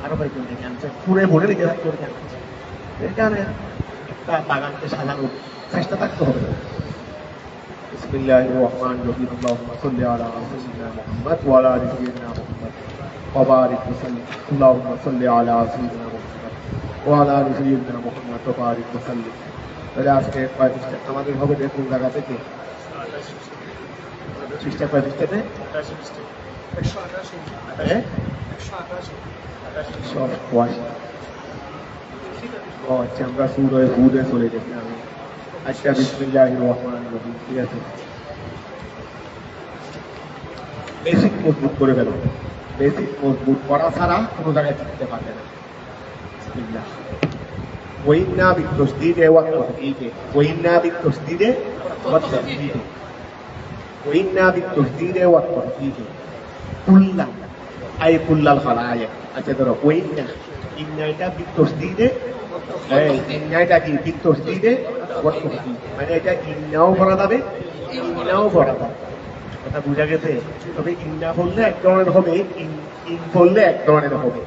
আরো কয়েকজন ডেকে আনছে, পুরে ভরে রেখে আনছে। এখানে একটা বাগানকে সাজানোর চেষ্টা থাকতে হবে। বিসমিল্লাহির রহমানির রহিম, আল্লাহুম্মা সাল্লি আলা সাইয়্যিদিনা মুহাম্মদ ওয়া আলা আলি সাইয়্যিদিনা মুহাম্মদ ওয়া বারিক ওয়া সাল্লিম। আল্লাহুম্মা সাল্লি আলা সাইয়্যিদিনা মুহাম্মদ ওয়া আলা আলি সাইয়্যিদিনা মুহাম্মদ ওয়া বারিক ওয়া সাল্লিম। তাহলে আজকে কয়েকটা আমাদের হবে কোন জায়গা থেকে? পৃষ্ঠা কয় পৃষ্ঠাতে? 188। ও আচ্ছা, আমরা সূরা হুদে চলে গেছি। আমি আচ্ছা, বিসমিল্লাহির রহমানির রহিম। ঠিক আছে, বেসিক মজবুত করে ফেলো। বেসিক মজবুত করা ছাড়া কোনো জায়গায় টিকতে পারবে না। বিসমিল্লাহ। ওয়াইন্না বিতাসদীদে ওয়া তাহদীদে, ওয়াইন্না বিতাসদীদে ওয়া তাহদীদে, ওয়াইন্না বিতাসদীদে ওয়া তাহদীদে কুল্লা আই কুল্লাল খালায়েক। আচ্ছা ধরো ওয়াইন্না, ইন্না এটা বিতাসদীদে, এই ইন্না এটা কি বিতাসদীদে ওয়া তাহদীদ, মানে এটা ইন্নাও পড়া যাবে, ইন্নাও পড়া যাবে। কথা বুঝা গেছে? তবে ইন্না বললে এক ধরনের হবে, ইন বললে এক ধরনের হবে,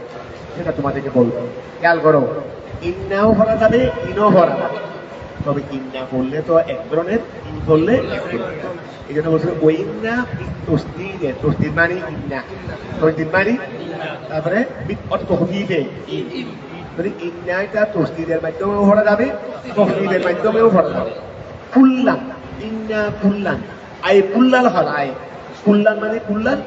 সেটা তোমাদেরকে বলবো। খেয়াল করো, ইন্নাও ভরা যাবে, ইনও ভরা যাবে। তবে ইন্না বললে তো এক ধরনের, ইন বললে এক ধরনের। এই জন্য বলছে ওই ইন্না তসদীদে, তসদীদ মানে ইন্না, তসদীদ মানে তারপরে অর্থ হইবে ইন। মানে ইন্নাটা তসদীদের মাধ্যমেও ভরা যাবে, তসদীদের মাধ্যমেও ভরা যাবে। কুল্লান, ইন্না কুল্লান আই কুল্লাল হলায়, কুল্লান মানে কুল্লাল,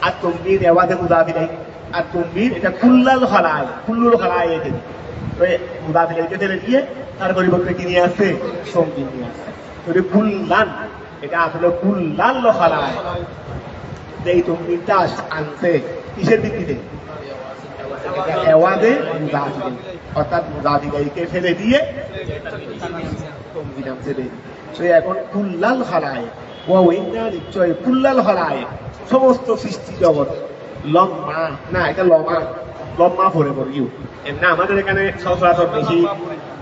আর তমবির এওয়াজে মুদাফি নাই, আর তমবির এটা কুল্লাল হলায়, কুল্লুল হলায় এতে মুদাফি নাই ফেলে দিয়ে তার পরিবর্তে কি নিয়ে আসছে? তমবির নিয়ে আসছে। তো কুল্লান এটা আসলে কুল্লাল হলায়। এই তমবিরটা আনছে কিসের ভিত্তিতে? এওয়াজে মুদাফি, অর্থাৎ মুদাফি গাইকে ফেলে দিয়ে তমবির আনছে। এখন কুল্লাল হলায় ওয়াইন্না, নিশ্চয় কুল্লাল হলায় সমস্ত সৃষ্টি জগৎ, লম্মা না এটা লমা, লম্মা পড়ে পড়িও না। আমাদের এখানে সচরাচর বেশি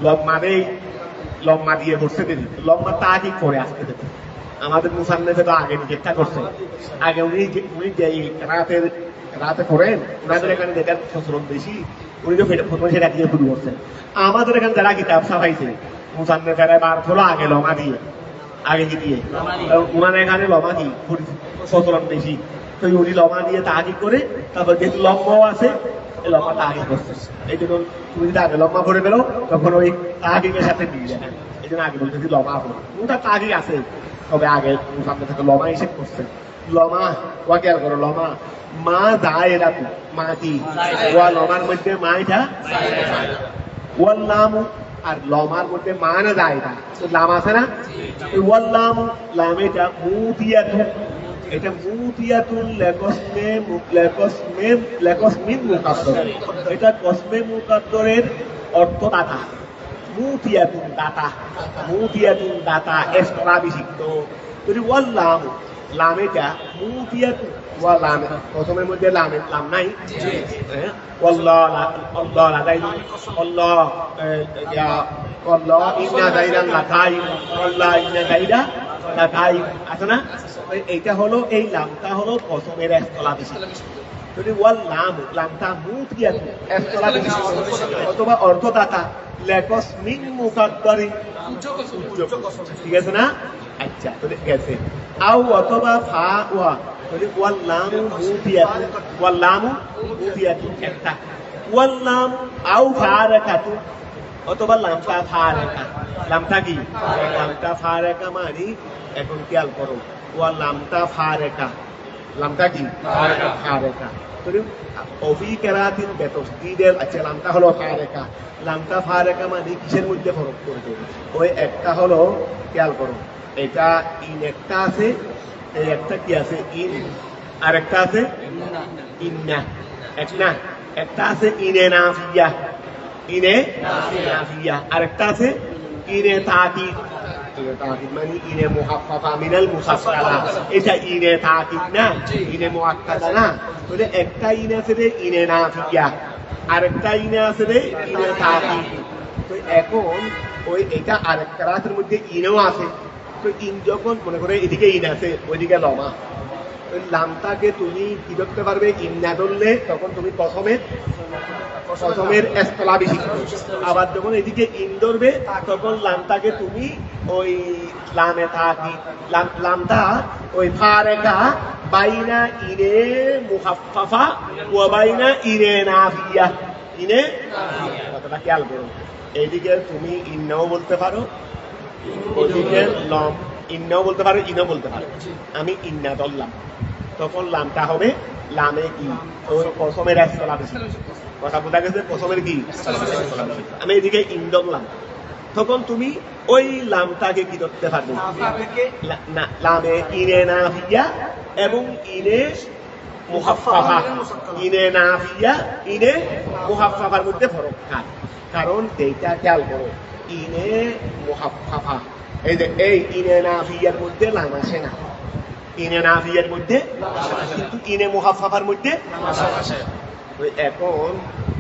লম্মাদেই, লম্মা দিয়ে বসতে দেবে, লম্মা তা ঠিক করে আসতে দেবে। আমাদের মুসান্নেফে তো আগে নিষেধটা করছে, আগে উনি যে রাতে পড়েন, ওনাদের এখানে যেটার সচরণ বেশি, উনি তো প্রথমে সেটা দিয়ে শুরু করছেন। আমাদের এখানে যারা কিতাব ছাপাইছে মুসান্নেফেরা বার হলো আগে লমা দিয়ে, আগে কি দিয়ে? উনার এখানে লমা কি সচরণ বেশি, তো উনি লমা দিয়ে তাহাকি করে, তারপর যেহেতু লম্বাও আছে লম্বা তাহাকি করছে। এই জন্য তুমি যদি আগে লম্বা ভরে বেরো তখন ওই তাহাকিকের সাথে মিলে যায়। এই জন্য আগে বলতেছি লমা ভরে, ওটা তাহাকি আছে, তবে আগে সামনে থেকে লমা এসে করছে। লমা ওয়া খেয়াল করো, লমা মা যায় এরা তো মা কি ওয়া লমার মধ্যে মা এটা ওয়াল নাম, আর লমার মধ্যে মা না যায় না, লাম আছে না? ওয়াল লাম, লাম এটা মুতিয়াতুন, এটা মুতিয়াতুন লেকসমে লেকসমিন মুকাদ্দর, এটা কসমে মুকাদ্দরের অর্থ দাতা। মুতিয়াতুন দাতা, মুতিয়াতুন দাতা এক্সট্রা বিশিষ্ট। যদি ওয়াল লাম, লাম এটা মুতিয়াতুন ওয়া লাম, প্রথমের মধ্যে লাম নাই, আল্লাহ আল্লাহ লাগাই, আল্লাহ ইয়া আল্লাহ ইন্না গায়রা লাগাই, আল্লাহ ইন্না গায়রা লাগাই আছে না? এইটা হলো, এই লামটা হলো কসমের একতলা বিশিষ্ট। যদি ওয়াল লাম, লামটা মুতিয়াতুন একতলা বিশিষ্ট, অথবা অর্থদাতা লেকসমিন মুকাদ্দরিন, ঠিক আছে না? আচ্ছা, তো গেছে। আও অথবা ফা ওয়া, যদি ওয়াল লাম মুতিয়াতুন, ওয়াল লাম মুতিয়াতুন একটা, ওয়াল লাম আও ফারাকাতু, অথবা লামটা ফারাকা, লামটা কি? লামটা ফারাকা মানে, এখন খেয়াল করো, ওয়াল লামটা ফারাকা, লামটা কি? ফারাকা। যদি অফি কেরাতিন বেতসদীদের, আচ্ছা লামটা হলো ফারাকা, লামটা ফারাকা মানে কিসের মধ্যে ফরক করবে? ওই একটা হলো, খেয়াল করো, এটা ইন একটা আছে, এই একটা কি আছে? ইন, আর একটা আছে ইন্না, একটা একটা আছে ইনে নাফিয়া, ইনে নাফিয়া, আর একটা আছে ইনে তাকিদ, তাকিদ মানে ইনে মুহাফফাফা মিনাল মুসাফফালা, এটা ইনে তাকিদ না, ইনে মুআক্কাদা না। তাহলে একটা ইনে আছে রে ইনে নাফিয়া, আর একটা ইনে আছে রে ইনে তাকিদ। তো এখন ওই এটা আরেকটা রাতের মধ্যে ইনেও আছে, তো ইন যখন মনে করে এদিকে ইন আছে ওইদিকে লমা, ওই লামটাকে তুমি কি করতে পারবে? ইন্না ধরলে তখন তুমি প্রথমের স্থলাভিষিক্ত। আবার যখন এদিকে ইন ধরবে তখন লামটাকে তুমি ওই লামে থাকি লামটা ওই ফারেকা বাইনা ইনে মুখাফফাফা ওয়া বাইনা ইনে নাফিয়া। ইনে কথাটা খেয়াল করো, এইদিকে তুমি ইন্নাও বলতে পারো, ওইদিকে লম ইন্নাও বলতে পারো, ইনও বলতে পারো। আমি ইন্না ধরলাম তখন লামটা হবে লামে কি ওই প্রথমের স্থলাভিষিক্ত। কথা বোঝা গেছে? প্রথমের কি আমি এদিকে ইন ধরলাম তখন তুমি ওই লামটাকে কি ধরতে পারবে? লামে ইনে নাফিয়া এবং ইনে মুহাফফাফা। ইনে নাফিয়া ইনে মুহাফফাফার মধ্যে ফরক খায়। কারণ এইটা খেয়াল করো, ইনে মুহাফফাফা এই যে এই ইনে নাফিয়ার মধ্যে লাম আসে না, ইনে নাফিয়ার মধ্যে, কিন্তু ইনে মুহাফফাফার মধ্যে। এখন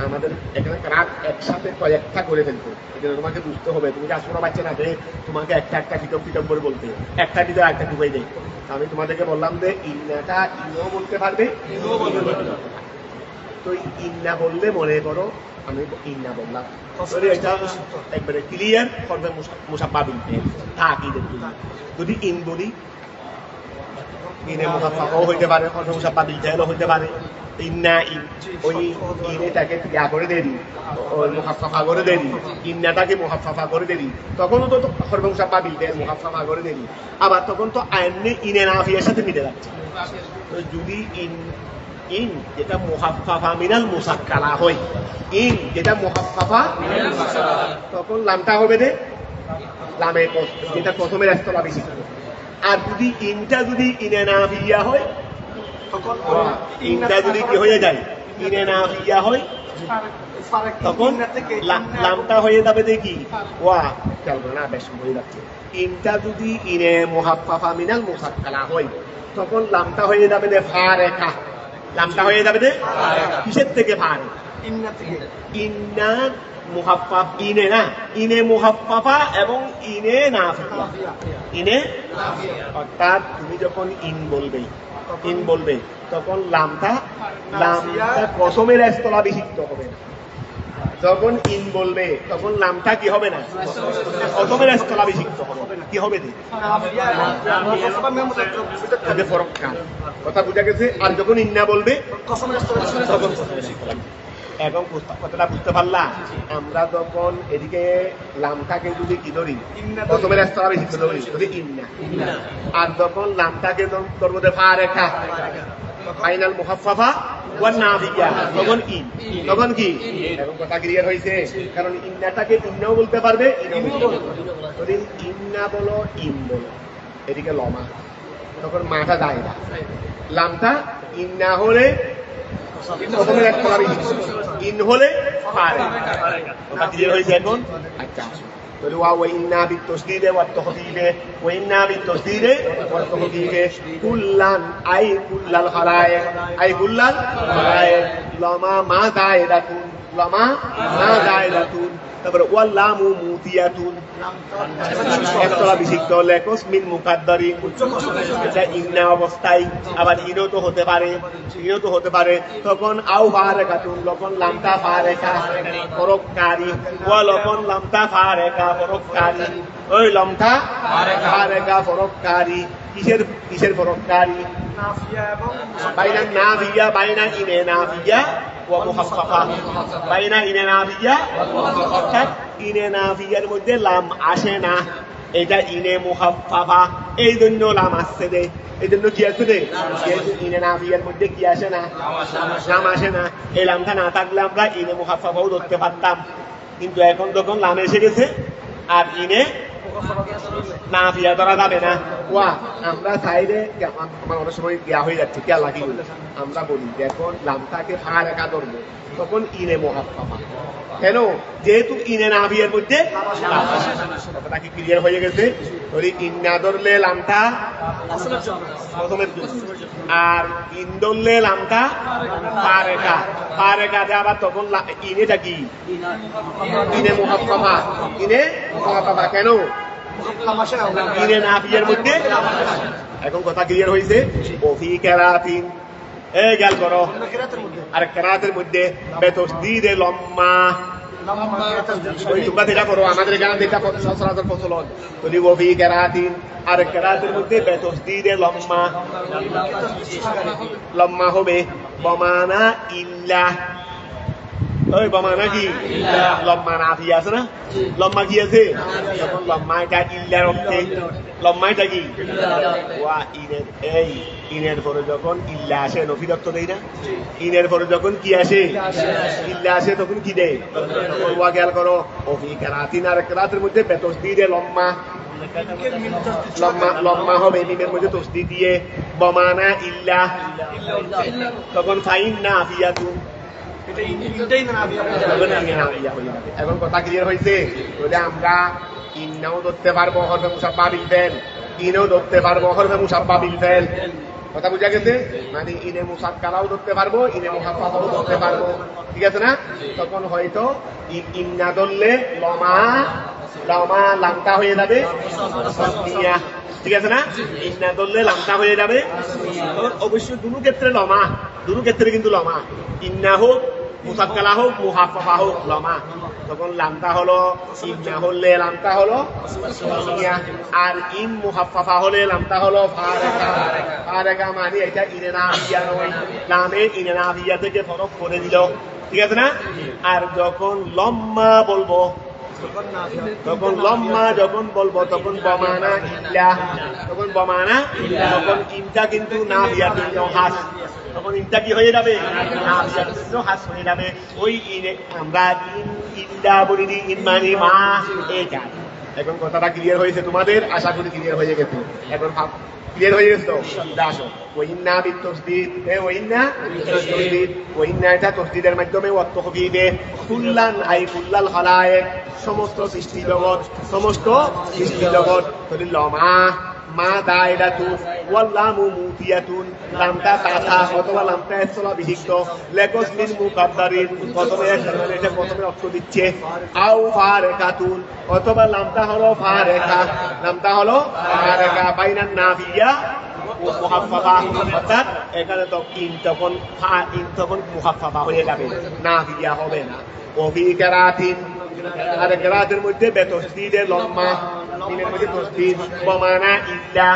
আমাদের এখানে রাত একসাথে কয়েকটা করে ফেলতো, এটা তোমাকে বুঝতে হবে। তুমি কাজ করা পাচ্ছে না যে তোমাকে একটা একটা পিটম করে বলতে, একটা ভিতরে একটা ঢুকাই দেয়। আমি তোমাদেরকে বললাম যে ইন্নাটা ইনও বলতে পারবে, তো ইন্না বললে মনে করো আমি ইন্না বললাম, এটা একবারে ক্লিয়ার করবে মুসাব্বাবিল ফেল তাকিদের জন্য। যদি ইন বলি ইনে মুসাফফাও হইতে পারে, করবে মুসাব্বাবিল ফেলও হইতে পারে। ইন্না ইন ওই ইনেটাকে ইয়া করে দেরি, ওই মুহাফফাফা করে দেরি, ইন্নাটাকে মুহাফফাফা করে দেরি, তখনও তো করবে মুসাব্বাবিল ফেল মুহাফফাফা করে দেরি। আবার তখন তো আইনে ইনে নাফিয়ার সাথে মিলে যাচ্ছে। তো যদি ইন যেটা মুহাফফাফা মিনাল মুসাক্কালা হয়, ইন যেটা মুহাফফাফা তখন লামটা হবে রে লামে যেটা প্রথমের স্থলাভিষিক্ত। আর যদি ইনটা যদি ইনে নাফিয়া হয় তখন ইনটা যদি কি হয়ে যায় ইনে নাফিয়া হয় তখন লামটা হয়ে যাবে দেখি ওয়া চলবে না, বেশ হয়ে যাচ্ছে। ইনটা যদি ইনে মুহাফফাফা মিনাল মুসাক্কালা হয় তখন লামটা হয়ে যাবে যে ফারেকা। লামটা হয়ে যাবে যে কিসের থেকে? ফারে ইন্না থেকে। ইন্না মুহাফফাফ ইনে না, ইনে মুহাফফাফা এবং ইনে নাফিয়া। ইনে অর্থাৎ তুমি যখন ইন বলবে তখন লামটা প্রথমের স্থলাভিষিক্ত হবে না। যখন ইন বলবে তখন লামটা কি হবে না, প্রথমের স্থলাভিষিক্ত হবে। কি হবে? কথা বুঝা গেছে? আর যখন ইন্না বলবে তখন এখন কথাটা বুঝতে পারলা? আমরা যখন এদিকে লামটাকে যদি কি ধরি প্রথমের স্থলাভিষিক্ত ধরি, যদি ইন্না, আর যখন লামটাকে ধরবো ফারেকা ফাইনাল মুহাফফাফা ওয়া নাফিয়া তখন ইন, তখন কি? এখন কথা ক্লিয়ার হয়েছে? কারণ ইন্নাটাকে ইন্নাও বলতে পারবে, যদি ইন্না বলো ইন বলো, এদিকে লমা তখন মাটা যায় না। লামটা ইন্না হলে প্রথমে ইন হলে পারে। কথা ক্লিয়ার হয়েছে এখন? আচ্ছা وإنا بالتشديد والتخفيف وإنا بالتشديد والتخفيف كلا أي كل الخلائق أي كل الخلائق لما ما زائدة لما ما زائدة তারপরে ওয়াল্লামু মুতিয়াতুন স্থলাভিষিক্ত লেকস মিন মুকাদ্দারিন, এটা ইন্না অবস্থায়। আবার ইনও তো হতে পারে তখন আও ফারেকাতুন লখন লামটা ফারেকা ফরককারী, ওয়া লখন লামটা ফারেকা ফরককারী, ওই লামটা ফারেকা ফরককারী। কিসের ফরককারী? বাইনা নাফিয়া বাইনা ইনে নাফিয়া ওয়া মুহাফফাফা বাইনা ইনে নাফিয়া, অর্থাৎ ইনে নাফিয়ার মধ্যে লাম আসে না, এটা ইনে মুহাফফাফা, এই জন্য লাম আসছে দে। এই জন্য কি আছে দে? যেহেতু ইনে নাফিয়ার মধ্যে কি আসে না, লাম আসে না। এই লামটা না থাকলে আমরা ইনে মুহাফফাফাও ধরতে পারতাম, কিন্তু এখন যখন লাম এসে গেছে আর ইনে নাফিয়া ধরা যাবে না। ওয়া আমরা সাইডে আমার অনেক সময় দেওয়া হয়ে যাচ্ছে, কে লাগি আমরা বলি যখন লামটাকে ফারেকা ধরবো তখন ইনে মুহাফফাফা। কেন? যেহেতু ইনে নাফিয়ার মধ্যে কথাটা কি ক্লিয়ার হয়ে গেছে? ইন্না ধরলে লামটা প্রথমের, আর ইন ধরলে লামটা ফারেকা আবার তখন ইনেটা কি ইনে মুহাফফাফা। ইনে মুহাফফাফা কেন? ইনে নাফিয়ার মধ্যে এখন কথা ক্লিয়ার হয়েছে ওফি কেরাতিন এই গেল করো আর কেরাতের মধ্যে বেতসদিদে লম্মা তোমরা যেটা করো আমাদের এখানে যেটা সচরাচর প্রচলন যদি ওফি কেরাতিন আর কেরাতের মধ্যে বেতসদিদে লম্মা লম্মা হবে বমানা ইল্লা ওই বমানা কি লম্মা নাফি আছে না লম্মা কি আছে তখন লম্মা এটা ইল্লার অর্থে লম্মা এটা কি ওয়া ইনের এই ইনের পরে যখন ইল্লা আসে নফির অর্থ দেয় না ইনের পরে যখন কি আসে ইল্লা আসে তখন কি দেয় তখন ওয়া খেয়াল করো ওফি কেরাতিন আর কেরাতের মধ্যে বেতসদিদে লম্মা লম্মা লম্মা হবে মিমের মধ্যে তসদিদ দিয়ে বমানা ইল্লা তখন ফাইন নাফিয়াতুন এখন কথা ক্লিয়ার হয়েছে আমরা ইন্নাও ধরতে পারবো হরফে মুসাব্বা বিল ফেল ইনেও ধরতে পারবো হরফে মুসাব্বা বিল ফেল কথা বুঝা গেছে মানে ইনে মুসাক্কালাও ধরতে পারবো ইনে মুহাফফাও ধরতে পারবো ঠিক আছে না তখন হয়তো ইন্না ধরলে লমা লমা লামটা হয়ে যাবে ঠিক আছে না ইন্না ধরলে লামটা হয়ে যাবে অবশ্যই দুটো ক্ষেত্রে লমা দুটো ক্ষেত্রে কিন্তু লমা ইন্না হোক মুসাক্কালা হোক মুহাফফা হোক লমা তখন লামটা হলো ইন্না হলে লামটা হলো আর ইন মুহাফফা হলে লামটা হলো ফারেকা ফারেকা মানে এটা ইনে নাফিয়া নয় লামে ইনে নাফিয়া থেকে ফরক করে দিল ঠিক আছে না আর যখন লম্মা বলবো তখন লম্মা যখন বলবো তখন বমানা ইল্লা তখন বমানা তখন ইনটা কিন্তু নাফিয়া কিন্তু হাস তখন ইনটা কি হয়ে যাবে নাফিয়া কিন্তু হাস হয়ে যাবে ওই ইনে আমরা ইল্লা বলি দি ইন মানে মা এটা এখন কথাটা ক্লিয়ার হয়েছে তোমাদের আশা করি ক্লিয়ার হয়ে গেছে এখন ক্লিয়ার হয়ে গেছে তো আসো ওইন্না বিতসদিদ ওইন্না বিতসদিদ ওইন্না এটা তসদিদের মাধ্যমে ওয়াক্ত হবিবে কুল্লান আই কুল্লাল খালায়েক সমস্ত সৃষ্টি জগৎ সমস্ত সৃষ্টি জগৎ যদি লমা মা দায়রাতু ওয়াল্লামু মুতিয়াতুন লামটা তাথা অথবা লামটা ইসলা বিহিত লেকস মিন মুকাদ্দারিন প্রথমে এটা প্রথমে অর্থ দিচ্ছে আও ফারেকাতুন অথবা লামটা হলো ফারেকা লামটা হলো ফারেকা বাইনান নাফিয়া ও মুহাফফা অর্থাৎ এখানে তো ইন তখন মুহাফফা হয়ে যাবে নাফিয়া হবে না ওফি কেরাতিন আর কেরাতের মধ্যে বেতসদিদে লম্মা মিমের মধ্যে তসদিদ বমানা ইল্লা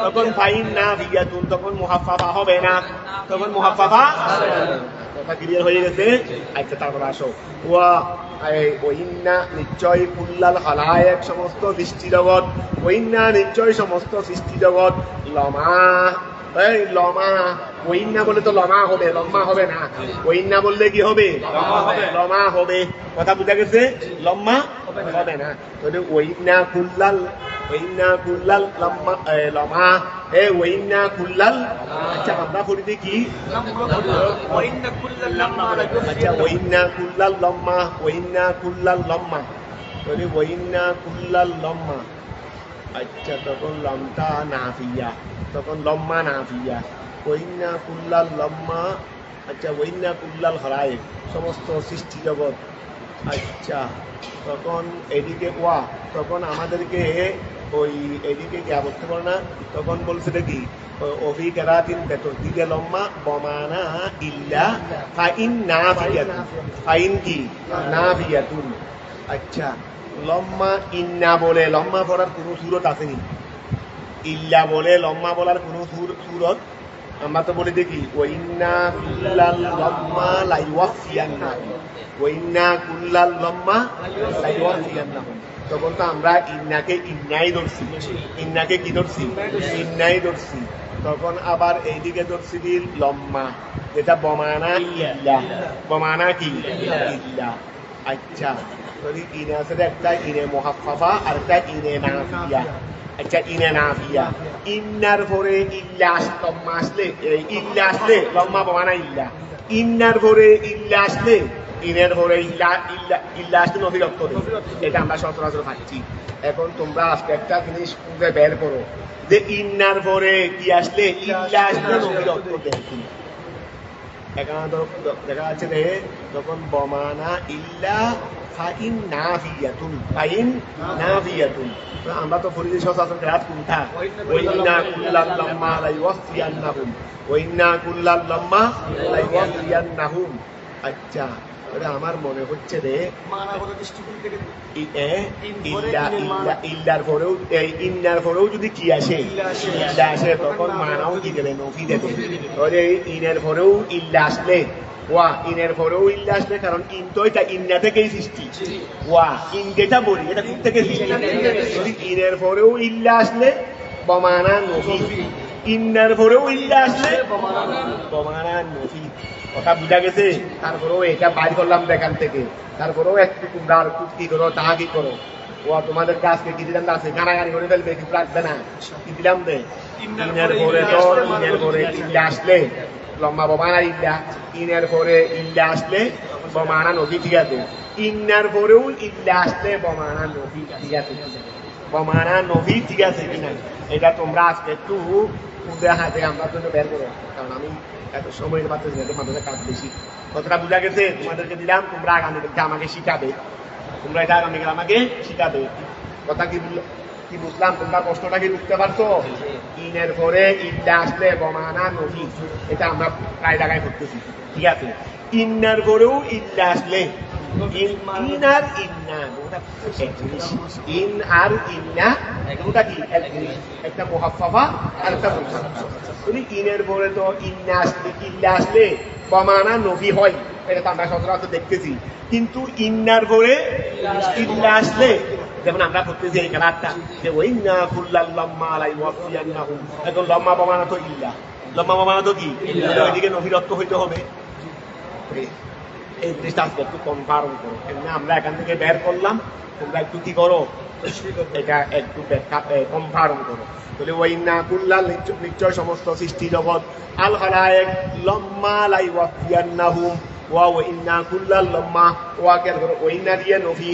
তখন ফাইন নাফিয়াতুন তখন মুহাফফা হবে না তখন মুহাফফা কথা ক্লিয়ার হয়ে গেছে আচ্ছা তারপর আসো ওইন্না নিশ্চয় কুল্লাল খালায়েক সমস্ত সৃষ্টি জগৎ ওইন্না নিশ্চয় সমস্ত সৃষ্টি জগৎ লমা এই লমা ওইন্না বলে তো লমা হবে লম্মা হবে না ওইন্না বললে কি হবে লমা হবে কথা বুঝা গেছে লম্মা হবে না ওইন্না কুল্লাল লম্মা লমা ওইন্না কুল্লাল আচ্ছা আমরা পড়িতে কি আচ্ছা ওইন্না কুল্লাল লম্মা ওইন্না কুল্লাল লম্মা ওইন্না কুল্লাল লম্মা আচ্ছা তখন লমটা নাফিয়া তখন লম্মা নাফিয়া ওইন্না কুল্লাল লম্মা আচ্ছা ওইন্না কুল্লাল খালায়েক সমস্ত সৃষ্টি জগৎ আচ্ছা তখন এদিকে ওয়া তখন আমাদেরকে ওই এদিকে কি করতে পারে না তখন বলছে কি ওফি কেরাতিন বেতসদিদে লম্মা বমানা ইল্লা ফাইন নাফিয়াতুন ফাইন কি নাফিয়াতুন আচ্ছা লম্মা ইন্না বলে লম্মা পড়ার কোনো সুরত আসেনি ইল্লা বলে লম্মা বলার কোনো সুরত আমরা তো বলে দেখি ওইন্না কুল্লাল লম্মা লাইওয়াফিয়ান্না ওইন্না কুল্লাল লম্মা লাইওয়াফিয়ান্না তখন তো আমরা ইন্নাকে ইন্নাই ধরছি ইন্নাকে কি ধরছি ইন্নাই ধরছি তখন আবার এইদিকে ধরছি দিল লম্মা যেটা বমানা ইল্লা বমানা কি ইল্লা আচ্ছা যদি ইনে আছে একটা ইনে মুহাফফা আর একটা ইনে নাফিয়া আচ্ছা ইনে নাফিয়া ইন্নার পরে ইল্লা লম্মা আসলে ইল্লা আসলে লম্মা বমানা ইল্লা ইন্নার পরে ইল্লা আসলে ইনের পরে ইল্লা ইল্লা ইল্লা আসলে নফিল অক্ষর এটা আমরা সচরাচর পাচ্ছি এখন তোমরা আজকে একটা জিনিস খুঁজে বের করো যে ইন্নার পরে কি আসলে ইল্লা আসলে নফিল অক্ষর দেখি এখানে দেখা যাচ্ছে যে যখন বমানা ইল্লা ফাইন নাফিয়াতুন আমরা তো ফরিদি শাসন রাত কোনটা ওয়াইন্না কুল্লাল লাম্মা লা ইউফিয়ান্নাহুম আচ্ছা আমার মনে হচ্ছে রে ইল্লার পরেও যদি কি আসে ইল্লা আসে তখন মানাও কি দেবে নফি দেবে ইনের পরেও ইল্লা আসলে ইনের পরেও ইল্লা আসলে কারণ ইন তো এটা ইন্না থেকেই সৃষ্টি ইন যেটা বলি এটা কোন থেকে সৃষ্টি যদি ইনের পরেও ইল্লা আসলে বমানা নফি ইন্নার পরেও ইল্লা আসলে বমানা নফি কথা বুঝা গেছে তারপরেও এটা বাইর করলাম এখান থেকে তারপরেও একটু তোমরা আর কি করো তাহা কি করো তোমাদের কাজকে কি দিলাম আছে গানাগানি করে ফেলবে কিছু রাখবে না কি দিলাম দে ইনের পরে তো ইনের পরে ইল্লা আসলে লম্বা বমানা ইল্লা ইনের পরে ইল্লা আসলে বমানা নফি ঠিক আছে ইন্নার পরেও ইল্লা আসলে বমানা নফি ঠিক আছে বমানা নফি ঠিক আছে কিনা এটা তোমরা আজকে একটু হাতে আমরা জন্য বের করো কারণ আমি এত সময়ের পাচ্ছে তোমাদের কাজ বেশি কতটা বোঝা গেছে তোমাদেরকে দিলাম তোমরা আগামীকালকে আমাকে শিখাবে তোমরা এটা আগামীকাল আমাকে শিখাবে কথা কি বুঝলাম তোমরা প্রশ্নটা কি বুঝতে পারছো ইনের পরে ইল্লা আসলে বমানা নফি এটা আমরা প্রায় জায়গায় করতেছি ঠিক আছে ইন্নার পরেও ইল্লা আসলে ইন আর ইন্না ইন আর ইন্না দুটা কি একটা মুহাফফাফা আর একটা মুখাফফা তুমি ইনের পরে তো ইন্না আসলে ইল্লা আসলে বমানা নফি হয় এটা তো আমরা সচরাচর দেখতেছি কিন্তু ইন্নার পরে ইল্লা আসলে যেমন আমরা করতেছি এই খেলাটা যে ওই না কুল্লাল লাম্মা লা ইউফিয়ান্নাহুম এখন লম্মা বমানা তো ইল্লা লম্মা বমানা তো কি ওইদিকে নফির অর্থ হইতে হবে এই জিনিসটা আজকে একটু কনফার্ম করো আমরা এখান থেকে বের করলাম তোমরা একটু কি করো এটা একটু কনফার্ম করো তাহলে ওই না কুল্লাল নিশ্চয় সমস্ত সৃষ্টি জগৎ আল খালায়েক লাম্মা লা ইউফিয়ান্নাহুম ওয়া ইন্না কুল্লাল লাম্মা ওয়া কে করো ওই না দিয়ে নফি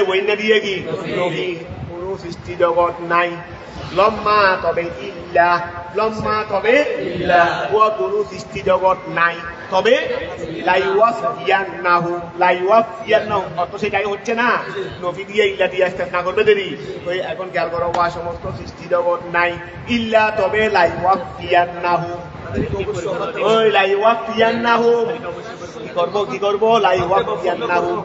ওই না দিয়ে কি নফি কোনো সৃষ্টি জগৎ নাই লম্মা তবে ইল্লা লম্মা তবে ইল্লা ওয়া কোনো সৃষ্টি জগৎ নাই তবে লাইওয়াফিয়ান্নাহুম অত সেটাই হচ্ছে না নফি দিয়ে ইল্লা দিয়ে আসতে না করবে দেরি ওই এখন খেয়াল করো ওয়া সমস্ত সৃষ্টি জগৎ নাই ইল্লা তবে লাইওয়াফিয়ান্নাহুম ওই লাইওয়াফিয়ান্নাহুম কি করবো লাইওয়াফিয়ান্নাহুম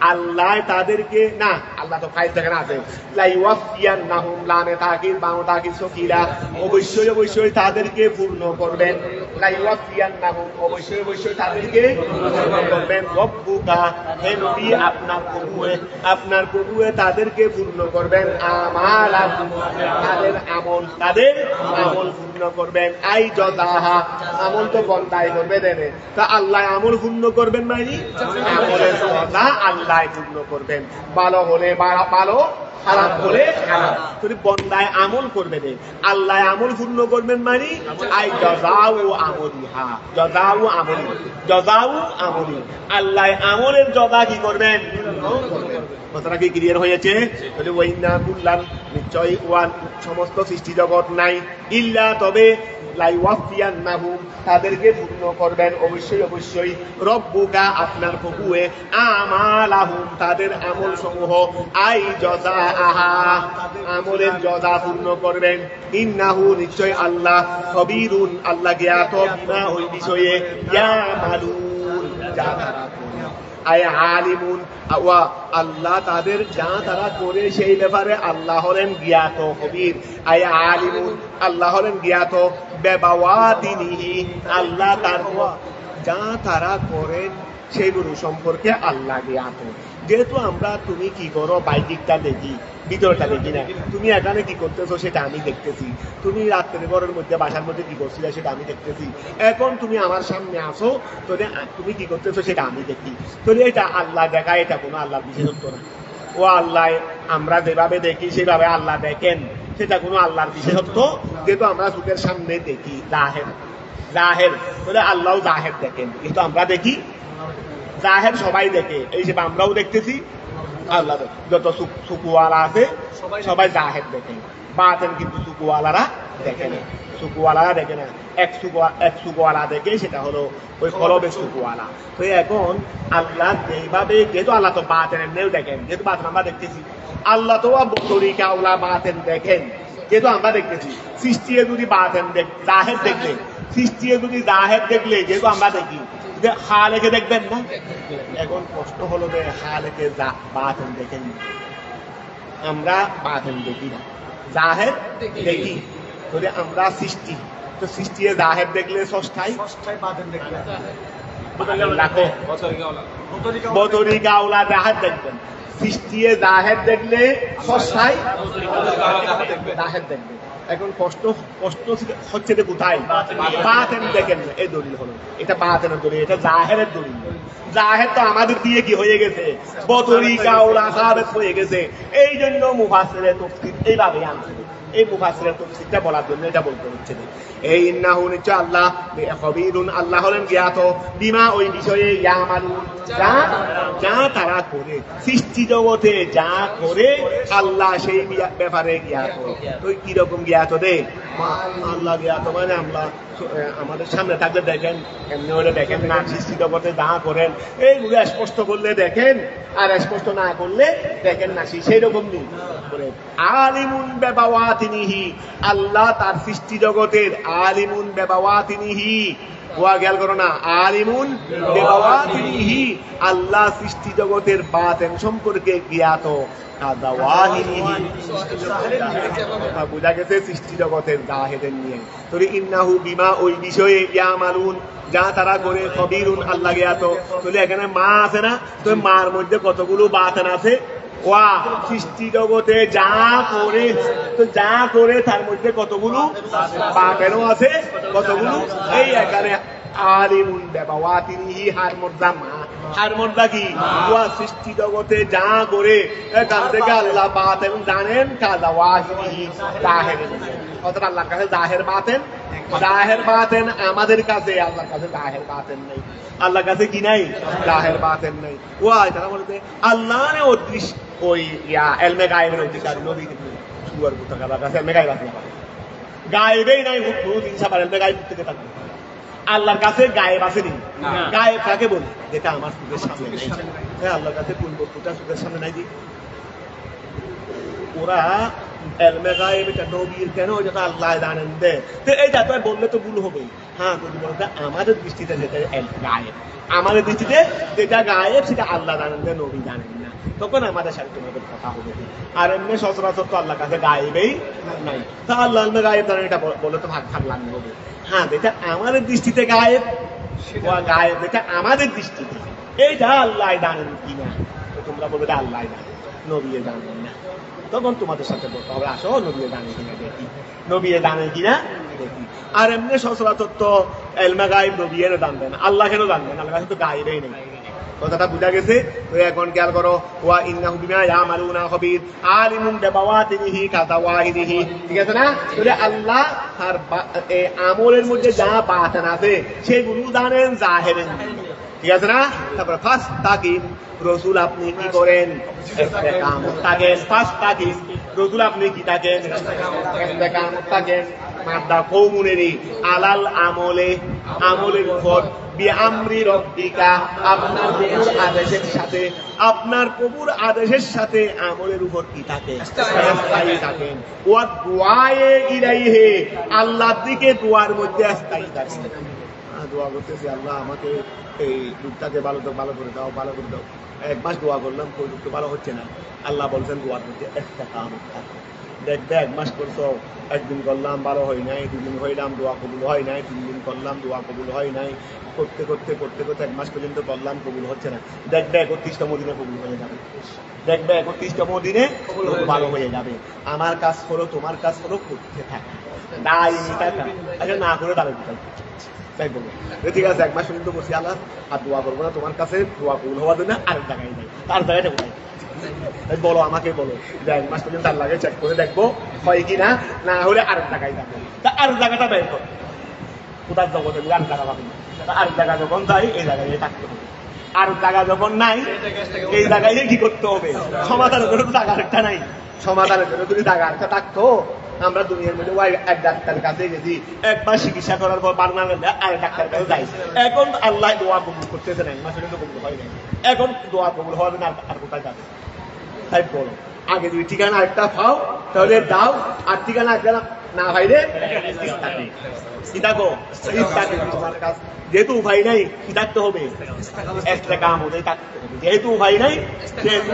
আল্লাহ তাদেরকে না আল্লাহ তো ফাইল থেকে না আছে লাইওয়াফিয়ান্নাহুম লামে তাকিদ বাও তাকিদ সকিলা অবশ্যই তাদেরকে পূর্ণ করবেন লাইওয়াফিয়ান্নাহুম অবশ্যই তাদেরকে পূর্ণ করবেন রব্বুকা হে নবী আপনার প্রভুয়ে তাদেরকে পূর্ণ করবেন তাদের আমল পূর্ণ করবেন আই জদাহা আমল তো বন্দাই করবে দেনে তা আল্লাহ আমল পূর্ণ করবেন মানে আমলের কথা আল্লাহ পূর্ণ করবেন ভালো হলে ভালো খারাপ হলে খারাপ তুমি বন্দায় আমল করবে রে আল্লাহ আমল পূর্ণ করবেন মানে আই জাযাউ আমলিহা জাযাউ আমলি আল্লাহ আমলের জজা কি করবেন কথাটা কি ক্লিয়ার হয়েছে তাহলে ওয়াইন্না কুল্লাল নিশ্চয় ওয়ান সমস্ত সৃষ্টি জগৎ নাই ইল্লা তবে লাইওয়াফিয়ান্নাহুম তাদেরকে পূর্ণ করবেন অবশ্যই রব্বুকা আপনার প্রভুয়ে আমালাহুম তাদের আমল সমূহ আই জাযাআহা আমলের জজা পূর্ণ করবেন ইন্নাহু নিশ্চয় আল্লাহ খবীরুন আল্লাহ জ্ঞাত বিমা ওই বিষয়ে ইয়ামালুন যা তারা আয় আলিমুন আল্লাহ তাদের যা তারা করে সেই ব্যাপারে আল্লাহ হলেন জ্ঞাত খবীর আয় আলিমুন আল্লাহ হলেন জ্ঞাত বেবাওয়াতিনিহি আল্লাহ তার যা তারা করেন সেগুলো সম্পর্কে আল্লাহ জ্ঞাত যেহেতু আমরা তুমি কি করো বাইদিকটা দেখি ভিতরটা দেখি না তুমি এখানে কি করতেছো সেটা আমি দেখতেছি তুমি রাত্রে ঘরের মধ্যে বাসার মধ্যে কি করছিলে সেটা আমি দেখতেছি এখন তুমি আমার সামনে আসো তোরে তুমি কি করতেছো সেটা আমি দেখি তোরে এটা আল্লাহ দেখা এটা কোনো আল্লাহর বিশেষত্ব না ও আল্লাহ আমরা যেভাবে দেখি সেভাবে আল্লাহ দেখেন সেটা কোনো আল্লাহর বিশেষত্ব যেহেতু আমরা চোখের সামনে দেখি জাহের বলে আল্লাহ জাহের দেখেন কিন্তু আমরা দেখি জাহের সবাই দেখে এই হিসেবে আমরাও দেখতেছি আল্লাহ যত সুকুওয়ালা আছে সবাই জাহের দেখেন বাতেন কিন্তু সুকুওয়ালারা দেখে না সুকুওয়ালা দেখে না, এক সুকুওয়ালা দেখে, সেটা হলো ওই কলবের সুকুওয়ালা। তো এখন আল্লাহ যেভাবে, যেহেতু আল্লাহ তো বাতেনের নেও দেখেন, যেহেতু বাতেন আমরা দেখতেছি, আল্লাহ তো বতরিকা ওলা বাতেন দেখেন, যেহেতু আমরা দেখতেছি। সৃষ্টি যদি বাতেন জাহের দেখলে, সৃষ্টি যদি জাহের দেখলে, যেহেতু আমরা দেখি, খালেকে দেখবেন না। এখন প্রশ্ন হলো যে খালেকে বাতেন দেখেন, আমরা বাতেন দেখি না, জাহের দেখি। যদি আমরা সৃষ্টি, তো সৃষ্টি জাহের দেখলে ষষ্ঠায় বাতেন দেখলে বতরিকাওলা জাহের দেখবেন, সৃষ্টি জাহের দেখলে ষষ্ঠায় জাহের দেখবেন। এখন কষ্ট হচ্ছে যে কোথায় বাতেন দেখেন, এই দলিল হলো, এটা বাতেনের দলিল, এটা জাহেরের দলিল। জাহের তো আমাদের দিয়ে কি হয়ে গেছে, বতরিকাওলা সাবেত হয়ে গেছে। এই জন্য মুফাসসিরের তাফসীর এইভাবে আনছে, এই মুফাসসিরের তাফসীরটা বলার জন্য এটা বলতে হচ্ছে। এই ইন্নাহু নিশ্চয় আল্লাহ খবীরুন, আল্লাহ হলেন জ্ঞাত, বিমা ওই বিষয়ে ইয়ামালুন, যা তারা করে, সৃষ্টি জগতে যা করে আল্লাহ সেই ব্যাপারে জ্ঞাত। তো কিরকম জ্ঞাত দে, আল্লাহ জ্ঞাত মানে আমরা আমাদের সামনে থাকলে দেখেন, এমনি হলে দেখেন না, সৃষ্টি জগতে যা করেন এইগুলো স্পষ্ট করলে দেখেন, আর স্পষ্ট না করলে দেখেন না, সেই রকম নেই। আলিমুন বিবাওয়াতিনিহি, আল্লাহ তার সৃষ্টি জগতের আলিমুন বিবাওয়াতিনিহি, ওয়া খেয়াল করো না, আলিমুন বিবাওয়াতিনিহি, আল্লাহ সৃষ্টি জগতের বাতেন সম্পর্কে জ্ঞাত, বোঝা গেছে সৃষ্টি জগতের জাহেদের নিয়ে। তবে ইন্নাহু বিমা ওই বিষয়ে ইয়ামালুন, যা তারা করে, খবীরুন আল্লাহ জ্ঞাত। তাহলে এখানে মা আছে না, তো মার মধ্যে কতগুলো বাতেন আছে, ওয়া সৃষ্টি জগতে যা করে, তো যা করে তার মধ্যে কতগুলো বাতেনও আছে, কতগুলো, এই এখানে আলিমুন বিবাওয়াতিনিহি, হার মর্দা মা, হার মর্দা কি, ওয়া সৃষ্টি জগতে যা করে এখান থেকে আল্লাহ বাতেন জানেন, কাযাওয়াহিরিহি, জাহের। অর্থাৎ আল্লাহর কাছে জাহের বাতেন, জাহের বাতেন আমাদের কাছে, আল্লাহর কাছে জাহের বাতেন নেই। আল্লাহর কাছে কি নাই, জাহের বাতেন নেই। ওয়া তারা বলতে আল্লাহ নে অদৃশ্য ওই এলমে গায়েবের অধিকারী, নবী সুয়ার পুত্র আল্লাহর কাছে এলমে গায়েব আছে, গায়েবেই নাই কোনো জিনিস আবার এলমে গায়েব থেকে থাকবে। আল্লাহর কাছে গায়েব আছে নি, গায়েব কাকে বলি, যেটা আমার চোখের সামনে নাই। হ্যাঁ, আল্লাহর কাছে কোন বস্তুটা চোখের সামনে নাই দি, ওরা এলমে গায়েব এটা নবীর কেন, যেটা আল্লাহ জানেন দে, তো এইটা তো বললে তো ভুল হবে। হ্যাঁ, যদি বলতে আমাদের দৃষ্টিতে যেটা গায়েব, আমাদের দৃষ্টিতে যেটা গায়েব সেটা আল্লাহ জানেন দে, নবী জানেন না, তখন আমাদের সাথে তোমাদের কথা হবে। আর এমনি সচরাচর তো আল্লাহর কাছে গায়েবেই নাই, তা আল্লাহ এলমে গায়েব জানেন এটা বলে তো ভাগ ভাগ লাগবে হবে। হ্যাঁ, যেটা আমাদের দৃষ্টিতে গায়েব, গায়েব যেটা আমাদের দৃষ্টিতে, এইটা আল্লাহ জানেন কিনা, তোমরা বলবে আল্লাহ জানেন, নবী জানেন না, তখন তোমাদের সাথে বলতে হবে আসো নবী জানে কিনা দেখি, নবী জানে কিনা দেখি। আর এমনি সচরাচর তো এলমে গায়েব নবী এর জানবে না, আল্লাহ কেন জানবেন, আল্লাহ কাছে তো গায়েবই নেই। কথাটা বুঝা গেছে? তো এখন খেয়াল করো, ওয়া ইন্নাহু বিমা ইয়ামালুনা খবীর, আলিমুন বিবাওয়াতিনিহি কাযাওয়াহিরিহি, ঠিক আছে না? তাহলে আল্লাহ তার আমলের মধ্যে যা বাতেন আছে সেগুলো জানেন জাহেরের, ঠিক আছে না? তারপর ফার্স্ট তাকিম, রসুল আপনি কি করেন, ইস্তেকামত থাকেন। ফার্স্ট তাকিম, রসুল আপনি কি থাকেন, ইস্তেকামত থাকেন। মাদ্দা কওমুনেরই আলাল আমলে, আমলের উপর, বিআমরি রব্বিকা, আপনার প্রভুর আদেশের সাথে, আপনার প্রভুর আদেশের সাথে আমলের উপর কি থাকে, স্থায়ী থাকেন। ওয়া দুআয়ে ইলাইহি, আল্লাহর দিকে দোয়ার মধ্যে স্থায়ী থাকেন। দোয়া করতেছি, আল্লাহ আমাকে এই দুধটাকে ভালো করে দাও, ভালো করে দাও। 1 মাস দোয়া করলাম, কোন দুধ ভালো হচ্ছে না। আল্লাহ বলছেন দোয়ার মধ্যে ইস্তেকামত থাকো। দেখবে 1 মাস করছো, 1 দিন করলাম ভালো হয় নাই, 2 দিন হইলাম দোয়া কবুল হয় নাই, 3 দিন করলাম দোয়া কবুল হয় নাই, করতে 1 মাস পর্যন্ত করলাম কবুল হচ্ছে না। দেখবে 31তম দিনে কবুল হয়ে যাবে, দেখবে 31তম দিনে ভালো হয়ে যাবে। আমার কাজ করো, তোমার কাজ করো, করতে থাকা, আচ্ছা না করে দাঁড়িয়ে দিতে, তাই বলবো ঠিক আছে 1 মাস পর্যন্ত বসি আল্লাহ আর দোয়া করবো না, তোমার কাছে দোয়া কবুল হওয়ার জন্য আরেক জায়গায় নেই, তার জায়গাটা কোথায় বলো, আমাকে বলো। 1 মাস পর্যন্ত আল্লাহকে চেক করে দেখবো হয় কিনা, না হলে আরেক জায়গায় যাবো। তা আরেক জায়গাটা বের করো, কোথার জগতে আরেক জায়গা পাবো না। আরেক জায়গা যখন যাই এই জায়গায় থাকতে হবে, আর জায়গা যখন নাই এই জায়গায় কি করতে হবে, সমাধানের জন্য তো জায়গা আরেকটা নাই, সমাধানের জন্য যদি জায়গা আরেকটা থাকতো আমরা দুনিয়ার মধ্যে ওই এক ডাক্তারের কাছে গেছি, একবার চিকিৎসা করার পর বার্না আর ডাক্তারের কাছে যাই, এখন আল্লাহ দোয়া কবুল করতেছেন, এক মাসের মধ্যে কবুল হয় না, এখন দোয়া কবুল হবে না, আর কোথায় যাবে? তাই বলো আগে যদি ঠিকানা একটা পাও তাহলে দাও, আর ঠিকানা একটা না ভাইরে কি থাকো তোমার কাজ, যেহেতু উপায় নাই কি থাকতে হবে, একটা কাম ওদের থাকতে হবে, যেহেতু উপায় নাই সেহেতু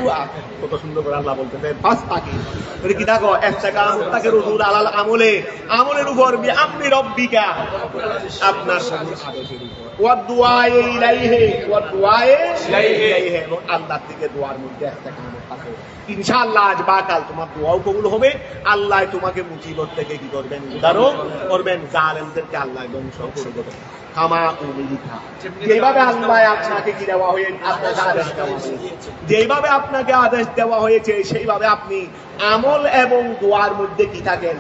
কত সুন্দর করে আল্লাহ বলতেছে ফার্স্ট থাকি কি থাকো একটা কাম তাকে রসুল আলাল আমলে, আমলের উপর আপনি রব্বিকা আপনার আদেশের উপর, ওয়াদ দুআয়ে ইলাইহি, ওয়াদ দুআয়ে ইলাইহি, এবং আল্লাহর দিকে দোয়ার মধ্যে একটা কাম থাকো, ইনশাআল্লাহ আজ বা কাল তোমার দোয়াও কবুল হবে, আল্লাহ তোমাকে মুসিবত থেকে কি করবেন, উদ্ধারও করবেন, জালেমদেরকে আল্লাহ ধ্বংস করে দেবেন। কামা উমিলিকা, যেভাবে আল্লাহ আপনাকে কি দেওয়া হয়েছে, আপনাকে আদেশ দেওয়া হয়েছে, যেভাবে আপনাকে আদেশ দেওয়া হয়েছে সেইভাবে আপনি আমল এবং দোয়ার মধ্যে কি থাকেন,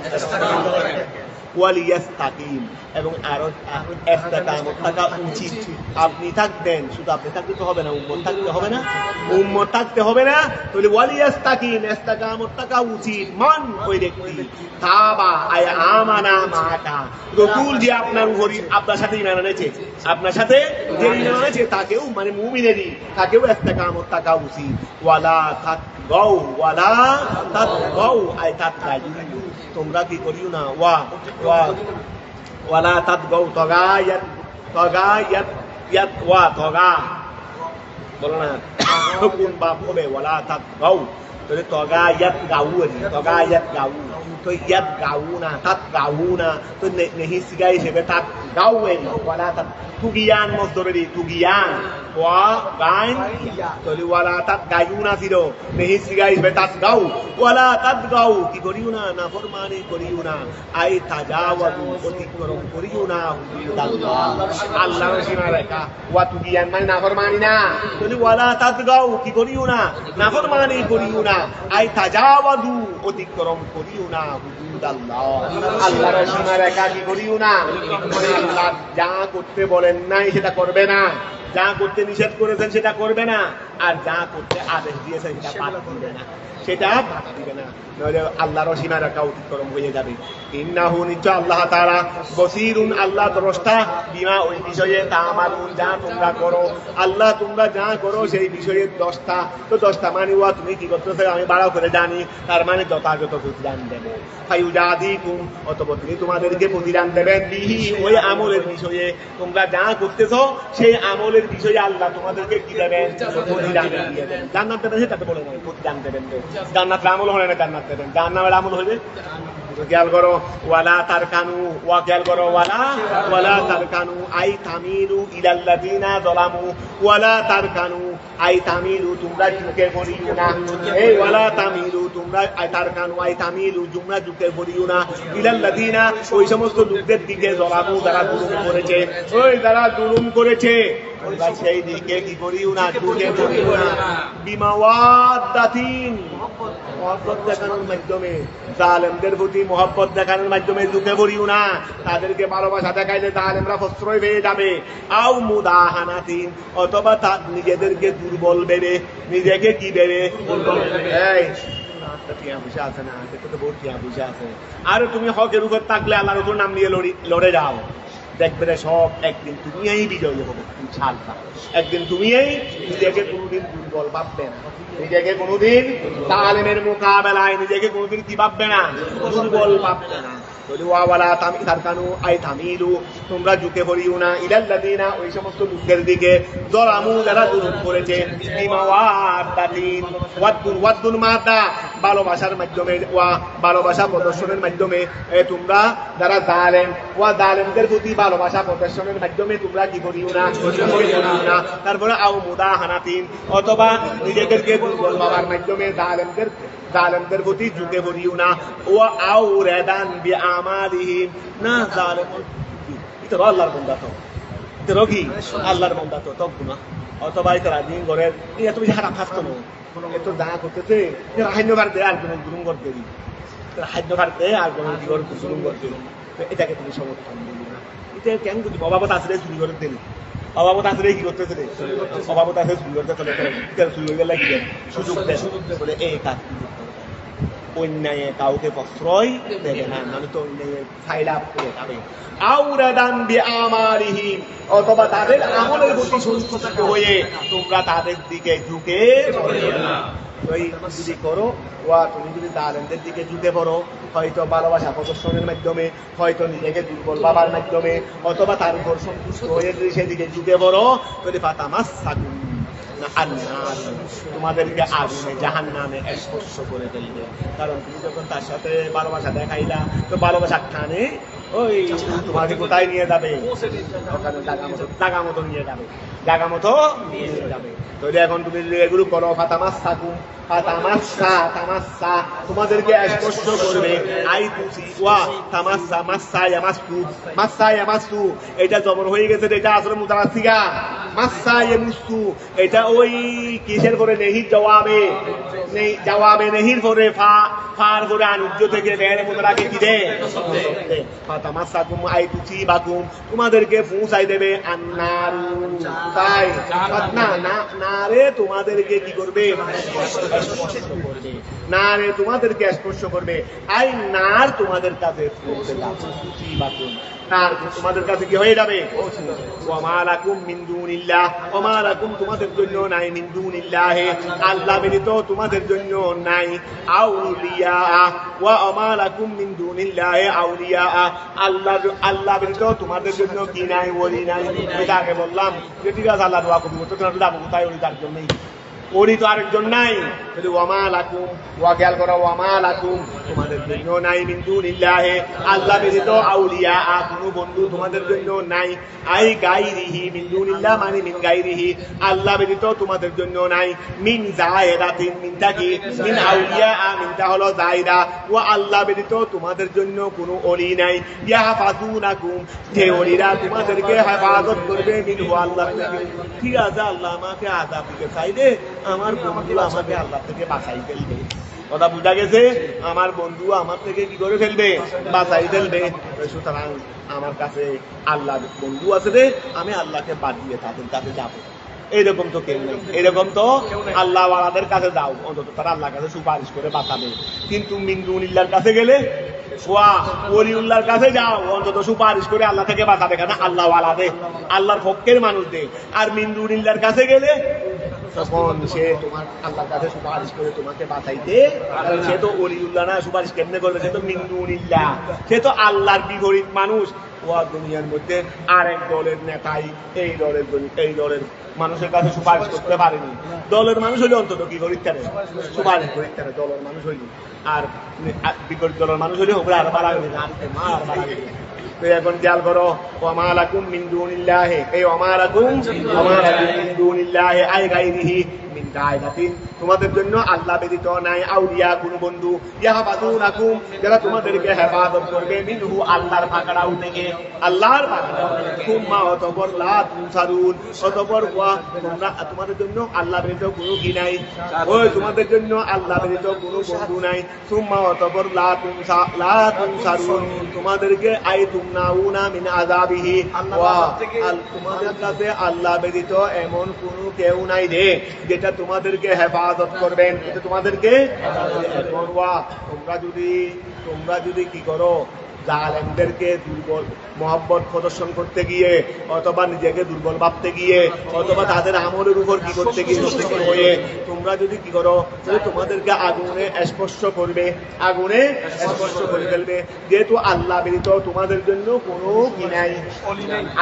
ওয়ালিয়াস্তাকিম, এবং আরো ইস্তেকামত থাকা উচিত। আপনি থাকবেন, শুধু আপনি থাকতে তো হবে না, উম্মত থাকতে হবে না, উম্মত থাকতে হবে না, তাহলে ওয়ালিয়াস্তাকিম ইস্তেকামত থাকা উচিত। মান ওই ব্যক্তি তাবা আয় আমানা মাকা, রাসূল যে আপনার উপর আপনার সাথে ঈমান এনেছে, আপনার সাথে যে ঈমান এনেছে তাকেও মানে মুমিনেরই তাকেও ইস্তেকামত থাকা উচিত। ওয়ালা তাতগাউ, ওয়ালা তাতগাউ আয় তাতগাউ, তোমরা কি করিও না, ওয়ালা তাতগাউ তগায়াত, তগায়াত ইয়াত ওয়া তগা বলো না কোন বাপ হবে, ওয়ালা তাতগাউ, তাহলে তগায়াত গাউ, তগায়াত গাউ, তো ইয়াত গাউ না, তাত গাউ না, তো নেহি সিগাই হিসেবে তাত গাউ, ওয়ালা তাত তুগিয়ান মজদরি, তুগিয়ান ওয়া গাইন, তাহলে ওয়ালা তাত গায়ু না ছিল, নেহি সিগাই হিসেবে তাত গাউ, ওয়ালা তাত গাউ কি করিও না, নাফরমানি করিও না, আই তাজাওয়াজু অতিক্রম করিও না হুদুদাল্লাহ, আল্লাহর সীমারেখা, ওয়া তুগিয়ান মানে নাফরমানি না, তাহলে ওয়ালা তাত গাউ কি করিও না, নাফরমানি করিও না, আই তাজাওয়াজু অতিক্রম করিও না হুদুদাল্লাহ, আল্লাহর সীমারেখা কি করিও না, মানে আল্লাহ যা করতে বলেন নাই সেটা করবে না, যা করতে নিষেধ করেছেন সেটা করবে না, আর যা করতে আদেশ দিয়েছেন সেটা বাদ দিবে না, সেটা বাদ দিবে না, নইলে আল্লাহর সীমারেখা অতিক্রম হয়ে যাবে। ইন্নাহু নিশ্চয় আল্লাহ তাআলা বসীরুন, আল্লাহ দ্রষ্টা, বিমা ওই বিষয়ে তামালুন যা তোমরা করো, আল্লাহ তোমরা যা করো সেই বিষয়ে দ্রষ্টা, তো দ্রষ্টা মানে ওয়া তুমি কি করতেছো আমি বাড়াও করে জানি, তার মানে যথাযথ প্রতিদান দেবে। ফায়ুজাদিকুম, অতঃপর তিনি তোমাদেরকে প্রতিদান দেবেন, বিহি ওই আমলের বিষয়ে, তোমরা যা করতেছো সেই আমলের বিষয়ে আল্লাহ তোমাদেরকে কি দেবেন, প্রতিদান দিয়ে দেবেন। জান্নাত দেবেন সেটা তো বলে নাই, প্রতিদান দেবেন, জান্নাত আমল হয় না, জান্নাত দেবেন, জাহান্নামের আমল হইবে। খেয়াল করো ওয়ালা তারকানু, ওয়া খেয়াল করো ওয়ালা তারকানু আই তামিলু ইলাল্লাযিনা যালামু, ওয়ালা তারকানু আই তামিলু তোমরা ঝুঁকে পড়িও না, এই ওয়ালা তামিলু তোমরা আই তারকানু আই তামিলু তোমরা ঝুঁকে পড়িও না, ইলাল্লাযিনা ওই সমস্ত লোকদের দিকে যালামু যারা জুলুম করেছে, ওই যারা জুলুম করেছে তোমরা সেই দিকে কি করিও না, ঝুঁকে পড়িও না, বিমাওয়াদাতিন মহব্বত দেখানোর মাধ্যমে, জালেমদের প্রতি মহব্বত দেখানোর মাধ্যমে ঝুঁকে পড়িও না, তাদেরকে ভালোবাসা দেখাইলে জালেমরা প্রশ্রয় পেয়ে যাবে। আও মুদাহানাতিন, অথবা নিজেদেরকে দুর্বল ভেবে, নিজেকে কি ভেবে, এই টিয়া পয়সা আছে না, দেখো তো বহুত টিয়া পয়সা আছে, আর তুমি হকের উপর থাকলে আল্লাহ রসুল নাম নিয়ে লড়ে যাও, দেখবে সব একদিন তুমিই বিজয়ী হবে ইনশাআল্লাহ, একদিন তুমিই নিজেকে কোনোদিন দুর্বল ভাববে না, নিজেকে কোনোদিন জালেমের মোকাবেলায় নিজেকে কোনোদিন কি ভাববে না, দুর্বল ভাববে না। তোমরা ঝুঁকে পড়িও না ইলাল্লাযিনা ওই সমস্ত লোকদের দিকে যালামু যারা জুলুম করেছে, ওয়াদ্দুন মাদা ভালোবাসার মাধ্যমে, ওয়া ভালোবাসা প্রদর্শনের মাধ্যমে, তোমরা যারা জালেম ওয়া জালেমদের প্রতি ভালোবাসা প্রদর্শনের মাধ্যমে তোমরা কি করিও না, তারপরে আও মুদাহানাতিন অথবা নিজেদেরকে দুর্বল ভাবার মাধ্যমে জালেমদের প্রতি ঝুঁকে পড়িও না, ও আও রেদান বি আমালিহিম না, জালেম এটা আল্লাহর বান্দা, তো এটা কি আল্লাহর বান্দা, তো তকগুনা অথবা এটা দিন ঘরের এটা তুমি হারাম খাচ্ছো না, এত যা করতেছে রাহান্য ভারতে আর কোনো জুলুম করতে দিই, রাহান্য ভারতে আর কোনো জুলুম করতে দিই, এটাকে তুমি সমর্থন দিবি না, এটা কেন যদি অভাবত আসলে চুরি করে দিলি, অভাবত আসলে কি করতেছে, অভাবত আসলে চুরি করতে চলে চুরি হয়ে গেলে কি সুযোগ দেয় বলে এই কাজ অন্যায় কাউকে প্রশ্রয় দেবে না, মানে তো অন্যায় ফাইল আপ করে যাবে। আওরাদান বিআমালিহিম, অথবা তাদের আমলের প্রতি সন্তুষ্ট হয়ে তোমরা তাদের দিকে ঝুঁকে পড়বে না। যদি করো তুমি যদি জালেমদের দিকে ঝুঁকে পড়ো, হয়তো ভালোবাসা প্রদর্শনের মাধ্যমে, হয়তো নিজেকে দুর্বল ভাবার মাধ্যমে, অথবা তার উপর সন্তুষ্ট হয়ে যদি সেদিকে ঝুঁকে পড়ো, তাহলে ফাতামাসসাকুম আন-নার, তোমাদেরকে আগুনে জাহান্নামে স্পর্শ করে ফেলবে। কারণ তুমি যখন তার সাথে ভালোবাসা দেখাইলা, তো ভালোবাসা টানে ওই তোমাকে কোথায় নিয়ে যাবে, ওখানে জায়গা মতো নিয়ে যাবে, জায়গা মতো নিয়ে যাবে। তো এখন তুমি যদি এগুলো করো, ফাতামাসসাকুম, তামাসসা তোমাদেরকে স্পর্শ করবে, আই তুসি ওয়া তামাসসা, মাসসা ইয়ামাসসু, মাসসা ইয়ামাসসু এটা জবর হয়ে গেছে, এটা আসলে মুতারাসসিগা, মাসসা ইয়ামাসসু এটা ওই কিসের পরে নেহি জওয়াবে, নেই জওয়াবে নেহির পরে ফার পরে আনুজ্য থেকে বের মুতারাকে কি দে, ফাতামাসসাকুম আই তুসিবাকুম তোমাদেরকে পৌঁছাই দেবে আন্নার, তাই না রে তোমাদেরকে কি করবে, নারে তোমাদেরকে স্পর্শ করবে। আই নার তোমাদের কাছে নার তোমাদের কাছে কি হয়ে যাবে, ওমা লাকুম মিন দুনিল্লাহ, ওমা লাকুম তোমাদের জন্য নাই, মিন দুনিল্লাহ আল্লাহ ব্যতীত তোমাদের জন্য নাই, আউলিয়া ওয়া ওমা লাকুম মিন দুনিল্লাহ আউলিয়া আল্লাহ ব্যতীত তোমাদের জন্য কি নাই, ওলি নাই। এটা আগে বললাম যে ঠিক আছে আল্লাহ দোয়া করবো, তো যাবো কোথায়, ওলি তার জন্যই, ওরই তো আরেকজন নাই। ওয়ামা লাকুম, ওয়া খেয়াল করো, ওয়ামা লাকুম তোমাদের জন্য নাই, মিন দুনিল্লাহি আল্লাহ ব্যতীত আউলিয়া কোনো বন্ধু তোমাদের জন্য নাই, আই গায়রিহি মিন দুনিল্লাহ মানে মিন গায়রিহি আল্লাহ ব্যতীত তোমাদের জন্য নাই, মিন জায়রাতিন মিনটা কি, মিন আউলিয়া মিনটা হলো জায়রা, ওয়া আল্লাহ ব্যতীত তোমাদের জন্য কোনো ওলি নাই, ইয়াহফাজুনাকুম যে ওলিরা তোমাদেরকে হেফাজত করবে, মিনহু আল্লাহ থেকে। ঠিক আছে আল্লাহ আমাকে আযাব দিতে চাইলে আমার বন্ধু আমাকে আল্লাহ থেকে বাঁচাই ফেলবে, কথা বুঝা গেছে, আমার বন্ধু আমার থেকে কি করে ফেলবে, বাঁচাই ফেলবে। সুতরাং আমার কাছে আল্লাহ বন্ধু আছে রে, আমি আল্লাহকে বাদ দিয়ে তাদের কাছে যাবো, এইরকম তো কেউ নেই, এরকম তো আল্লাহ ওয়ালাদের কাছে যাও, অন্তত তারা আল্লাহর কাছে সুপারিশ করে বাঁচাবে। কিন্তু মিন দুনিল্লাহর কাছে গেলে, ওলিউল্লাহর কাছে যাও, অন্তত সুপারিশ করে আল্লাহ থেকে বাঁচাবে, কেন আল্লাহ ওয়ালাদে, আল্লাহর পক্ষের মানুষ দে। আর মিন দুনিল্লাহর কাছে গেলে তখন সে তোমার আল্লাহর কাছে সুপারিশ করে তোমাকে বাঁচাইতে, কারণ সে তো ওলিউল্লাহ না, সুপারিশ কেমনে করবে, সে তো মিন দুনিল্লাহ, সে তো আল্লাহর বিপরীত মানুষ। ও দুনিয়ার মধ্যে আরেক দলের নেতাই এই দলের মানুষের কাছে সুপারিশ করতে পারেনি। দলের মানুষ হইলে অন্তত কি করিতে পারে, সুপারিশ করিতে পারে, দলের মানুষ হইলে। আর বিপরীত দলের মানুষ হইলে ওপরে আর বাড়া গেলে মার বাড়া গেলে। এখন খেয়াল করো, ওমা লাকুম মিন দুনিল্লাহি, এই ওমা লাকুম মিন দুনিল্লাহি আই গায়রিহি মিন দায়রাতিন তোমাদের জন্য আল্লাহ ব্যতীত নাই, আউলিয়া কোন বন্ধু, ইয়াহফাজুনাকুম যারা তোমাদেরকে হেফাজত করবে, মিনহু আল্লাহর পাকড়াও থেকে, আল্লাহর পাকড়াও। সুম্মা অতঃপর লা তুনসারুন, অতঃপর তোমরা তোমাদের জন্য আল্লাহ ব্যতীত কোনো কি নাই, ওই তোমাদের জন্য আল্লাহ ব্যতীত কোনো বন্ধু নাই। সুম্মা অতঃপর লা তুনসারুন তোমাদেরকে আই তুমনাউনা মিন আযাবিহি, তোমাদের কাছে আল্লাহ ব্যতীত এমন কোনো কেউ নাই রে যেটা তোমাদেরকে হেফাজত করবেন, এটা তোমাদেরকে। তোমরা যদি কি করো, জালেমদেরকে দুর্বল মহব্বত প্রদর্শন করতে গিয়ে, অথবা নিজেকে দুর্বল ভাবতে গিয়ে, অথবা তাদের আমলের উপর কি করতে গিয়ে হয়ে তোমরা যদি কি করো, তোমাদেরকে আগুনে স্পর্শ করবে, আগুনে স্পর্শ করে ফেলবে। যেহেতু আল্লাহ ব্যতীত তোমাদের জন্য কোনো কি নাই,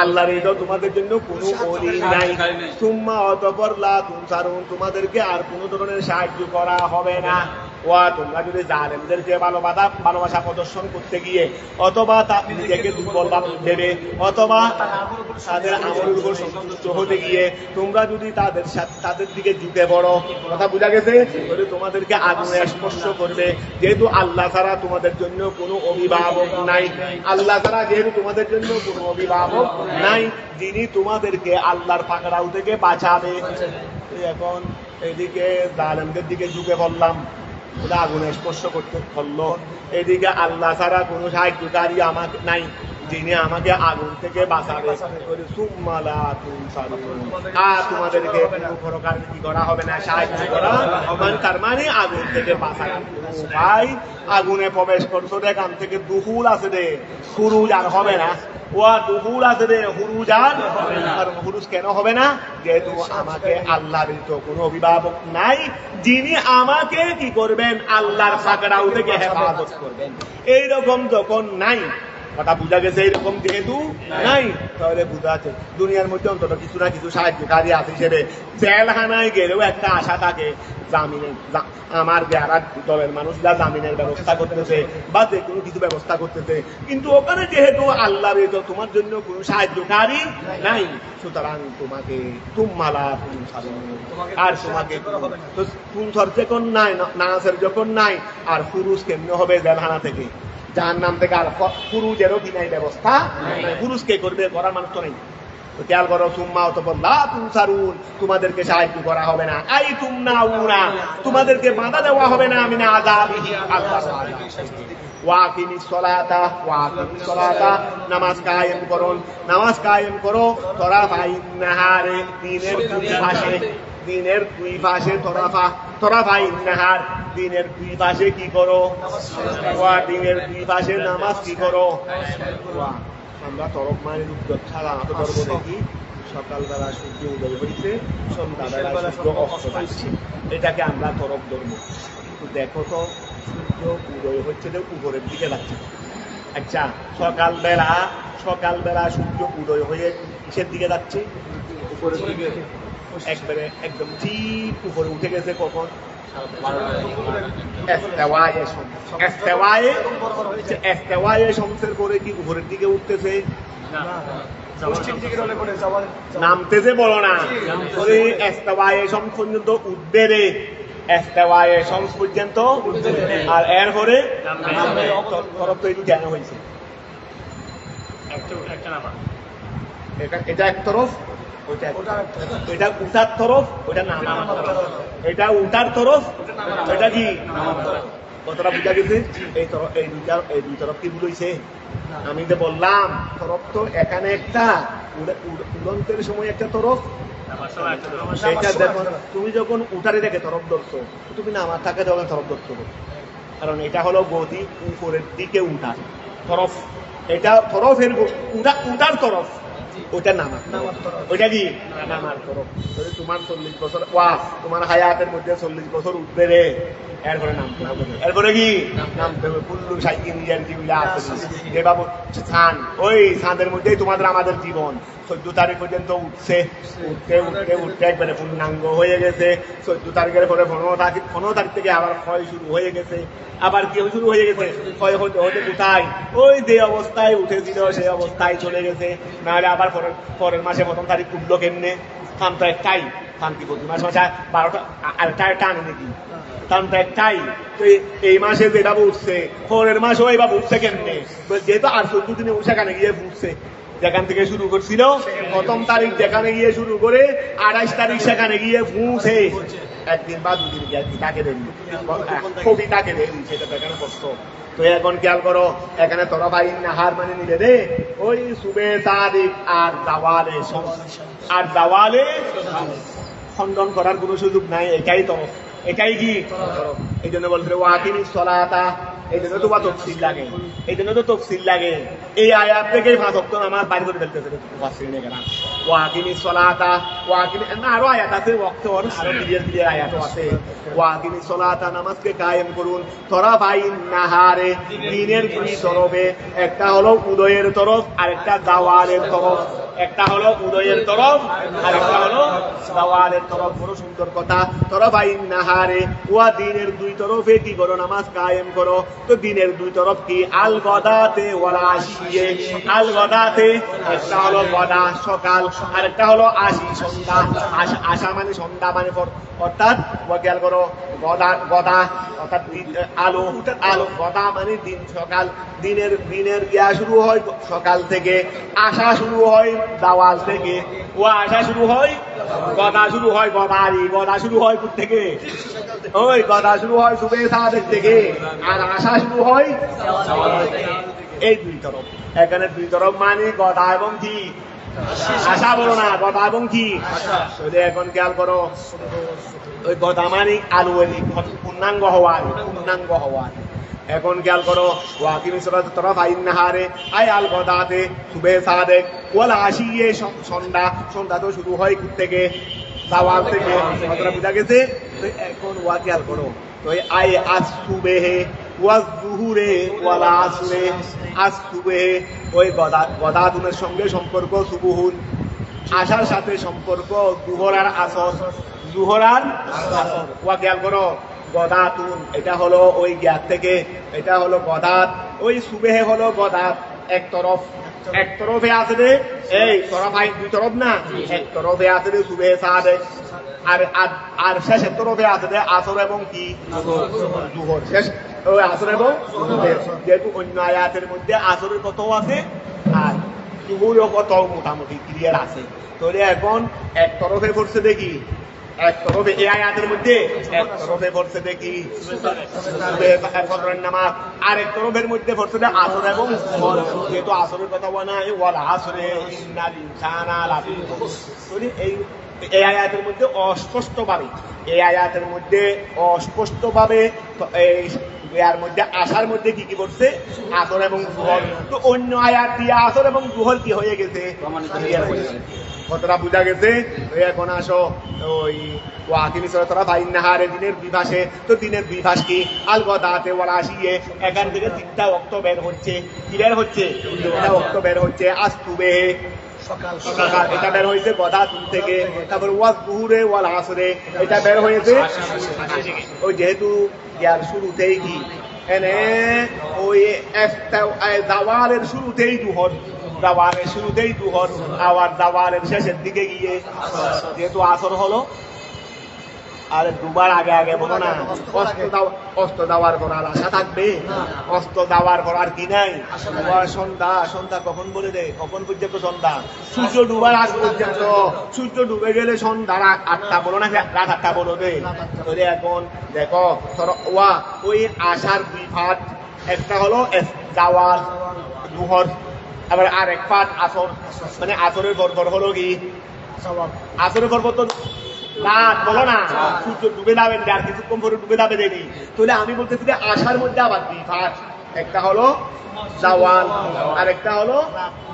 আল্লাহ ব্যতীত তোমাদের জন্য কোনো ওলি নাই। সুম্মা অতঃপর লা তুনসারুন তোমাদেরকে আর কোনো ধরনের সাহায্য করা হবে না। তোমরা যদি জালেমদেরকে ভালোবাসা প্রদর্শন করতে গিয়ে, অথবা নিজেকে দুর্বল ভেবে, অথবা তাদের আমলের উপর সন্তুষ্ট হতে গিয়ে তোমরা যদি তাদের দিকে ঝুঁকে পড়ো, কথা বোঝা গেছে, তোমাদেরকে আগুনে স্পর্শ করবে। যেহেতু আল্লাহ ছাড়া তোমাদের জন্য কোনো অভিভাবক নাই, আল্লাহ ছাড়া যেহেতু তোমাদের জন্য কোনো অভিভাবক নাই, যিনি তোমাদেরকে আল্লাহর পাকড়াও থেকে বাঁচাবে। এখন এদিকে জালেমদের দিকে ঝুঁকে পড়লাম, আগুনে স্পর্শ করতে পারলো, এদিকে আল্লাহ ছাড়া কোনো সাহায্যকারী আমার নাই, যিনি আমাকে আগুন থেকে বাঁচাবে, সুম্মালা তুনসারুন, আর তোমাদেরকে কোনো প্রকার কি করা হবে না, সাহায্য করা হবে। তার মানে আগুন থেকে বাঁচানো ভাই, আগুনে প্রবেশ করছো এখান থেকে দুহুল আছে রে, খুরুজ আর হবে না। ও দুহুল আছে রে, হুরুজ আর হুরুজ কেন হবে না? যেহেতু আমাকে আল্লাহ ব্যতীত কোনো অভিভাবক নাই, যিনি আমাকে কি করবেন, আল্লাহর সাকরাউ থেকে হেফাজত করবেন। এইরকম যখন নাই, কথা বুঝা গেছে, এইরকম যেহেতু নাই, তাহলে বুঝা আছে দুনিয়ার মধ্যে অন্তত কিছু না কিছু সাহায্যকারী আছে হিসেবে জেলখানায় গেলেও একটা আশা থাকে, জামিনের আমার যারা দলের মানুষরা জামিনের ব্যবস্থা করতেছে বা যে কোনো কিছু ব্যবস্থা করতেছে, কিন্তু ওখানে যেহেতু আল্লাহ ব্যতীত তোমার জন্য কোনো সাহায্যকারী নাই, সুতরাং তোমাকে তুম্মালা তুনসারুন, আর তোমাকে তুনসর যখন নাই, নাসের যখন নাই, আর ফুরুজ কেমনে হবে জেলখানা থেকে, জাহান্নাম থেকে, আর ফুরুজেরও কি নাই ব্যবস্থা, ফুরুজ কে করবে, করার মানুষ তো নেই। খেয়াল করো, সুম্মা অতঃপর লা তুনসারুন, তোমাদেরকে সাহায্য করা হবে না, আই তুমনাউনা, তোমাদেরকে বাধা দেওয়া হবে না, মিন আযাবিহি, আল্লাহর আযাব। ওয়াকিমিস সালাতা, ওয়াকিমিস সালাতা, নামাজ কায়েম করুন, নামাজ কায়েম করো, তরাফাইন নাহারে, দিনের দুই পাশে, দিনের দুই পাশে তরাফাইন নাহার, দিনের দুই পাশে কি করো, দিনের দুই পাশে নামাজ কি করো। আমরা তরফ মানের উদ্যোগ ছাড়া তো ধরবো দেখি, সকালবেলা সূর্য উদয় হয়েছে, সন্ধ্যাবেলা সূর্য অস্ত যাচ্ছে, এটাকে আমরা তরফ ধরবো। কিন্তু দেখো তো, সূর্য উদয় হচ্ছে যে উপরের দিকে যাচ্ছে। আচ্ছা, সকালবেলা সূর্য উদয় হয়ে কিসের দিকে যাচ্ছে? উপরের দিকে, একবারে একদম ঠিক উপরে উঠে গেছে কখন? শমসের পরে কি উপরের দিকে উঠতেছে? নামতেছে, বলো না, শমস পর্যন্ত উঠবে রে, শমস পর্যন্ত, আর এরপরে তরফ তৈরি কেন হয়েছে? এটা এক তরফ, এটা উঠার তরফ, ওটা নামার তরফ, এটা উঠার তরফ, এটা কি কতটা বুঝা গেছে? এই দুই তরফ কি ভুল হয়েছে? আমি তো বললাম তরফ তো এখানে একটা, উড়ন্তের সময় একটা তরফ, সেটা দেখো তুমি যখন উঠারে দেখে তরফ ধরছো, তুমি নামার থাকে যখন তরফ ধরছো, কারণ এটা হলো গতি উপরের দিকে উঠার তরফ, এটা তরফের উঠার তরফ, ওইটা নামার, ওইটা কি নামার তরফ। তোমার 40 বছর তোমার হায়াতের মধ্যে 40 বছর উঠবে রে, এরপরে নামতে হবে, এরপরে কি নামতে হবে। কুল্লু সাইকিন যে বাবু ছান, ওই ছাদের মধ্যেই তোমাদের আমাদের জীবন। 14 তারিখ পর্যন্ত উঠছে, উঠতে একবারে পূর্ণাঙ্গ হয়ে গেছে। 14 তারিখের পরে 15 তারিখ থেকে আবার ক্ষয় শুরু হয়ে গেছে, আবার কেউ শুরু হয়ে গেছে ক্ষয় হতে হতে কোথায়, ওই যে অবস্থায় উঠেছিল সেই অবস্থায় চলে গেছে। নাহলে আবার পরের মাসে 1 তারিখ উঠলো কেমনে? থাম তো একটাই, থাম কি প্রতি মাসে 12টা আরেকটা টানে নাকি? থাম তো একটাই। তো এই মাসে যেটা উঠছে পরের মাসে ওই বা উঠছে কেমনে? যেহেতু আর 14 দিনে সেখানে গিয়ে উঠছে, যেখান থেকে শুরু করছিল 1 তারিখ যেখানে গিয়ে শুরু করে 28 তারিখ সেখানে গিয়ে পৌঁছে, একদিন বা 2 দিন গিয়ে তাকে দেন কবিতাকে দেন, সেটা এখানে কষ্ট। তো এখন খেয়াল করো, এখানে তরফাইন নাহার মানে নিলে রে, ওই সুবে তারিখ আর দাওয়ালে খণ্ডন করার কোনো সুযোগ নাই, এটাই তরফ, এটাই কি তরফ। এই জন্য বলছে ওয়াকিমিস সালাতা, এই জন্য তো তফসিল লাগে, এই জন্য তো তফসিল লাগে। এই আয়াত থেকে 5 ওয়াক্ত নামাজ বাইর করে ফেলতেছে মুফাসসিরিনে কেরাম। ওয়াকিমিস সালাতা, আরো আয়াত আছে, ওয়াক্তর আরো ক্লিয়ার আয়াতও আছে। ওয়াকিমিস সালাতা, নামাজকে কায়েম করুন, তরাফাইন নাহারে, দিনের দুই তরফে, একটা হলো উদয়ের তরফ আর একটা জাওয়ালের তরফ, একটা হলো উদয়ের তরফ আর একটা হলো জাওয়ালের তরফ। বড় সুন্দর কথা। তরফাইন নাহারে, ওয়া দিনের দুই তরফে কি করো? নামাজ কায়েম করো। তো দিনের দুই তরফ কি? আল গদাতে ওয়াল আশিয়ে। আল গদাতে একটা হলো গদা সকাল, আর একটা হলো আশি সন্ধ্যা। আশা মানে সন্ধ্যা মানে অর্থাৎ খেয়াল করো, গদা অর্থাৎ আলো, গদা মানে দিন, সকাল। দিনের গিয়া শুরু হয় সকাল থেকে, আশা শুরু হয় দাওয়াল থেকে, ও আশা শুরু হয়, গদা শুরু হয় গদা শুরু হয় থেকে, ওই গদা শুরু হয় সুবে সাদের থেকে, আর আশা শুরু হয় এই দুই তরফ। এখানে দুই তরফ মানে গদা এবং কি আশা, বলো না গদা এবং কি। এখন খেয়াল করো, ওই গদা মানে আলু পূর্ণাঙ্গ হওয়ার, পূর্ণাঙ্গ হওয়ার। এখন খেয়াল করো, ওয়াকিমি সলাত তরফ আইন নাহারে আই আল গদাতে সুবে সাদেক ওয়াল আশিয়ে, সন্ধ্যা, সন্ধ্যা তো শুরু হয় থেকে সাওয়াল থেকে, কথাটা বুঝা গেছে। তো এখন ওয়া খেয়াল করো, তো আই আসুবেহে ওয়াজ জুহুরে ওয়াল আসরে, আসুবেহে ওই গদাতুনের সঙ্গে সম্পর্ক সুবুহুন, আশার সাথে সম্পর্ক জুহর আর আসর, জুহর আর আসর। ওয়া খেয়াল করো, গদাতুন এটা হলো ওই জ্ঞাত থেকে, এটা হলো গদাত, ওই সুবেহে হলো গদাত এক তরফ, এক তরফে আছে রে, এই তরফ আই দুই তরফ না, এক তরফে আছে রে সুবেহে সাদে, আর আর শেষের তরফে আছে রে আসর এবং কি জুহর, শেষ ওই আসর এবং যেহেতু অন্য আয়াতের মধ্যে আসরের কত আছে আর জুহুরও কত মোটামুটি ক্লিয়ার আছে। তাহলে এখন এক তরফে পড়ছে দেখি, এক তরফে এই আয়াতের মধ্যে এক তরফে পড়ছে দেখি ফজরের নামাজ, আর এক তরফের মধ্যে পড়ছে আসর এবং জুহর, যেহেতু আসরের কথা বলা হয় ওয়াল আসরে ইন্নাল ইনসানা লাফি খুসর। এই আয়াতের মধ্যে অস্পষ্টভাবে, এই আয়াতের মধ্যে অস্পষ্টভাবে এর মধ্যে আসার মধ্যে কি কি করছে আসর এবং জুহর। তো অন্য আয়াত দিয়ে আসর এবং জুহর কি হয়ে গেছে, কতটা বুঝা গেছে। এখন আসো ওই ওয়াকিমি সলাত আইন নাহারে দিনের বিভাসে, তো দিনের বিভাস কি আল গদাতে ওয়াল আশিয়ে, এখান থেকে তিনটা ওয়াক্ত বের হচ্ছে, কি বের হচ্ছে, তিনটা ওয়াক্ত বের হচ্ছে। আসতুবে সকাল, এটা বের হয়েছে গদাতুন থেকে, তারপর ওয়াজ জুহুরে ওয়াল আসরে এটা বের হয়েছে ওই যেহেতু ইয়ার শুরুতেই কি এনে ওই দাওয়ালের শুরুতেই জুহর, দাওয়ালের শুরুতেই জুহর, আবার দাওয়ালের শেষের দিকে গিয়ে যেহেতু আসর হলো। আর দুবার আগে আগে বলো না, অস্ত্র দেওয়ার করার আশা থাকবে, অস্ত্র দেওয়ার করার কি নাই। সন্ধ্যা, সন্ধ্যা কখন বলে দেয়, কখন পর্যন্ত সন্ধ্যা, সূর্য ডুবার আগ পর্যন্ত, সূর্য ডুবে গেলে সন্ধ্যা রাত 8টা বলো না, রাত 8টা বলো দে। তাহলে এখন দেখো ওয়া ওই আশার দুই ভাট, একটা হলো দাওয়াল জুহর, আবার আর এক পাট আসর, মানে আসরের পর হলো কি আসরের পর তো রাত বলো না, সূর্য ডুবে যাবে, আর কিছুক্ষণ পরে ডুবে যাবে দেয়নি। তাহলে আমি বলতেছি যে আশার মধ্যে আবার দুই ভাগ, একটা হলো জাওয়াল আর একটা হলো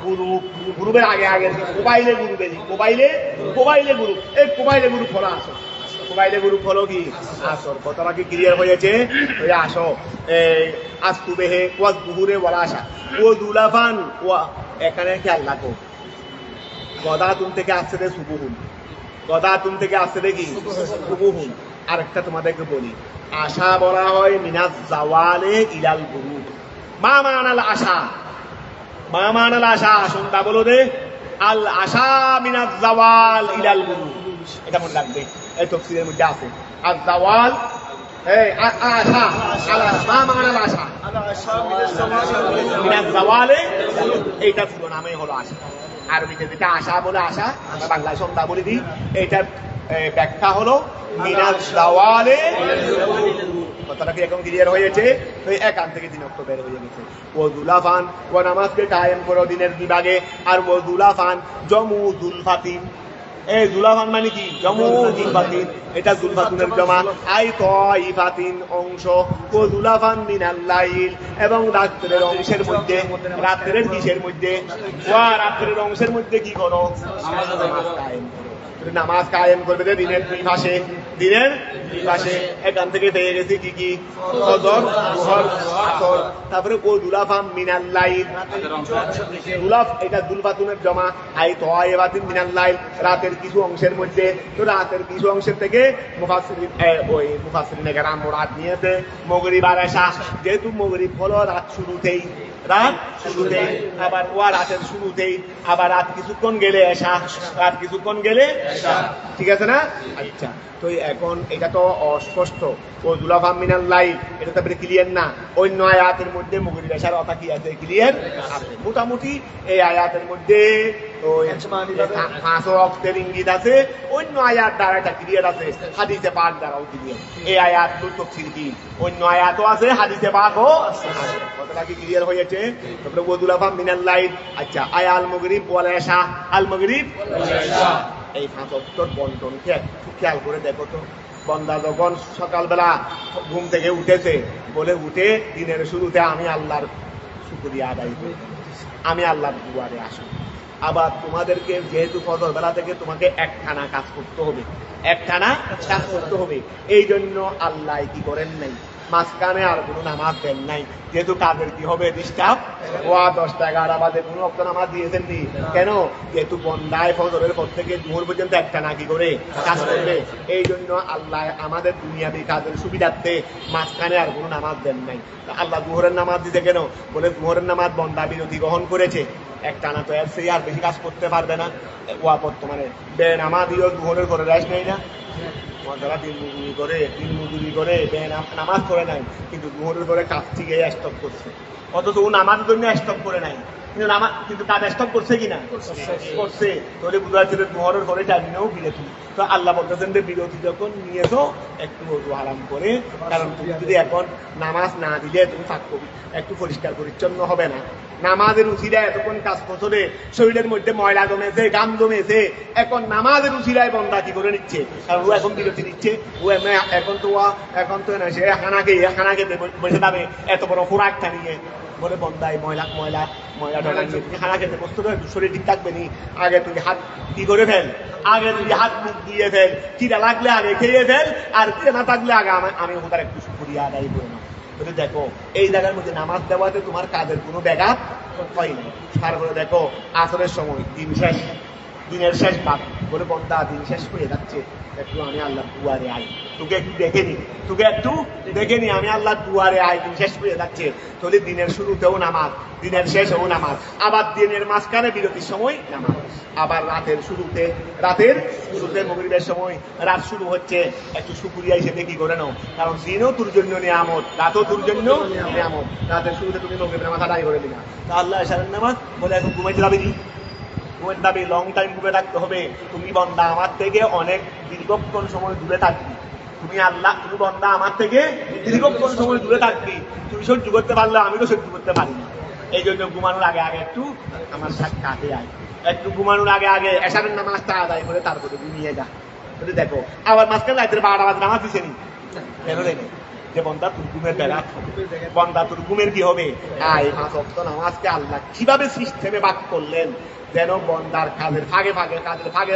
গুরুপ, গুরুপের আগে আগে মোবাইলে গুরুপে, মোবাইলে গুরুপ, এই মোবাইলে গুরুপ হলো আসর, মোবাইলে গুরুপ হলো কি আসর। কথাটা কি ক্লিয়ার হয়েছে? ওই আসো আসতুবেহে ওয়াজ জুহুরে ওয়াল আশা ও দুলাফান ওয়া, এখানে খেয়াল রাখো গদাতুন থেকে আসছে রে সুবুহুন, গদাতুন থেকে আসছে দেখি সুবুহুন। আরেকটা তোমাদেরকে বলি, আশা বলা হয় মিনাজ জাওয়ালে ইলাল গুরুব। মা মানাল আশা, মা মানাল আশা, সন্ধ্যা বলো দে, আল আশা মিনাজ জাওয়াল ইলাল গুরুব, এটা মনে রাখবে, এই তাফসীরের মধ্যে আছে। আল জাওয়াল আশা, মা মানাল আশা মিনাজ জাওয়ালে, এইটা পুরো নামে হলো আশা। আরবিতে যেটা আশা বলে আশা, আমরা বাংলায় সন্ধ্যা বলে দিই, এইটার ব্যাখ্যা হলো মিনাজ জাওয়ালে। কথাটা কি এখন ক্লিয়ার হয়েছে? তো এখান থেকে দিন অক্ট বের হয়ে গেছে। ও দুলাফান, ও নামাজকে কায়েম করো দিনের বিভাগে, আর ও দুলাফান জমু দুলফাতিন। এই দুলাফান মানে কি? জমু দুলফাতিন, এটা দুলফাতুনের জমা। আই তাইফাতিন অংশ, ও দুলাফান মিনাল লাইল, এবং রাত্রের অংশের মধ্যে, রাত্রের কিসের মধ্যে? ওয়া রাত্রের অংশের মধ্যে কি করো? নামাজ কায়েম করো। নামাজ কায়েম করবে দিনের দুই পাশে, দিনের দুই পাশে। এখান থেকে পেয়ে গেছি কি কি? ফজর, যোহর, আসর। তারপরে ও দুলাফাম মিনাল লাইল, দুলাফ এটা দুলফাতুনের জমা। আই তাইফাতিন মিনাল লাইল, রাতের কিছু অংশের মধ্যে। তো রাতের কিছু অংশের থেকে মুফাসসিরিন ওই মুফাসসিরিনে কেরাম মুরাদ নিয়েছে মাগরিব আর এশা। যেহেতু মাগরিব হলো রাত শুরুতেই, রাত শুরুতেই, আবার ওয়া রাতের শুরুতেই, আবার রাত কিছুক্ষণ গেলে এশা, রাত কিছুক্ষণ গেলে এশা, ঠিক আছে না? আচ্ছা, তো এখন এটা তো অস্পষ্ট, ও দুলাফাম মিনাল লাইল, এটা তারপরে ক্লিয়ার না। অন্য আয়াতের মধ্যে মাগরিব এশার কথা কি আছে? ক্লিয়ার আছে। মোটামুটি এই আয়াতের মধ্যে ওই 5 ওয়াক্তের ইঙ্গিত আছে, অন্য আয়াত দ্বারা এটা ক্লিয়ার আছে, হাদিসে পাক দ্বারাও ক্লিয়ার। এই আয়াতগুলো তাফসীর কি, অন্য আয়াতও আছে, হাদিসে পাকও আছে। কথাটা কি ক্লিয়ার হয়েছে? তারপরে ওয়াদুলাফা মিনাল লাইল, আচ্ছা আয়াল মাগরিব ওয়াল ইশা, আল মাগরিব ওয়াল ইশা, এই 5 ওয়াক্তের বন্টনকে একটু খেয়াল করে দেখো তো। বান্দা যখন সকালবেলা ঘুম থেকে উঠেছে, বলে উঠে দিনের শুরুতে আমি আল্লাহর শুকরিয়া আদায় করি, আমি আল্লাহর দুয়ারে আসি। আবার তোমাদেরকে যেহেতু ফজর বেলা থেকে তোমাকে একটানা কাজ করতে হবে, একটানা কাজ করতে হবে, এই জন্য আল্লাহ কি করেন নাই, মাঝখানে আর কোনো নামাজ দেন নাই। যেহেতু কাজের কি হবে ডিস্টার্ব, ওয়া 10টা 11 বাজে কোনো অক্ত নামাজ দিয়েছেন নি কেন? যেহেতু বন্দায় ফজরের পর থেকে জোহর পর্যন্ত একটা না কি করে কাজ করবে, এই জন্য আল্লাহ আমাদের দুনিয়াবি কাজের সুবিধার্থে মাঝখানে আর কোনো নামাজ দেন নাই। আল্লাহ জোহরের নামাজ দিতে কেন? বলে জোহরের নামাজ বন্দা বিরতি গ্রহণ করেছে, একটা না তো এর সেই আর বেশি কাজ করতে পারবে না। ওয়া বর্তমানে বেনামাজিও জোহরের করে রেস্ট নেই না, যারা দিন মজুরি করে নামাজ করে নাই, কিন্তু জোহরের করে কাজ থেকে স্টপ করছে, অথচ ও নামাজের জন্য স্টপ করে নাই, কিন্তু কাজ স্টপ করছে কিনা করছে। তাহলে বুঝা যাচ্ছে জোহরের করে জানিয়েও বিরতি। তো আল্লাহ বলতেছেন যে বিরতি যখন নিয়েছো একটু ওযু আরাম করে, কারণ তুমি যদি এখন নামাজ না দিলে তুমি থাকবো একটু পরিষ্কার পরিচ্ছন্ন হবে না। নামাজের উসিলায় এতক্ষণ কাজ করছে, শরীরের মধ্যে ময়লা জমেছে, গাম জমেছে, এখন নামাজের উসিলায় বন্দা কি করে নিচ্ছে, কারণ ও এখন বিরতি নিচ্ছে। ও এখন তো সে খানাকে বসে যাবে এত বড় খোরাকটা নিয়ে, বলে বন্দায় ময়লাটা নিয়ে খানা খেতে বসতে হবে, শরীর ঠিক থাকবে নি। আগে তুই হাত কি করে ফেল, আগে তুই হাত মুখ দিয়ে ফেল, খিদা লাগলে আগে খেয়ে ফেল, আর খিদা না থাকলে আগে আমি ওটার একটু শুকরিয়া আদায় করে নাও। দেখো এই জায়গার মধ্যে নামাজ দেওয়াতে তোমার কাজের কোনো ব্যাঘাত হয়নি। তারপরে দেখো আসরের সময় দিনের শেষ ভাগ, বলে বন্দা দিন শেষ হয়ে যাচ্ছে, একটু আমি আল্লাহ দুয়ারে আই, তোকে একটু দেখে নি আমি আল্লাহ দুয়ারে আই, দিন শেষ হয়ে যাচ্ছে। তাহলে দিনের শুরুতেও নামাজ, দিনের শেষেও নামাজ, আবার দিনের মাঝখানে বিরতির সময় নামাজ, আবার রাতের শুরুতে মাগরিবের সময় রাত শুরু হচ্ছে, একটু শুকরিয়া হিসেবে কি করে নাও, কারণ দিনও তোর জন্য নিয়ামত, রাতও তোর জন্য নিয়ামত। রাতের শুরুতে তুমি মাগরিবের নামাজ আদায় করে দিলা, তা আল্লাহ এশারের নামাজ বলে এখন ঘুমাইতে যাবে নি, দাবি লং টাইম ডুবে থাকতে হবে। তুমি বন্দা আমার থেকে অনেক দীর্ঘক্ষণ সময় দূরে থাকবি, তুমি বন্দা আমার থেকে দীর্ঘক্ষণ সময় দূরে থাকবি, তুমি সহ্য করতে পারলে আমি তো সহ্য করতে পারি না। এই জন্য ঘুমানোর আগে একটু আমার কাছে আয়, একটু ঘুমানোর আগে এশারের নামাজটা আদায় করে তারপরে ঘুমিয়ে যা। দেখো আবার মাঝখানে রাতের 12টা বাজে নামাজ দিছে নি কেন দেখে যে বন্দা তোর ঘুমের ব্যাঘাত হবে, বন্দা তোর ঘুমের কি হবে। এই 5 ওয়াক্ত নামাজকে আল্লাহ কিভাবে সিস্টেমে ভাগ করলেন, যেন বন্দার কাজের ভাগে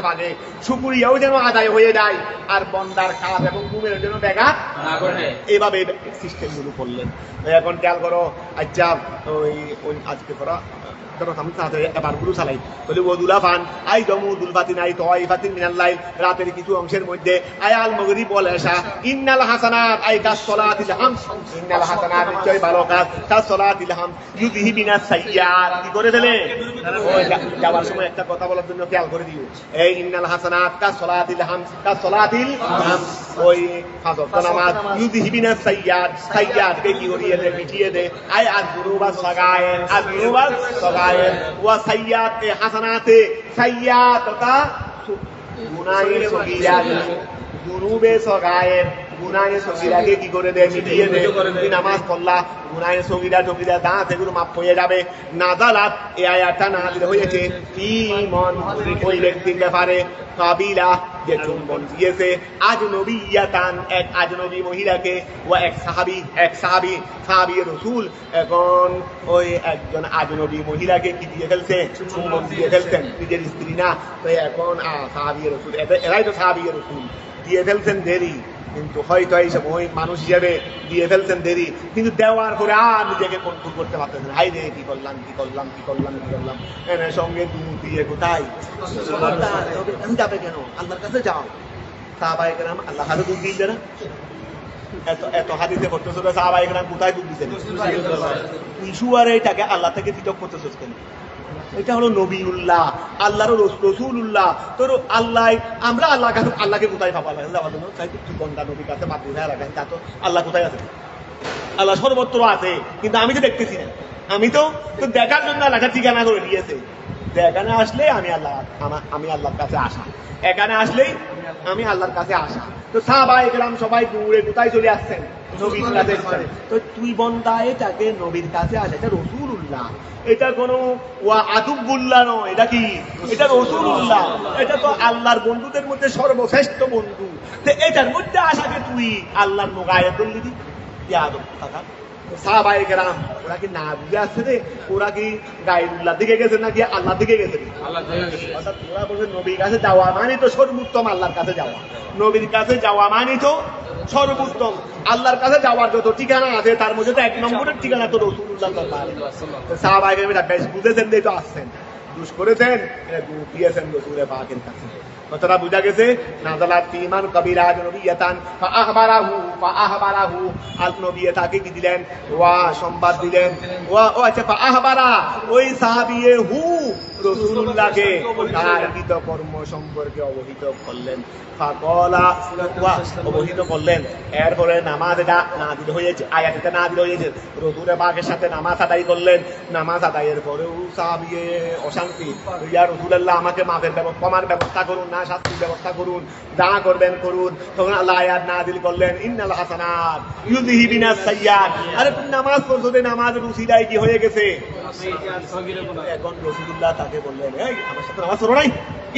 ভাগে শুকরিয়াও যেন আদায় হয়ে যায়, আর বন্দার কাজ এবং ঘুমের যেন ব্যাঘাত না ঘটে, এইভাবে সিস্টেম গুলো করলেন। এখন খেয়াল করো, আচ্ছা ওই আজকে করা রাতের কিছু অংশের মধ্যে আয়াল মাগরিব ওয়াল ইশা, ইন্নাল হাসানাত আই কাসসালাতিল হামস, ইন্নাল হাসানাত নিশ্চয় ভালো কাজ, কাসসালাতিল হামস ইউযহিবিনাস সাইয়্যাত, কি করে ফেলে। যাওয়ার সময় একটা কথা বলার জন্য খেয়াল করে দিও, এই ইন্নাল হাসানাত কাসসালাতিল হামস, ওই 5 ওয়াক্ত নামাজ ইউযহিবিনাস সাইয়্যাত কে কি করিয়ে দে, মিটিয়ে দে। আই আযরুবাস সাগায়ের, ওয়া সাইয়্যাত হাসানাতে, সাইয়্যাত তা গুনাহে সগীরা, দুরুবে সগায়ের, গুনাহে সগীরাকে কি করে দেয়, মিটিয়ে দেয়। তুমি নামাজ পড়লা, গুনাহে সগীরা দাঁত এগুলো মাফ হয়ে যাবে। নাযালাত, এই আয়াতটা নাযিল হয়েছে ফীমন, ওই ব্যক্তির ব্যাপারে কাবিলা যে চুম্বন দিয়েছে আজনবিয়াতান, এক আজনবী মহিলাকে, ও এক সাহাবী রাসূল, এখন ওই একজন আজনবী মহিলাকে কি দিয়ে ফেলছে, চুম্বন দিয়ে ফেলছেন, নিজের স্ত্রী না। তো এখন সাহাবী রাসূল, এরাই তো সাহাবী রাসূল, দিয়ে ফেলছেন দেরি, কিন্তু হয়তো এই সময় মানুষ হিসেবে দিয়ে ফেলছেন দেরি, কিন্তু দেওয়ার পরে আর নিজেকে কন্ট্রোল করতে পারতেছেন, হাই রে কি করলাম, এর সঙ্গে দুধ দিয়ে কোথায় যাবে, কেন আল্লাহর কাছে যাও। সাহাবায়ে কেরাম আল্লাহ হাতে দুধ দিতে না, এত হাদিসে পড়তেছে, সাহাবায়ে কেরাম কোথায় দুধ দিতেন, ইস্যু আর এইটাকে আল্লাহ থেকে পৃথক করতেছে কেন। এটা হলো নবীউল্লাহ, আল্লাহর রসুলুল্লাহ। তোর আল্লাহ, আমরা আল্লাহকে কোথায় পাবো, যাওয়ার জন্য চাই তুই বন্দা নবীর কাছে মাতৃ রাখেন, তা তো আল্লাহ কোথায় আছে, আল্লাহ সর্বত্র আছে, কিন্তু আমি তো দেখতেছি না, আমি তো দেখার জন্য আল্লাহকে ঠিকানা করে দিয়েছে। যে এখানে আসলে আমি আল্লাহর কাছে আসা, এখানে আসলেই আমি আল্লাহর কাছে আসা। তো সাহাবায়ে কেরাম সবাই দূরে কোথায় চলে আসছেন? নবীর কাছে। তো তুই বন্দা এটাকে নবীর কাছে আসে, এটা রাসূলুল্লাহ, এটা কোনো আদুবুল্লাহ নয়, এটা কি? এটা রাসূলুল্লাহ, এটা তো আল্লাহর বন্ধুদের মধ্যে সর্বশ্রেষ্ঠ বন্ধু। তো এটার মধ্যে আসাকে তুই আল্লাহর মুগায়াত করলি দি আদব থাকা। সাহাবায়ে কেরাম ওরা কি না বুঝে আসছে রে? ওরা কি গায়রুল্লাহ দিকে গেছে নাকি আল্লাহ দিকে গেছে? অর্থাৎ ওরা বলছে নবীর কাছে যাওয়া মানে তো সর্বোত্তম আল্লাহর কাছে যাওয়া, নবীর কাছে যাওয়া মানে তো সর্বোত্তম। আল্লাহর কাছে যাওয়ার যত ঠিকানা আছে তার মধ্যে তো এক নম্বরের ঠিকানা তো রাসূলুল্লাহ সাল্লাল্লাহু আলাইহি ওয়াসাল্লাম। সাহাবায়ে কেরাম বেশ বুঝেছেন, দিয়ে তো আসছেন, দুষ করেছেন, দুধ দিয়েছেন রাসূলের পাকের কাছে। কথাটা বুঝা গেছে? নাযালাত ফীমান কাবিরা নবিয়াতান ফাআহবারাহু আল নবী তাকে কি দিলেন? সংবাদ দিলেন। আচ্ছা, ফাআহবারা ওই সাহাবীয়ে হু রাসূলুল্লাহকে তার কৃত কর্ম সম্পর্কে অবহিত করলেন। ফাকালা অবহিত করলেন। এরপরে নামাজটা নাযিল হয়েছে, আয়াতটা নাযিল হয়েছে, রাসূলের পাকের সাথে নামাজ আদায় করলেন। নামাজ আদায়ের পরেও সাহাবীয়ে অশান্তি, ইয়া রাসূলুল্লাহ আমাকে মাফের ক্ষমার ব্যবস্থা করুন, না শাস্তির ব্যবস্থা করুন, যা করবেন করুন। তখন আল্লাহ আয়াত নাযিল করলেন, ইন্নাল হাসানাত ইউযহিবিনাস সাইয়্যাত। আরে তুমি নামাজ পড়ছো, নামাজের উসিলায় কি হয়ে গেছে? এখন রাসূলুল্লাহ তাকে বললেন, এই আমার সাথে নামাজ পড়ো নাই,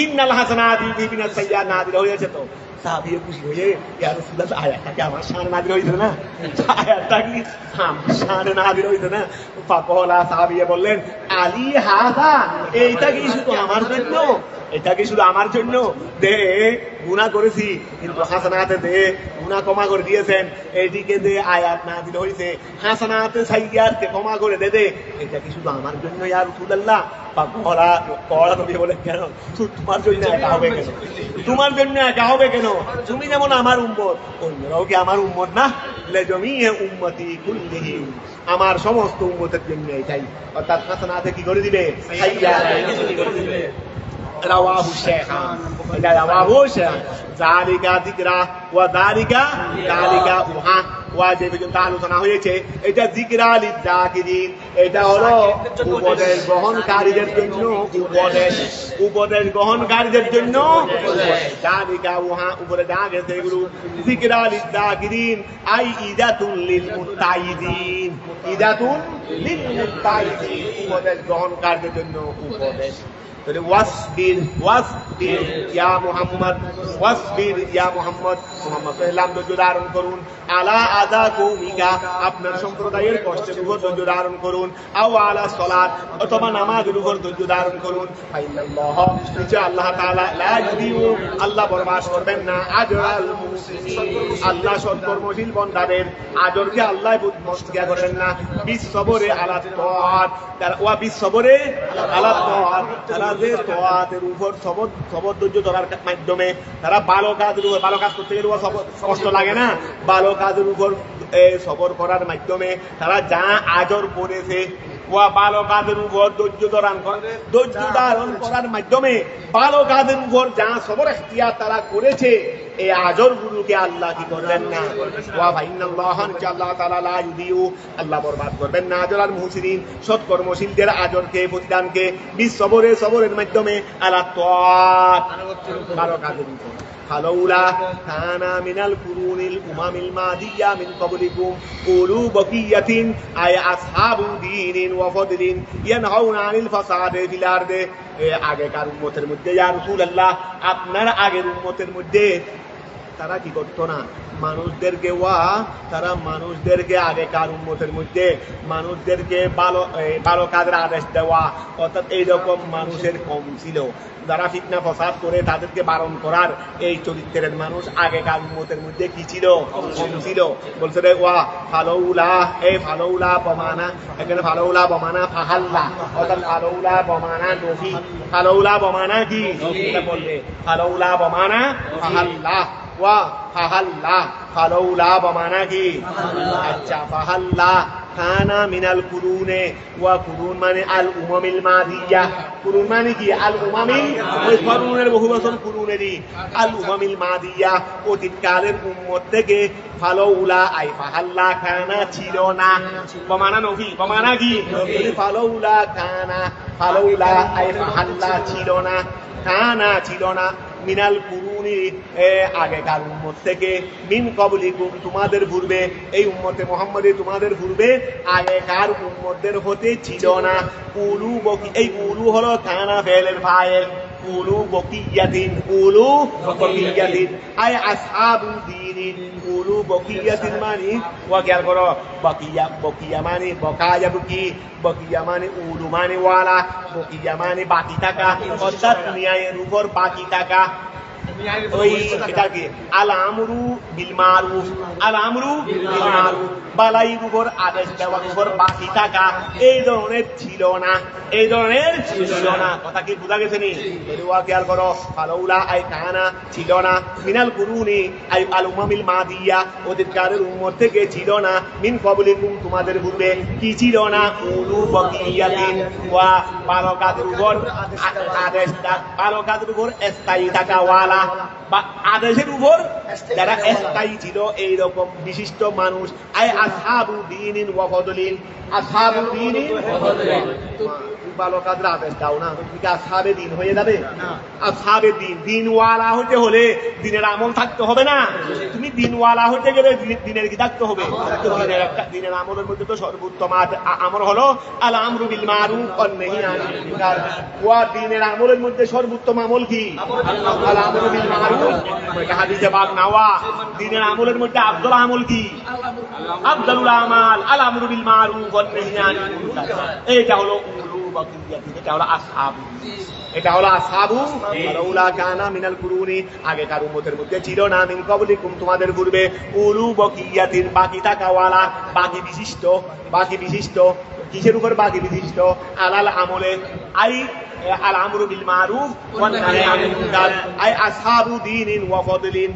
ইন্নাল হাসানাত ইউযহিবিনাস সাইয়্যাত নাযিল হয়েছে। তো সাহাবী খুশি হয়ে, ইয়া রাসূলুল্লাহ আয়াতটা কি আমার শানে নাযিল হইছে না? আয়াতটা কি আমার শানে নাযিল হইছে না? ফাকালা সাহাবী বললেন, আলী হাযা, এইটা কি শুধু আমার জন্য? এটা কি শুধু আমার জন্য? দে, গুনাহ করেছি কিন্তু হাসানাতে দে, গুনাহ ক্ষমা করে দিয়েছেন, এইদিকে দে আয়াত নাযিল হইছে, হাসানাতে সাইয়্যাতকে ক্ষমা করে দে দে, এটা কি শুধু আমার জন্য ইয়া রাসূলুল্লাহ? পাগলা নবী বলে, কেন তোমার জন্য একা হবে কেন? তোমার জন্য একা হবে কেন? তুমি যেমন আমার উম্মত, অন্যরাও কি আমার উম্মত না? লিজামিই উম্মতি কুল্লিহিম, আমার সমস্ত উম্মতের জন্য এটাই। অর্থাৎ হাসানাতে কি করে দিবে? সাইয়্যাত করে দিবে। রাওয়াহু শাইখান, এটা রাওয়াহু শাইখান। যালিকা যিকরা ওয়া যালিকা উহা, ওয়া যে পর্যন্ত আলোচনা হয়েছে এটা যিকরা লিযাকিরিন, এটা হলো উপদেশ গ্রহণকারীদের জন্য, উপদেশ গ্রহণকারীদের জন্য। যালিকা উহা, উপরে যা গেছে এগুলো যিকরা লিযাকিরিন, আই ইদাতুল লিল মুত্তাইদিন, ইদাতুল লিল মুত্তাইদিন, উপদেশ গ্রহণকারীদের জন্য উপদেশ। ওয়াসবির ইয়া মুহাম্মদ, ওয়াসবির ইয়া মুহাম্মদ, মুহাম্মদ সাল্লাল্লাহু ধৈর্য ধারণ করুন, আলা আযা কওমিকা, আপনার সম্প্রদায়ের কষ্টের উপর ধৈর্য ধারণ করুন, আও আলা সালাত, অথবা নামাজের উপর ধৈর্য ধারণ করুন। ফাইনাল্লাহ, নিশ্চয় আল্লাহ তাআলা লা ইউদিউ, আল্লাহ বরবাদ করবেন না, আজরাল মুহসিনিন, আল্লাহ সৎকর্মশীল বান্দাদের আজরকে আল্লাহ বদমস্তিয়া করবেন না। বিসবরে আলা তাআত, ওয়া বিসবরে আলা তাআত, তাদের তোয়াতের উপর সবর ধৈর্য ধরার মাধ্যমে তারা ভালো কাজের উপর, ভালো কাজ করতে গেলে কষ্ট লাগে না, ভালো কাজের উপর সবর করার মাধ্যমে তারা যা আজর করেছে, ওয়া ভালো কাজের উপর ধৈর্য ধারণ করার মাধ্যমে ভালো কাজের উপর যা সবর ইখতিয়ার তারা করেছে, এই আজর গুলোকে আল্লাহ কি করবেন না। ওয়া ফাইনাল্লাহ, আল্লাহ তাআলা লা ইউদিউ, আল্লাহ বরবাদ করবেন না আজরাল মুহসিনিন, সৎকর্মশীলদের আজরকে, প্রতিদানকে, সবরের মাধ্যমে আলা তাআত, ভালো কাজের উপর। ফালাউলা কানা মিনাল কুরুনিল উমামিল মাদিয়া মিন ক্বাবলিকুম উলু বাকিয়াতিন আয় আসহাবু দীনিন ওয়া ফাদলিন ইয়ানহাউনা আনিল ফাসাদি ফিল আরদি, আগেকার উম্মতের মধ্যে ইয়া রাসূলুল্লাহ, আপনার আগের উম্মতের মধ্যে তারা কি করতো না? মানুষদেরকে আগেকার উম্মতের মধ্যে মানুষদেরকে ভালো কাজের আদেশ দেওয়া, অর্থাৎ এইরকম মানুষের কম ছিল। যারা ফিতনা ফসাদ করে তাদেরকে বারণ করার এই চরিত্রের মানুষ আগেকার উম্মতের মধ্যে কি ছিল? কম ছিল। বলছে রে ওয়া ফালাউলা, এই ফালাউলা বমানা, এখানে ফালাউলা বমানা ফাহাল্লা, অর্থাৎ ফালাউলা বমানা নফি, ফালাউলা বমানা কি বলবে? ফালাউলা বমানা ফাহাল্লা, ওয়া ফাহাল্লা, ফালাউলা বমানা কি? আচ্ছা, ফাহাল্লা কানা মিনাল কুরুনে, ওয়া কুরুন মানে আল উমামিল মাদিয়া, কুরুন মানে কি? আল উমামিল, ওই কুরুনের বহু বচন কুরুনেরই, আল উমামিল মাদিয়া, অতীতকালের উম্মত থেকে। ফালাউলা আই ফাহাল্লা কানা ছিল না, বমানা নফি, বমানা কি? ফালাউলা কানা, ফালাউলা আই ফাহাল্লা ছিল না, কানা ছিল না, মিনাল কুরুনি আগেকার উম্মত থেকে, মিন কবলিকুম তোমাদের পূর্বে, এই উম্মতে মুহাম্মদী তোমাদের পূর্বে আগেকার উম্মতদের হতে ছিল না। উলু বকি, এই উলু হলো কানা ফেলের ফাইল, উলু বকিয়াতিন, উলু বকিয়াতিন আই আসহাবু দীনিন, উলু বকিয়াতিন মানে ওয়া খেয়াল করো, বকিয়া বকিয়া মানে বকায়া বুকি, বকিয়া মানে উলু মানে ওয়ালা, বকিয়া মানে বাকি থাকা, অর্থাৎ ন্যায়ের উপর বাকি থাকা। ওই এটা কি আল আমরু বিল মারুফ, আল আমরু বিল মারুফ, বালাইর উপর আদেশ দেওয়ার উপর বাকি থাকা, এই ধরনের ছিল না, এই ধরনের ছিল না। কথা কি বোঝা গেছে নি? ওয়া খেয়াল করো, ফালাউলা আই কানা ছিল না, মিনাল কুরুনি আই আল উমামিল মাদিয়া অতীতকালের উম্মত থেকে ছিল না, মিন কবলিকুম তোমাদের পূর্বে কি ছিল না, উলু বকিয়াতিন ওয়া ভালো কাজের উপর আদেশ, ভালো কাজের উপর স্থায়ী থাকা ওয়ালা, বা আদেশের উপর যারা স্থায়ী ছিল এইরকম বিশিষ্ট মানুষ। আই আসহাবু দীনিন ওয়া ফদলিন, আসহাবু দীনিন ওয়া ফদলিন, ভালো কাজের আদেশ দাও না, তুমি কি আসহাবে দিন হয়ে যাবে? আসহাবে দিন, দিনওয়ালা হতে হলে দিনের আমল থাকতে হবে না? তুমি দিনওয়ালা হতে গেলে দিনের কি থাকতে হবে? দিনের আমলের মধ্যে তো সর্বোত্তম আমল হলো আল আমরু বিল মারুফ ওয়ান নাহি আনিল মুনকার। ওয়া দিনের আমলের মধ্যে সর্বোত্তম আমল কি? আল আমরু বিল মারুফ, হাদিসে পাক নাওয়া দিনের আমলের মধ্যে আফদল আমল কি? আফদলুল আমাল আল আমরু বিল মারুফ ওয়ান নাহি আনিল মুনকার। এইটা হলো উলু বকিয়াতিন, এটা হলো আসহাবু, এটা হলো আসহাবু। ফালাউলা কানা মিনাল কুরুনি আগেকার উম্মতের মধ্যে ছিল না, মিন কবলিকুম তোমাদের পূর্বে, উলু বকিয়াতিন বাকি থাকা ওয়ালা, বাকি বিশিষ্ট, বাকি বিশিষ্ট কিসের উপর বাকি বিশিষ্ট? আলাল আমলে I Al আমরু bill Maruf one নাহি আনিল মুনকার আই আসহাবু দীনিন ওয়া ফদলিন।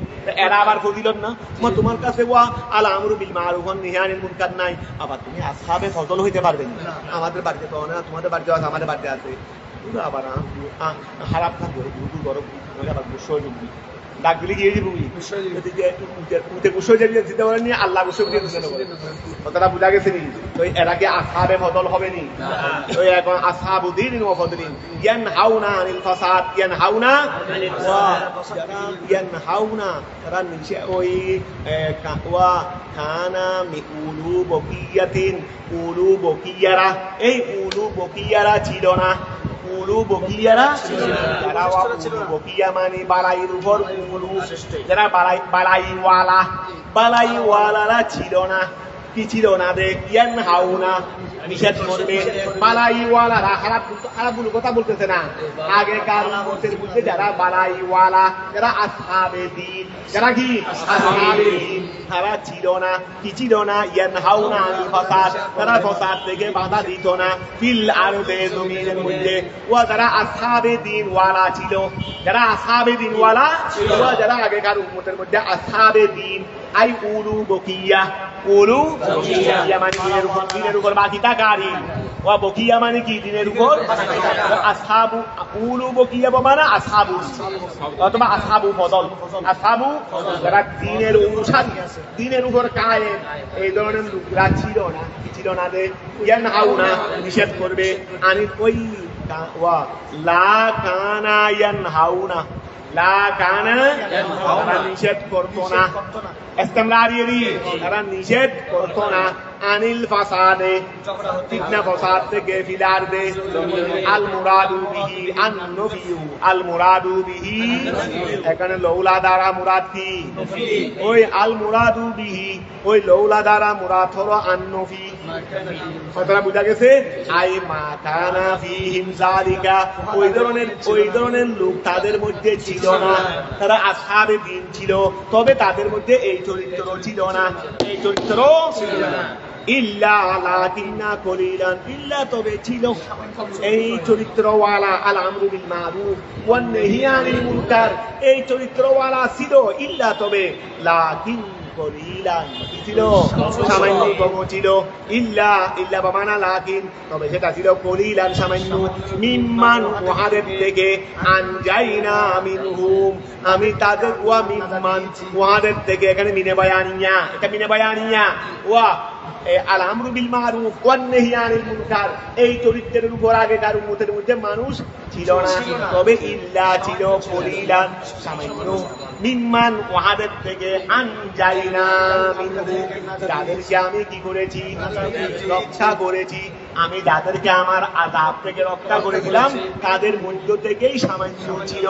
এরা আবার ফজিলত না, তোমার কাছে ওয়া আল আমরু বিল মারুফ ওয়ান নাহি আনিল মুনকার নাই, আবার তুমি আসহাবে ফজল হইতে পারবে না। আমাদের বাড়িতে তো না, তোমাদের বাড়িতে আছে, আমাদের বাড়িতে আছে, আবার খারাপ থাকবে, দুধু গরম আবার গুসো জুবি ডাক দিলে গিয়ে যাবি গুসো দিতে পারেনি, আল্লাহ গুসো দিয়ে দিতে পারে। কথাটা বোঝা গেছে নি? তো এরা কি আসহাবে ফজল হবে নি? তো এখন আসহাবু দীনিন ওয়া ফদলিন ইয়ানহাউনা আনিল ফাসাদ, ইয়ানহাউনা ইয়ানহাউনা তারা নিচে ওই ওয়া কানা মিউলু বকিয়াতিন, উলু বকিয়ারা, এই উলু বকিয়ারা ছিল না, উলু বকিয়ারা যারা উলু বকিয়া মানে বালাইয়ের উপর উলু, যারা বালাইওয়ালা, বালাইওয়ালারা ছিল না, কি ছিল না? ইয়ানহাউনা নিষেধ করবে, বালাইওয়ালারা খারাপ খারাপ কথা বলতেছে না, আগেকার উম্মতের মধ্যে যারা বালাইওয়ালা, যারা আসহাবে দ্বীন, যারা কি আসহাবে দ্বীন, তারা ছিল না, কি ছিল না? ইয়ানহাউনা আনিল ফাসাদ, তারা ফাসাদ থেকে বাধা দিত না, ফিল আরদে জমিনের মধ্যে। ওয়া যারা আসহাবে দ্বীন ওয়ালা ছিল, যারা আসহাবে দ্বীন ওয়ালা ছিল, যারা আগেকার উম্মতের মধ্যে আসহাবে দ্বীন আই উলু বকিয়া, উলু বকিয়া মানে দিনের উপর বাকি থাকারি, ওয়া বকিয়া মানে কি? দিনের উপর। আসহাবু উলু বকিয়া মানে আসহাবু অথবা আসহাবু ফজল, আসহাবু যারা দিনের অনুসারী, দিনের উপর কায়েম, এই ধরনের লোকরা ছিল না, কি ছিল না? ইয়ানহাউনা নিষেধ করবে, আনিল ওই ওয়া লা কানা ইয়ানহাউনা, লা কানা তারা নিষেধ করতো না, ইস্তেমরারি তারা নিষেধ করতো না, আনিল ফাসাদে ফিতনা ফাসাদ থেকে, ফিলার দে আল মুরাদু বিহি আন নফিউ, আল মুরাদু বিহি এখানে লৌলা দ্বারা মুরাদ কি? ওই আল মুরাদু বিহি, ওই লৌলা দ্বারা মুরাদ হলো আন নফি। কথাটা বোঝা গেছে? আই মা কানা ফিহিম যালিকা, ওই ধরনের লোক তাদের মধ্যে ছিল না, তারা আসহাবে দ্বীন ছিল, তবে তাদের মধ্যে এই চরিত্র ছিল না, এই চরিত্র ছিল না। ইল্লা লাকিন্না কলিলান, ইল্লা তবে ছিল এই চরিত্রওয়ালা, আল আমরু বিল মারুফ ওয়ান নাহি আনিল মুনকার, এই চরিত্রওয়ালা ছিল, ইল্লা তবে, লাকিন কলিলান ছিল সামান্য কম ছিল, ইল্লা ইল্লা বামানা লাকিন তবে সেটা ছিল কলিলান সামান্য, মিম্মান ওয়াহাদের থেকে, আনজাইনা মিনহুম আমি তাদের, ওয়া মিম্মান ওয়াহাদের থেকে, এখানে মিনে বায়ানিয়া, এটা মিনে বায়ানিয়া, ওয়া আল আমরু বিল মারুফ ওয়ান নাহি আনিল মুনকার, এই চরিত্রের উপর আগেকার উম্মতের মধ্যে মানুষ ছিল না। তবে ইল্লা ছিল কলিলান, সামান্য, মিম্মান ওয়াহাদের থেকে, আনজাইনা মিনহু, যাদেরকে আমি কি করেছি, রক্ষা করেছি। আমি যাদেরকে আমার আযাব থেকে রক্ষা করে দিলাম তাদের মধ্য থেকেই সামান্য ছিল,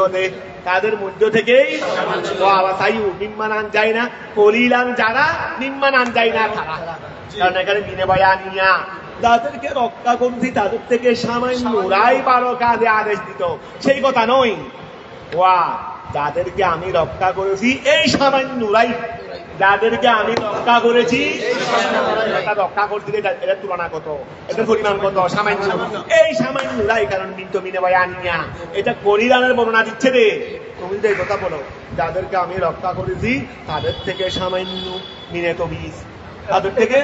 তাদের মধ্য থেকেই মিম্মান আনজাইনা, কলিলান যারা, মিম্মান আনজাইনা তারা। কারণ এখানে মিনে বয়ানিয়া, যাদেরকে রক্ষা করছি তাদের থেকে সামান্যরাই ভালো কাজে আদেশ দিত, সেই কথা নয়। ওয়া যাদেরকে আমি রক্ষা করেছি এই সামান্যরাই, যাদেরকে আমি রক্ষা করেছি, রক্ষা করতে এটার তুলনা কত, এটার পরিমাণ কত, সামান্য, এই সামান্যরাই। কারণ মিন্ত মিনে বয়ানিয়া, এটা কলিলানের বর্ণনা দিচ্ছে রে। তুমি তো এই কথা বলো, যাদেরকে আমি রক্ষা করেছি তাদের থেকে সামান্য, মিনে তো বিশ, তাদের থেকে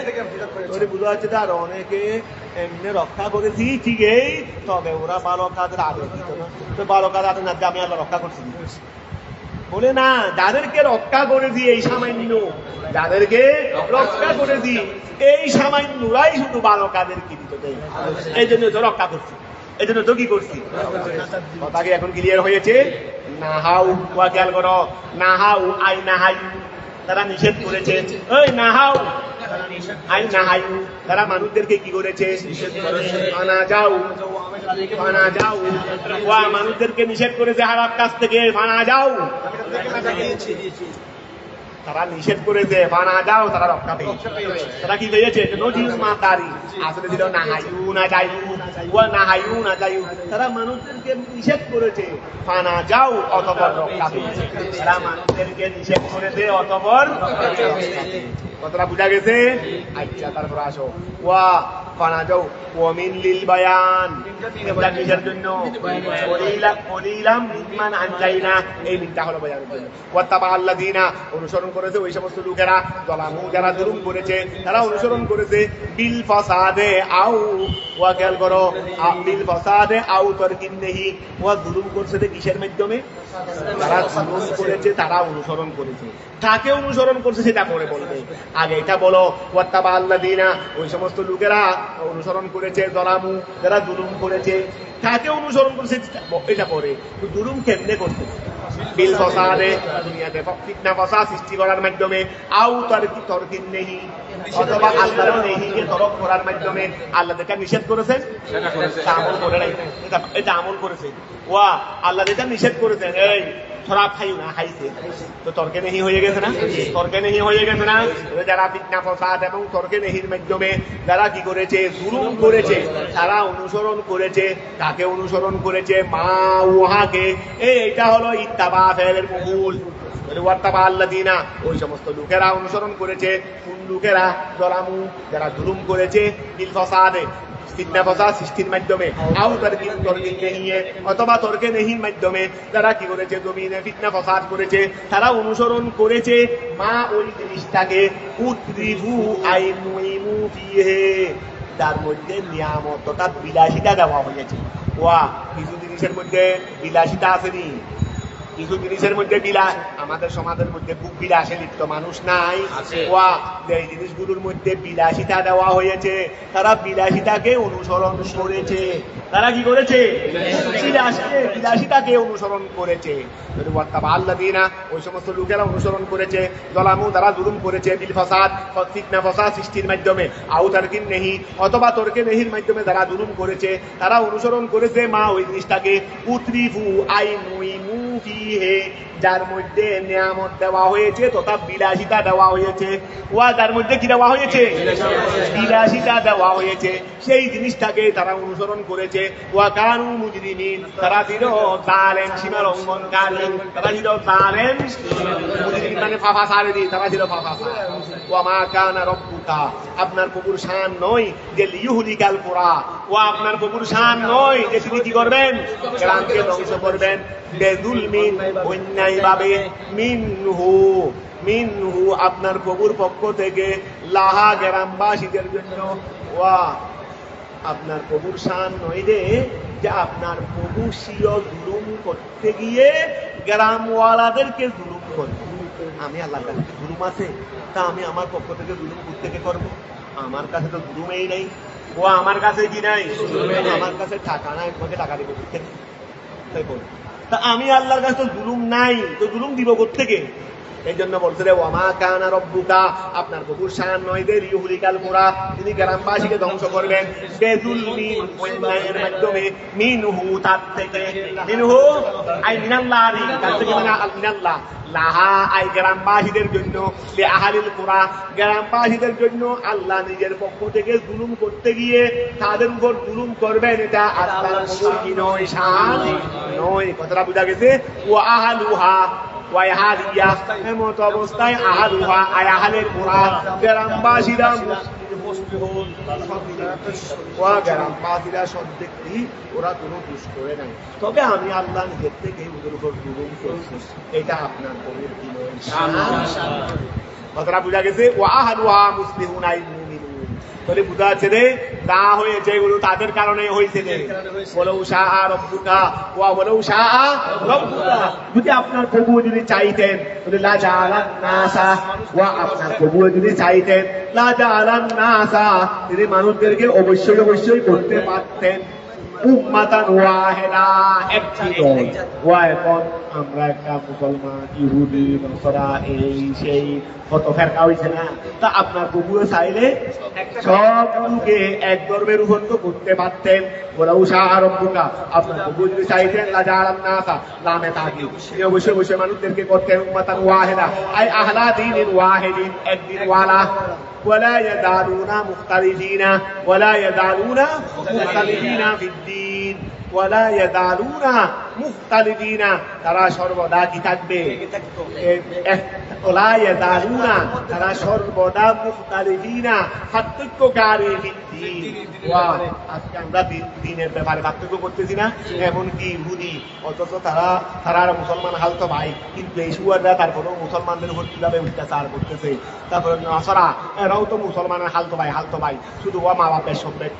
বোঝা যাচ্ছে। আর অনেকে এমনি রক্ষা করেছি ঠিকই, তবে ওরা ভালো কাজের আদেশ দিত না। তো ভালো কাজ আদেশ না, আমি আল্লাহ রক্ষা করছি বলে না, যাদেরকে রক্ষা করেছি এই সামান্য, যাদেরকে রক্ষা করেছি এই সামান্যরাই শুধু ভালো কাজের কৃতিত্ব দেয়, এই জন্য তো রক্ষা করছি, এই জন্য তো কি করছি। কথা কি এখন ক্লিয়ার হয়েছে? নাহাউ, খেয়াল করো, নাহাউ আই নাহাইউ, তারা নিষেধ করেছে। ওই নাহাউ আই নাহাইউ, তারা মানুষদেরকে কি করেছে, আনা যাও, ফানা যাও, ওয়া মানুষদেরকে নিষেধ করেছে হারাম কাজ থেকে, ফানা যাও, তারা নিষেধ করেছে, ফানা যাও, তারা রক্ষা পেয়েছে। তারা কি পেয়েছে? নজির মাতারি, আসলে ছিল নাহাইউ না যাইউ, ওয়া নাহাইউ না যাইউ, তারা মানুষদেরকে নিষেধ করেছে, ফানা যাও, অতঃপর রক্ষা পেয়েছে। তারা মানুষদেরকে নিষেধ করেছে, অতঃপর কথাটা বুঝা গেছে? আচ্ছা, তারপর আসো, ওয়া ফানা যাও ওয়ামিন লিল বায়ান, এটা কিসের জন্য? কলিলাম মিম্মান আনজাইনা, এই মিনটা হলো বায়ানের জন্য। ওয়াত্তাবা আল্লাযিনা, অনুসরণ করেছে ওই সমস্ত লোকেরা, যালামু, যারা জুলুম করেছে, তারা অনুসরণ করেছে, বিল ফাসাদে আও, ওয়া খেয়াল করো, বিল ফাসাদে আও তারকিন নাহি, ওয়া জুলুম করছে কিসের মাধ্যমে? যারা জুলুম করেছে তারা অনুসরণ করেছে, কাকে অনুসরণ করছে সেটা পরে বলবে, আগে এটা বলো। ওয়াত্তাবা আল্লাযিনা, ওই সমস্ত লোকেরা অনুসরণ করেছে, যালামু, যারা জুলুম করেছে, কাকে অনুসরণ করেছে এটা পরে। জুলুম কেমনে করছে? বিল ফাসাদে, দুনিয়াতে ফিতনা ফাসাদ সৃষ্টি করার মাধ্যমে, আও তারকিন নাহি, অথবা আল্লাহর নেহিকে তরক করার মাধ্যমে। আল্লাহ যেটা নিষেধ করেছেন সেটা আমল করে নাই, এটা আমল করেছে। ওয়া আল্লাহ যেটা নিষেধ করেছেন, এই থরা খাইও না, খাইছে, তো তর্কে নেহি হয়ে গেছে না? তর্কে নেহি হয়ে গেছে না? যারা ফিতনা ফাসাদ এবং তর্কে নেহির মাধ্যমে যারা কি করেছে, জুলুম করেছে, তারা অনুসরণ করেছে, তাকে অনুসরণ করেছে, মা উহাকে। এইটা হলো ইত্তাবা ফেলের মহুল। ওয়াত্তাবা আল্লাযিনা, ওই সমস্ত লোকেরা অনুসরণ করেছে, কোন লোকেরা? যালামু, যারা জুলুম করেছে, বিল ফাসাদে, ফিতনা ফাসাদ সৃষ্টির মাধ্যমে, আও তারকিন নাহি, অথবা তর্কে নেহির মাধ্যমে যারা কি করেছে, জমিনে ফিতনা ফাসাদ করেছে, তারা অনুসরণ করেছে, মা, ওই জিনিসটাকে, উতরিফু আই মুইমু ফিহে, তার মধ্যে নিয়ামত অর্থাৎ বিলাসিতা দেওয়া হয়েছে। ওয়া কিছু জিনিসের মধ্যে বিলাসিতা আসেনি, কিছু জিনিসের মধ্যে বিলাস, আমাদের সমাজের মধ্যে খুব বিলাসে লিপ্ত মানুষ নাই, ওয়া এই জিনিসগুলোর মধ্যে বিলাসিতা দেওয়া হয়েছে, তারা বিলাসিতাকে অনুসরণ করেছে। তারা কি করেছে? বিলাসিতাকে অনুসরণ করেছে। ওয়াত্তাবা আল্লাযিনা, ওই সমস্ত লোকেরা অনুসরণ করেছে, যালামু, তারা জুলুম করেছে, বিল ফাসাদ, ফিতনা ফাসাদ সৃষ্টির মাধ্যমে, আও তারকিন নাহি, অথবা তর্কে নেহির মাধ্যমে যারা জুলুম করেছে, তারা অনুসরণ করেছে, মা, ওই জিনিসটাকে, উতরিফু আই মুইমু ফিহে, যার মধ্যে নিয়ামত দেওয়া হয়েছে তথা বিলাসিতা দেওয়া হয়েছে। ওয়া যার মধ্যে কি দেওয়া হয়েছে? বিলাসিতা দেওয়া হয়েছে, সেই জিনিসটাকে তারা অনুসরণ করেছে। ওয়া কানু মুজরিমিন, তারা ছিল জালেম, সীমা লঙ্ঘনকারী, তারা ছিল জালেম, মুজরিম মানে ফাফাসারী, তারা ছিল ফাফাসার। ওয়া মা কানা রাব্বুকা, আপনার প্রভুর শান নয় যে লিইহুলিকাল কুরা, ওয়া আপনার প্রভুর শান নয় যে তিনি কি করবেন? গ্রামকে ধ্বংস করবেন, বেজুলমিন, অন্যায়ভাবে, মিনহু, আপনার প্রভুর পক্ষ থেকে, লাহা, গ্রামবাসীদের জন্য। ওয়া আপনার প্রভুর শান নয় রে যে আপনার প্রভু স্বীয় জুলুম করতে গিয়ে গ্রামওয়ালাদেরকে জুলুম করবে। আমি আল্লাহর কাছে জুলুম আছে, তা আমি আমার পক্ষ থেকে জুলুম থেকে করবো? আমার কাছে তো জুলুমেই নাই, ও আমার কাছে কি নাই, আমার কাছে টাকা নাই, তোমাকে টাকা দিব তা আমি আল্লাহর কাছে তো জুলুম নাই, তো জুলুম দিব কোত্থেকে? এই জন্য বলছে রে ওয়ামা কানা রব্বুকা, আপনার প্রভুর শান নয় যে লিউহলিকাল কুরা, তিনি গ্রামবাসীকে ধ্বংস করবেন বেজুলমিন, অন্যায়ের মাধ্যমে, মিনহু তার থেকে, মিনহু আই মিনাল্লাহ, তার থেকে মানে আল মিনাল্লাহ, লাহা আই গ্রামবাসীদের জন্য, লি আহলিল কুরা গ্রামবাসীদের জন্য আল্লাহ নিজের পক্ষ থেকে জুলুম করতে গিয়ে তাদের উপর জুলুম করবেন, এটা আল্লাহর প্রভুর কি নয়, শান নয়। কথাটা বুঝা গেছে? ওয়া আহলুহা ওয়াইহাদিয়া, এমত অবস্থায় আহালুহা আয়াহালের কুরা গ্রামবাসীরা গ্রামবাসীরা সন্দেহী, ওরা কোনো দোষ করে নাই, তবে আমি আল্লাহ নিজের থেকে ওদের উপর জুলুম করছি, এটা আপনার প্রভুর কি নয়, কথাটা বুঝা গেছে? ও আহালুহা মুসলিহুন আই মুমিনুন, বলে বুঝা আছে রে, যা হয়েছে এগুলো তাদের কারণে হয়েছে রে। বলো শাহ রব্বুকা ওয়া বলো শাহ রব্বুকা, যদি আপনার প্রভু যদি চাইতেন, বলে লা জাআলান নাসা ওয়া, আপনার প্রভু যদি চাইতেন লা জাআলান নাসা, তিনি মানুষদেরকে অবশ্যই অবশ্যই করতে পারতেন উম্মাতান ওয়াহিদা, একটি দল। ওয়া এখন আমরা একটা মুসলমান, ইহুদি, নসরা, এই সেই কত ফেরকা হয়েছে না, তা আপনার প্রভুও চাইলে সবগুলোকে এক ধর্মের উপর তো করতে পারতেন। ওরাও শাহ রব্বুকা, আপনার প্রভু যদি চাইতেন লা জাআলান নাসা লামে তাকি, তিনি অবশ্যই অবশ্যই মানুষদেরকে করতেন উম্মাতান ওয়াহিদা, আই আহলা দীনিন ওয়াহিদিন, একদিন ওয়ালা, ولا يزالون مختلفين ولا يزالون مختلفين في الدين ولا يزالون مختلفين, তারা সর্বদা কি থাকবে, ولا يزالون, তারা সর্বদা মুখতালিফিনা, পার্থক্যকারী ফিদ্দীন। আজকে আমরা দিনের ব্যাপারে পার্থক্য করতেছি না, এমনকি ইহুদি, অথচ তারা মুসলমান হালতো ভাই, কিন্তু এই সুয়াররা তারপরেও মুসলমানদের উপর কিভাবে অত্যাচার করতেছে। তারপরে নাসারা, এরাও তো মুসলমানের হালতো ভাই, শুধু ও মা বাপের সন্দেহ,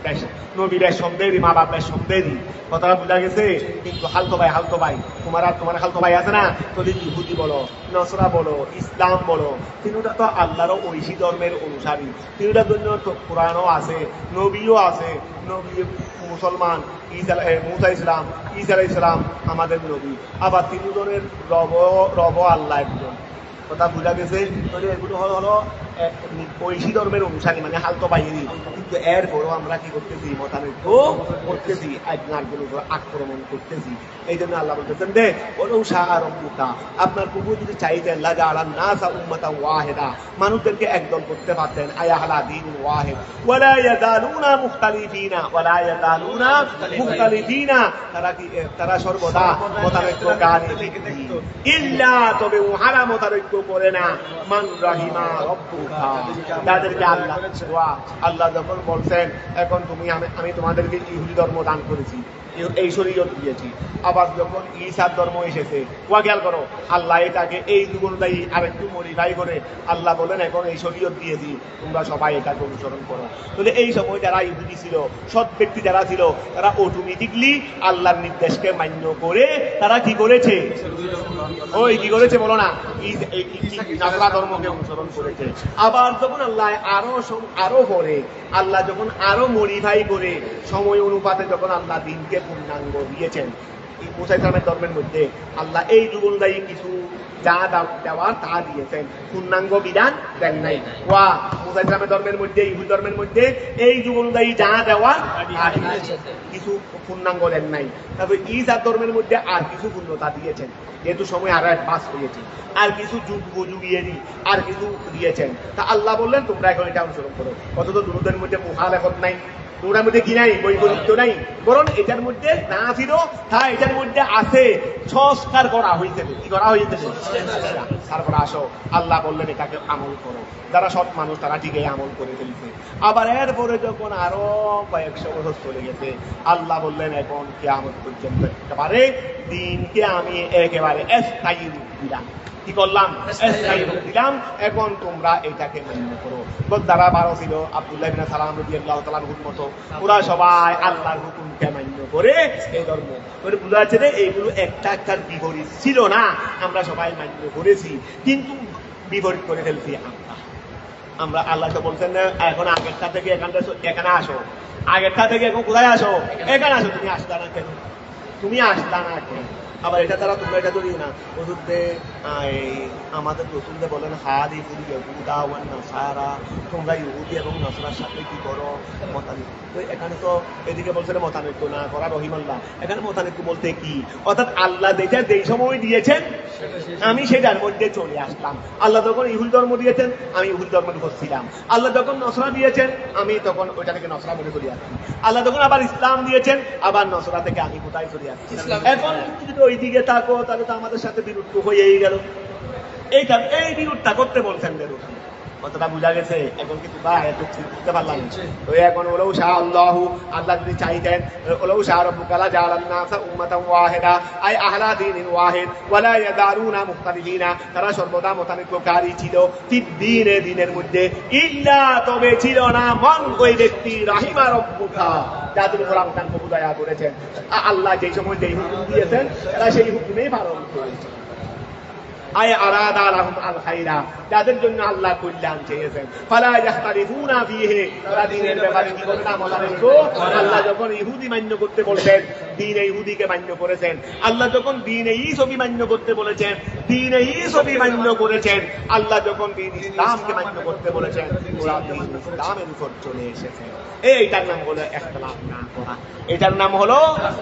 নবীরের সন্দেহই, মা বাপের সন্দেহই, কথাটা বোঝা গেছে? কিন্তু হালতো ভাই, তোমার হালতো ভাই আছে না, যদি ইহুদি বলো, নসরা বলো, ইসলাম বলো, তিনটা তো আল্লাহরও ঐশী ধর্মের অনুসারী, তিনটার জন্য তো কোরআনও আছে, নবীও আছে, নবী মুসলমান, মুসা ইসলাম, ঈসা আলাইহিস সালাম আমাদের নবী, আবার তিনজনের রব আল্লাহ একজন। কথা বুঝা গেছে? এগুলো হলো ঐশী ধর্মের অনুসারী, মানে হালতো বাইরি, কিন্তু এরপরও আমরা কি করতেছি, মতানৈক্য করতেছি, একজনের উপর আক্রমণ করতেছি। এই জন্য আল্লাহ বলতেছেন দে বলো শাহ রব্বুকা, আপনার প্রভু যদি চাইতেন লা জাআলান নাসা উম্মাতান ওয়াহিদা, মানুষদেরকে একদল করতে পারতেন, আয়াহলা দীন ওয়াহিদ, ওয়ালা ইয়াজালুনা মুখতালিফিনা ওয়ালা ইয়াজালুনা মুখতালিফিনা, তারা সর্বদা মতানৈক্যকারী, ইল্লা তবে উহারা মতানৈক্য করে না, মান রাহিমা রব্বুকা, তাদেরকে আল্লাহ যখন বলছেন এখন আমি তোমাদেরকে ইহুদি ধর্ম দান করেছি, এই শরীয়ত দিয়েছি, আবার যখন ঈসার ধর্ম এসেছে, খেয়াল করো, আল্লাহ এটাকে এই যুগ অনুযায়ী আরেকটু মডিফাই করে আল্লাহ বলেন এখন এই শরীয়ত দিয়েছি, তোমরা সবাই এটাকে অনুসরণ করো। তাহলে এই সময় যারা ইহুদি ছিল, সৎ ব্যক্তি যারা ছিল, তারা অটোমেটিকলি আল্লাহর নির্দেশকে মান্য করে তারা কি করেছে, কি করেছে বলো না, নাসরা ধর্মকে অনুসরণ করেছে। আবার যখন আল্লাহ আরো পরে, আল্লাহ যখন আরো মডিফাই করে সময় অনুপাতে যখন আল্লাহ দিনকে পূর্ণাঙ্গ দিয়েছেন, মুসা ইসলামের ধর্মের মধ্যে আল্লাহ এই যুগ অনুযায়ী কিছু যা দেওয়ার তা দিয়েছেন, পূর্ণাঙ্গ বিধান দেন নাই। মুসা ইসলামের ধর্মের মধ্যে, ইহুদি ধর্মের মধ্যে এই যুগ অনুযায়ী যা দেওয়ার কিছু পূর্ণাঙ্গ দেন নাই। তারপর ঈসার ধর্মের মধ্যে আর কিছু পূর্ণতা দিয়েছেন, যেহেতু সময় আরো অ্যাডভান্স হয়েছে, আর কিছু যুগিয়ে আর কিছু দিয়েছেন। তা আল্লাহ বললেন তোমরা এখন এটা অনুসরণ করো। অথচ দুটোদের মধ্যে মুখালেফত নাই, তোমরা মধ্যে কি নাই, বৈপরীত্য নাই, বরং এটার মধ্যে না ছিল তা এটার মধ্যে আছে, সংস্কার করা হয়েছে। কি করা হয়েছে? তারপর আসো, আল্লাহ বললেন এটাকে আমল করো। যারা সৎ মানুষ তারা ঠিকই আমল করে ফেলছে। আবার এরপরে যখন আরো কয়েকশো বছর চলে গেছে, আল্লাহ বললেন এখন কিয়ামত পর্যন্ত একেবারে দিনকে আমি একেবারে স্থায়ী রূপ দিলাম। কি করলাম? স্থায়ী রূপ দিলাম। এখন তোমরা এটাকে মান্য করো। যারা 12 ছিল, আব্দুল্লাহ ইবনে সালাম রাদিয়াল্লাহু তাআলার মতো, ওরা সবাই আল্লাহর হুকুমকে মান্য করে এই ধর্ম করে বুঝা যাচ্ছে যে এইগুলো একটা বিপরীত ছিল না, আমরা সবাই মান্য করেছি, কিন্তু বিপরীত করে ফেলছি আমরা আল্লাহ তো বলছেন না এখন আগেরটা থেকে এখানে আসো, আগেরটা থেকে এখন কোথায় আসো, এখানে আসো। তুমি আসলা না কেন? তুমি আসলা না কেন? আবার এটা তারা তোমরা এটা ধরি না হুজুরদে আমাদের রসুলদে বলেন হাদি ফুল ইহুদা ওয়ান নাসারা, তোমরা ইহুদি এবং নাসরার সাথে কি করো মতানৈক্য। তো এখানে তো এদিকে বলছে মতানৈক্য না করা রহিমাল্লাহ, এখানে মতানৈক্য বলতে কি, অর্থাৎ আল্লাহ যেটা যেই সময় দিয়েছেন আমি সেটার মধ্যে চলে আসলাম। আল্লাহ যখন ইহুদ ধর্ম দিয়েছেন আমি ইহুদ ধর্মের উপর ছিলাম, আল্লাহ যখন নসরা দিয়েছেন আমি তখন ওইটা থেকে নসরা মনে চলে আসছি, আল্লাহ যখন আবার ইসলাম দিয়েছেন আবার নসরা থেকে আমি কোথায় চলে আসছি। এখন যদি ওই দিকে থাকো তাহলে তো আমাদের সাথে বিরুদ্ধ হয়েই গেল। এই বিরোধটা করতে বলছেন বেরোন, কতটা বোঝা গেছে? এখন কিন্তু বুঝতে পারলাম। তো এখন ওলাউ শাহ আল্লাহ, আল্লাহ যদি চাইতেন, ওলাউ শাহ রাব্বুকা জাআলান নাসা উম্মাতান ওয়াহিদা আই আহলা দীনিন ওয়াহিদ ওয়ালা ইয়াদারুনা মুখতালিফিনা, তারা সর্বদা মতানৈক্যকারী ছিল দ্বীনের মধ্যে, ইল্লা তবে ছিল না মান ওই ব্যক্তি রাহিমা রাব্বুকা যাদের উপর আপনার প্রভু দয়া করেছেন। আল্লাহ যেই সময় যেই হুকুম দিয়েছেন তারা সেই হুকুমেই পালন করেছে। আয় আরাদা লাহুম আল খাইরা, যাদের জন্য আল্লাহ কল্যাণ চেয়েছেন। ফালা ইয়াখতালিফুনা ফীহি, তারা দ্বীনের ব্যাপারে কি করে না মতানৈক্য। আল্লাহ যখন ইহুদি মান্য করতে বলছেন দ্বীনে ইহুদিকে মান্য করেছেন, আল্লাহ যখন দ্বীনে ঈসবি মান্য করতে বলেছেন দ্বীনে ঈসবি মান্য করেছেন, আল্লাহ যখন দ্বীন ইসলামকে মান্য করতে বলেছেন ওরা দ্বীন ইসলামের উপর চলে এসেছে। এইটার নাম হলো ইখতিলাফ না করা, এটার নাম হলো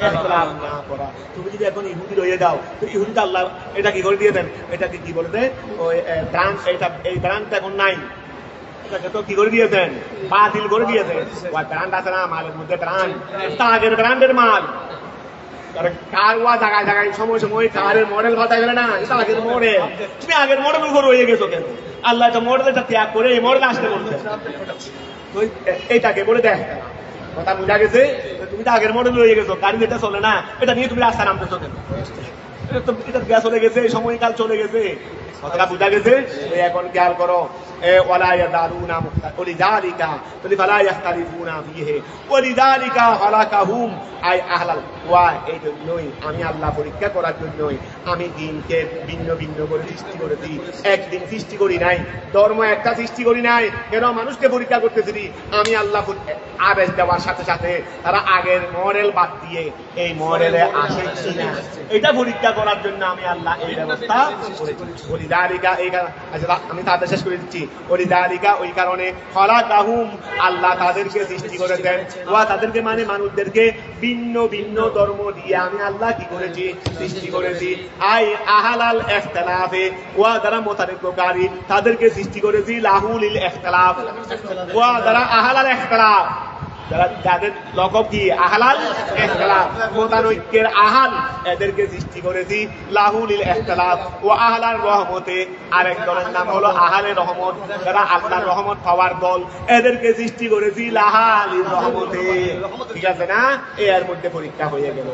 ইখতিলাফ না করা। তুমি যদি এখন ইহুদি রয়ে যাও তো ইহুদিটা আল্লাহ এটা কি করে দিয়েছেন, এটাকে কি বলতে ওই ব্রাঞ্চ, এই ব্রাঞ্চটা এখন নাই, এটাকে তো কি করে দিয়েছেন, বাতিল করে দিয়েছেন। ওই ব্র্যান্ড আছে না মালের মধ্যে ব্র্যান্ড, তা আগের ব্র্যান্ডের মাল কার ওয়া জায়গায় জায়গায় সময় সময় কারের মডেল বাতায় গেলে না, এটা আগের মডেল। তুমি আগের মডেল উপর রয়ে গেছো কেন? আল্লাহ এটা মডেলটা ত্যাগ করে এই মডেল আসতে বলছে। এইটাকে বলে দেখ কথা বোঝা গেছে? তুমি তো আগের মডেল রয়ে গেছো, গাড়ি যেটা চলে না এটা নিয়ে তুমি রাস্তা নামতেছো কেন? এটা গ্যাস চলে গেছে, সময়কাল চলে গেছে, কথাটা বোঝা গেছে? এখন খেয়াল করো ওয়ালা ইয়াদারুনা ওয়ালিযালিকা ফালা ইয়াখতালিফুনা ফীহি ওয়ালিযালিকা খালাকাহুম আই আহলাল ওয়া, এই জন্যই আমি আল্লাহ পরীক্ষা করার জন্যই আমি দিনকে ভিন্ন ভিন্ন করে সৃষ্টি করেছি। একদিন সৃষ্টি করি নাই, ধর্ম একটা সৃষ্টি করি নাই, কেন মানুষকে পরীক্ষা করতেছি। আমি আল্লাহ আদেশ দেওয়ার সাথে সাথে তারা আগের মডেল বাদ দিয়ে এই মডেলে আসে কিনা এটা পরীক্ষা করার জন্য আমি আল্লাহ এই ব্যবস্থা করেছি। আমি তাদের শেষ করে দিচ্ছি। ওলিদালিকা ওই কারণে খালাকাহুম আল্লাহ তাদেরকে সৃষ্টি করেছেন, ওয়া তাদেরকে মানে মানুষদেরকে ভিন্ন ভিন্ন ধর্ম দিয়ে আমি আল্লাহ কি করেছি, সৃষ্টি করেছি। আই আহলাল ইখতিলাফে, ওয়া যারা মতানৈক্যকারী তাদেরকে সৃষ্টি করেছি লাহুল ইখতিলাফ, ওয়া যারা আহলাল ইখতিলাফ যাদের লকব কি আহলাল ইখতিলাফ, মতানৈক্যের আহাল, এদেরকে সৃষ্টি করেছি লাহুল ইখতিলাফ ও আহলার রহমতে। আরেক দলের নাম হলো আহলে রহমত, যারা আল্লাহর রহমত পাওয়ার দল, এদেরকে সৃষ্টি করেছি লাহালির রহমতে। ঠিক আছে না? এর মধ্যে পরীক্ষা হয়ে গেল।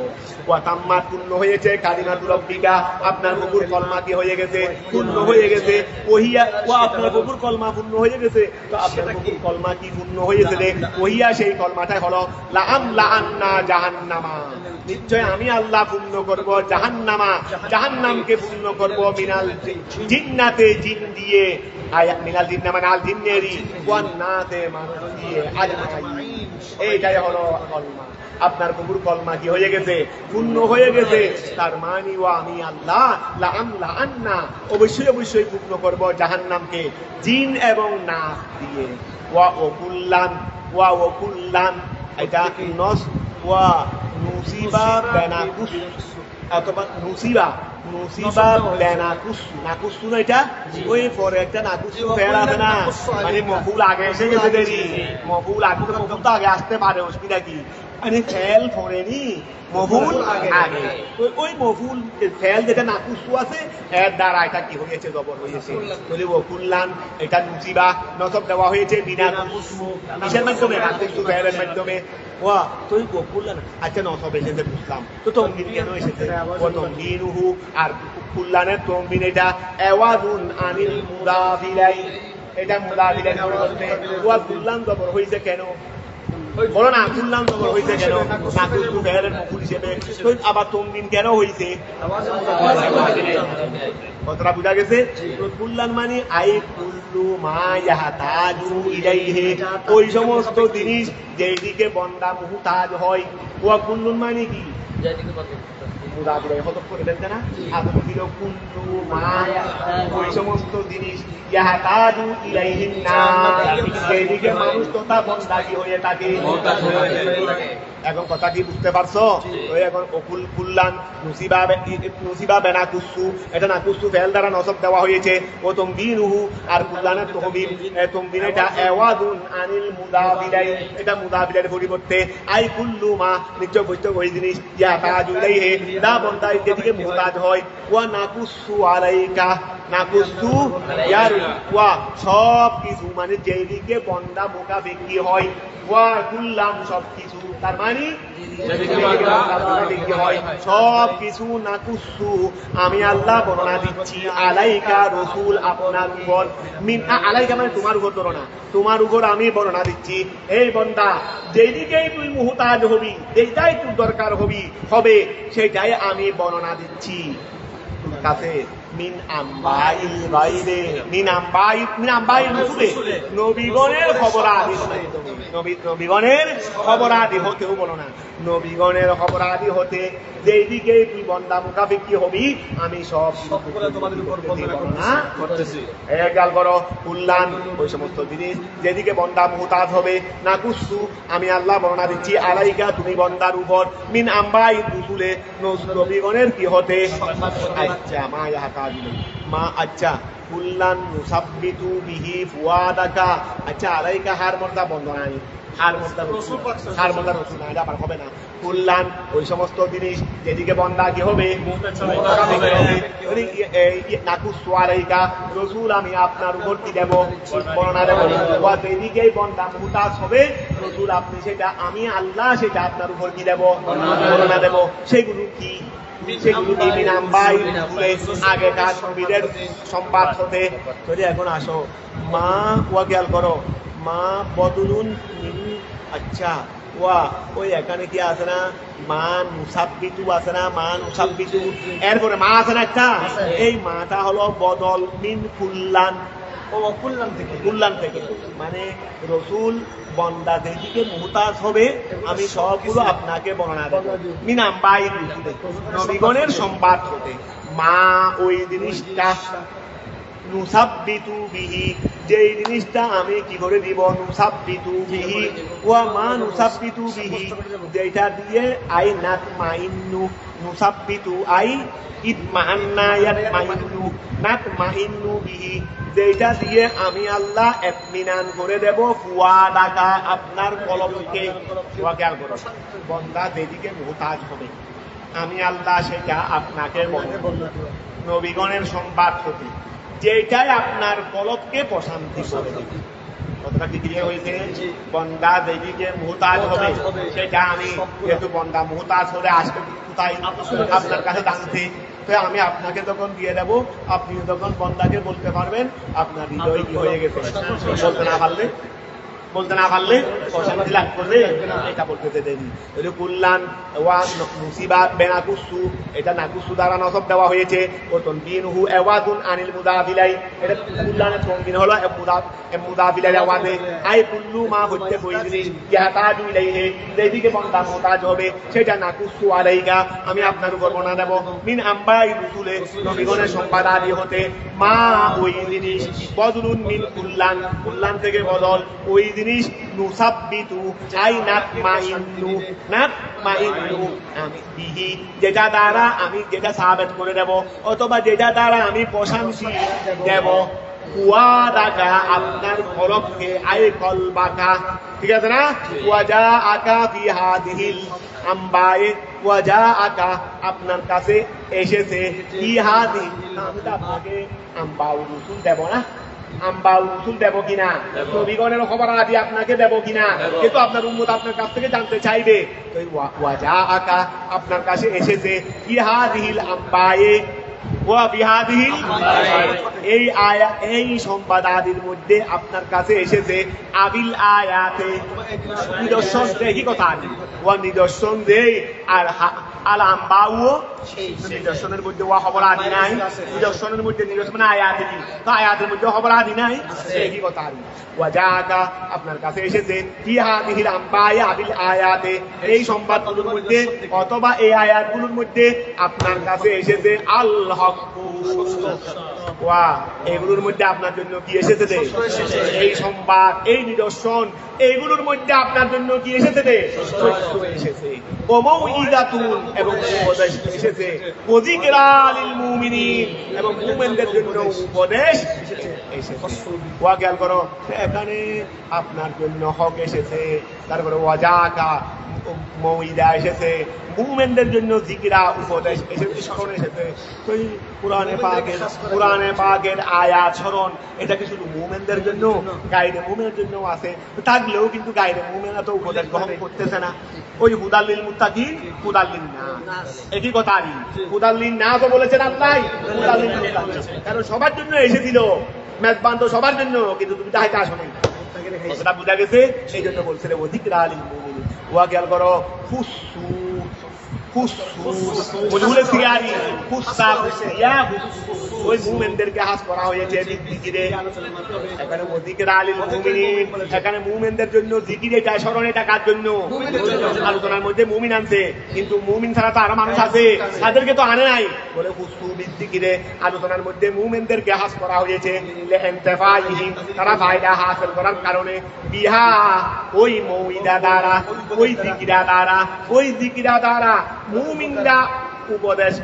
ওয়া তাম্মাত পূর্ণ হয়েছে কালিমাতুর রাব্বিকা, আপনার প্রভুর কলমা কি হয়ে গেছে, পূর্ণ হয়ে গেছে। ওহিয়া ওয়া আপনার প্রভুর কলমা পূর্ণ হয়ে গেছে। তো আপনার প্রভুর কলমা কি পূর্ণ হয়েছে রে? ওহিয়া সেই কলমাটাই হলো লাআমলাআন্না জাহান্নামা, নিশ্চয় আমি আল্লাহ পূর্ণ করব জাহান্নামা, জাহান্নামকে পূর্ণ করব মিনাল জিন্নাতে জিন দিয়ে, মিনাল জিন্না মানে আল জিন্নেরি, ওয়ান নাতে মানুষ দিয়ে আজমাইন। এইটাই হলো কলমা। আপনার প্রভুর কলমা কি হয়ে গেছে, পূর্ণ হয়ে গেছে। তার মানে ও আমি আল্লাহ লাআমলাআন্না অবশ্যই অবশ্যই পূর্ণ করব জাহান্নামকে জিন এবং নাস দিয়ে। ওয়া ওকুল্লান, ওয়া ওকুল্লান এটা নস ওয়া নুসিবা বেনাকুস অথবা নুসিবা বেনাকুস, নাকুস না এটা ওই পরে একটা নাকুস ফের আছে না, মানে মফুল আগে এসে গেছে দেরি, মফুল আগে মফুল তো আগে আসতে পারে, অসুবিধা কি? মানে ফেল পড়েনি, মফুল আগে। ওই মফুল ফেল যেটা নাকুসু আছে এর দ্বারা এটা কি হয়েছে, জবর হয়েছে। বলি ওকুল্লান এটা নুসিবা নসব দেওয়া হয়েছে বিনা কিসের মাধ্যমে, নাকুসু ফেলের মাধ্যমে। ওয়া তুই ওকুল্লান আচ্ছা নসব এসেছে বুঝলাম, তো তমবিন কেন এসেছে? ও তমবিনুহু, আর কুল্লানের তমবিন এটা এওয়াজুন আনিল মুদাফিলাই, এটা মুদাফিলাই করতে। ওয়া কুল্লান জবর হয়েছে কেন বলো না, কুল্লান জবর হয়েছে কেন? নাকুসু ফেলের মফুল হিসেবে। আবার তমবিন কেন হয়েছে? কথাটা বোঝা গেছে? কুল্লান মানে আই কুল্লু মা ইয়াহতাজু ইলাইহি, ওই সমস্ত জিনিস যেই দিকে বান্দা মুহতাজ হয়। ওয়া কুল্লুন মানে কি? হতপ করে দেন না, আদম দিল কুল্লু মা, ওই সমস্ত জিনিস ইয়াহতাজু ইলাইহিন নাস, যেই দিকে মানুষ তথা বান্দা কি হয়ে থাকে। এখন কথা কি বুঝতে পারছো? তো এখন অকুল কুল্লান নুসিবা বেনাকুসু, এটা নাকুসু ফেল দ্বারা নসব দেওয়া হয়েছে। ও তমবিনুহু, আর কুল্লানের তহবিল তমবিন এটা এওয়াদুন আনিল মুদাবিলাই, এটা মুদাবিলের পরিবর্তে আই কুল্লু মা, নিশ্চয় বৈশ্য ওই জিনিস ইয়াহতাজু ইলাইহি, দা বান্দা যেদিকে মুহতাজ হয়। ওয়া নাকুসু আলাইকা, নাকুসু ইয়ার ওয়া, সব কিছু মানে যেদিকে বান্দা মুখাপেক্ষী হয়। ওয়া কুল্লান, সব কিছু, তার মানে সব কিছু। নাকুসু, আমি আল্লাহ বর্ণনা দিচ্ছি, আলাইকা রসুল, আপনার উপর। মিন আলাইকা মানে তোমার উপর, ধরো না, তোমার উপর আমি বর্ণনা দিচ্ছি। এই বান্দা যেদিকেই তুই মুহতাজ হবি, যেটাই তোর দরকার হবে সেটাই আমি বর্ণনা দিচ্ছি কাছে। মিন আম্বাইল গায়বে, মিন আম্বাইল রসুলে, নবীগণের খবরাদি, নবীগণের খবরাদি হতেও বলো না, নবীগণের খবরাদি হতে যেই দিকে তুই বন্দা মুখাপেক্ষী হবি আমি সব বর্ণনা করতেছি। খেয়াল করো, কুল্লান ওই সমস্ত জিনিস যেদিকে বন্দা মুহতাজ হবে। নাকুসু, আমি আল্লাহ বর্ণনা দিচ্ছি, আলাইকা তুমি বন্দার উপর। মিন আম্বাইল রসুলে, নবীগণের কি হতে। আচ্ছা মা ইয়াহতাজু মা, আচ্ছা কুল্লান নুসাব্বিতু বিহি ফুয়াদাকা, আচ্ছা আলাইকা হার মর্দা বন্দনা, হার মর্দা রসুল না, এটা আবার হবে না। কুল্লান ওই সমস্ত জিনিস যেদিকে বন্দা কি হবে, নাকুসু আলাইকা রসুল, আমি আপনার উপর কি দেব, বর্ণনা দেব। যেদিকেই বন্দা মুহতাজ হবে রসুল আপনি সেটা, আমি আল্লাহ সেটা আপনার উপর কি দেব, বর্ণনা দেব। সেগুলো কি? আগেকার নবীদের সম্পাদ হতে। যদি এখন আসো মা, ওয়া খেয়াল করো, মা বদলুন, আচ্ছা ওয়া, ওই এখানে কি আছে না, মা নুসাব্বিতু আছে না, মা নুসাব্বিতু, এরপরে মা আছে না একটা, এই মাটা হলো বদল মিন কুল্লান, কুল্লান থেকে, মানে রসুল বন্দা যেদিকে মুহতাজ হবে আমি সবগুলো আপনাকে বর্ণনা দেব। মিন আম্বাইল রসুলে, নবীগণের সংবাদ হতে। মা ওই জিনিসটা, নুসাব্বিতু বিহি, যেই জিনিসটা আমি কি করে দিব, নুসাব্বিতু বিহি। ওয়া মা নুসাব্বিতু বিহি, যেটা দিয়ে আই নাতমাইন্নু, নুসাব্বিতু আই ইতমাআন্না ইয়াতমাইন্নু, নাতমাইন্নু বিহি, যেটা দিয়ে আমি আল্লাহ ইতমিনান করে দেব ফুয়াদাকা, আপনার কলবকে। খেয়াল করো, বান্দা যেদিকে মুহতাজ হবে আমি আল্লাহ সেটা আপনাকে বলবো, নবীগণের সংবাদ হতে, যেটাই আপনার কলবকে প্রশান্তি করে দেবে। কথাটা কি ক্লিয়ার হয়েছে? বন্দা যেদিকে মুহতাজ হবে সেটা আমি, যেহেতু বন্দা মুহতাজ হলে আসবে কোথায়, আপনার কাছে জানতে, তো আমি আপনাকে তখন দিয়ে দেব, আপনি তখন বন্দাকে বলতে পারবেন আপনার হৃদয় কি হয়ে গেছে। বলতে না পারলে অশান্তি লাভ করবে, এটা বলতে দেরি। কুল্লান ওয়া নুসিবা বেনাকুসু, এটা নাকুসু দ্বারা নসব দেওয়া হয়েছে। ও তনবিনহু এওয়াদুন আনিল মুদাবিলাই, এটা কুল্লানের তনবিন হলো মুদাবিলাই এওয়াদে। আই কুল্লু মা হচ্ছে ওই জিনিস ইয়াহতাজু ইলাইহি, যেদিকে বান্দা মুহতাজ হবে সেটা নাকুসু আলাইকা, আমি আপনার উপর বর্ণনা দেব। মিন আম্বাই রসুলে, নবীগণের সংবাদ আদি হতে। মা ওই জিনিস, বদলুন মিন কুল্লান, কুল্লান থেকে বদল, ওই জিনিস নুসাব্বিতু আই নাতমাইন্নু, নাতমাইন্নু আমি বিহি, যেটা দ্বারা আমি যেটা সাবেত করে দেব, অথবা যেটা দ্বারা আমি প্রশান্তি দেব। ফুয়াদাকা আপনার কলবকে, আই কলবাকা, ঠিক আছে না। ওয়াজা আকা ফি হাদিহিল আম্বায়ে, ওয়াজা আকা আপনার কাছে এসেছে, ফি হাদি, আমি তো আপনাকে আম্বাউ রসুল দেব না, আম্বাউ রসুল দেব কিনা, নবীগণের খবর আদি আপনাকে দেব কিনা, কিন্তু আপনার উম্মত আপনার কাছ থেকে জানতে চাইবে। তো ওয়াজা আকা আপনার কাছে এসেছে, ফি হাদিহিল আম্বায়ে, এই আয়া, এই সংবাদ আদির মধ্যে আপনার কাছে এসেছে আবিল আয়াতে, নিদর্শন, কি কথা, নিদর্শন দেই, আর আল আম্বাও নিদর্শনের মধ্যে ওয়া খবর আদি নাই, নিদর্শনের মধ্যে নিদর্শন আয়াত কি, তো আয়াতের মধ্যে খবর আদি নাই, এই কথা আর ওয়াজাকা আপনার কাছে এসেছে ফি হাদিহিল আম্বায়া বিল আয়াতে, এই সংবাদগুলোর মধ্যে অথবা এই আয়াতগুলোর মধ্যে আপনার কাছে এসেছে আল হক, ওয়া এগুলোর মধ্যে আপনার জন্য কি এসেছে দে, এই সংবাদ এই নিদর্শন এইগুলোর মধ্যে আপনার জন্য কি এসেছে দে, সত্য এসেছে, ও মৌইদাতুন এবং উপদেশ এসেছে, ও যিকরা লিল মুমিনিন এবং মুমিনদের জন্য উপদেশ এসেছে। ওয়া খেয়াল করো এখানে আপনার জন্য হক এসেছে, তারপরে ওয়াজাকা মৌইদা এসেছে, মুমিনদের জন্য যিকরা উপদেশ এসেছে, স্মরণ এসেছে। তো এই কোরআনে পাকের আয়াত স্মরণ এটা কি শুধু মুমিনদের জন্য, গায়রে মুমিনের জন্য আছে, থাকলেও কিন্তু গায়রে মুমিনরা তো উপদেশ গ্রহণ করতেছে না। ওই হুদাল লিল মুত্তাকিন, হুদাল লিন নাস, একই কথা আর হুদাল লিন নাস বলেছেন আল্লাহ, হুদাল লিল মুত্তাকিন, কারণ সবার জন্য এসেছিল, মেজবান তো সবার জন্য, কিন্তু তুমি তাহাইতে আসো নাই, কথাটা বুঝা গেছে। এই জন্য বলছিল যিকরা লিল মুমিনিন। ওয়া খেয়াল করো ওই মুমিনদেরকে হাস করা হয়েছে জিকিরে, এখানে যিকরা লিল মুমিনিন, এখানে মুমিনদের জন্য জিকির, এটা স্মরণ, এটা কার জন্য? আলোচনার মধ্যে মুমিন আনছে, কিন্তু মুমিন ছাড়া তো আরো মানুষ আছে, তাদেরকে তো আনে নাই, বলে হুসু বিজিকিরে আলোচনার মধ্যে মুমিনদেরকে হাস করা হয়েছে, তারা ফায়দা হাসিল করার কারণে, বিহা ওই মৌইদা দ্বারা, ওই জিকিরা দ্বারা, ওই জিকিরা দ্বারা মুমিনরা উপদেশ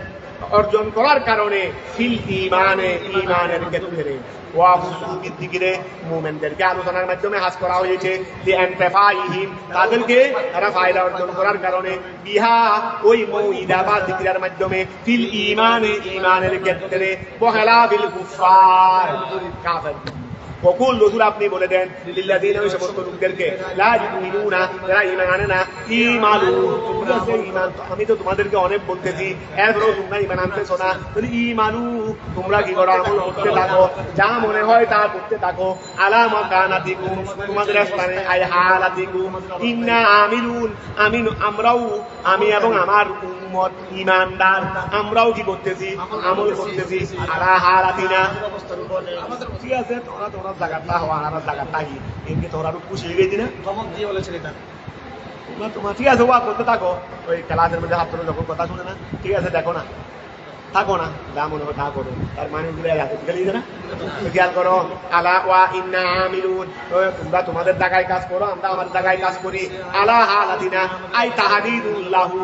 অর্জন করার কারণে ফিল ঈমানে, ঈমানের ক্ষেত্রে, ওয়া হুসু বিজিকিরে মুমিনদেরকে আলোচনার মাধ্যমে হাস করা হয়েছে, লিআনতাফাইহিম তাদেরকে তারা ফায়দা অর্জন করার কারণে, বিহা ওই মৌইদা বা জিকিরের মাধ্যমে ফিল ঈমানে, ঈমানের ক্ষেত্রে, ওয়ালা বিল কুফার কাফের। বকুল রসুল আপনি বলে দেন লিল্লাযীনা, ওই সমস্ত লোকদেরকে, লা ইউমিনুনা যারা ঈমান আনে না, ঈমানু তোমরা যে ঈমান, আমি তো তোমাদেরকে অনেক বলতেছি, এরপরেও তোমরা ঈমান আনতেছো না, তাহলে ঈমানু তোমরা কি করো, আমল করতে থাকো, যা মনে হয় তা করতে থাকো, আলা মাকানাতিকুম তোমাদের স্থানে, আই হালাতিকুম, ইন্না আমিলুন আমরাও, আমি এবং আমার উম্মত ঈমানদার, আমরাও কি করতেছি, আমল করতেছি, আলা হালাতিনা, ঠিক আছে তোমরা জায়গাটা হওয়া আর জায়গাটা কি এমনি তোরা খুশি হয়ে গেছি না, ধমক দিয়ে বলেছিল এটা তোমার, ঠিক আছে ওয়া করতে থাকো, ওই ক্লাসের মধ্যে হাত ধরে যখন কথা শুনে না, ঠিক আছে দেখো না, থাকো না, যা মনে হয় তা করো, তার মানে গেলি না, খেয়াল করো, আলা ওয়া ইন্না আমিলুন, তোমরা তোমাদের জায়গায় কাজ করো, আমরা আমাদের জায়গায় কাজ করি, আলা হালাতিনা আই তাহাদিরুল্লাহু,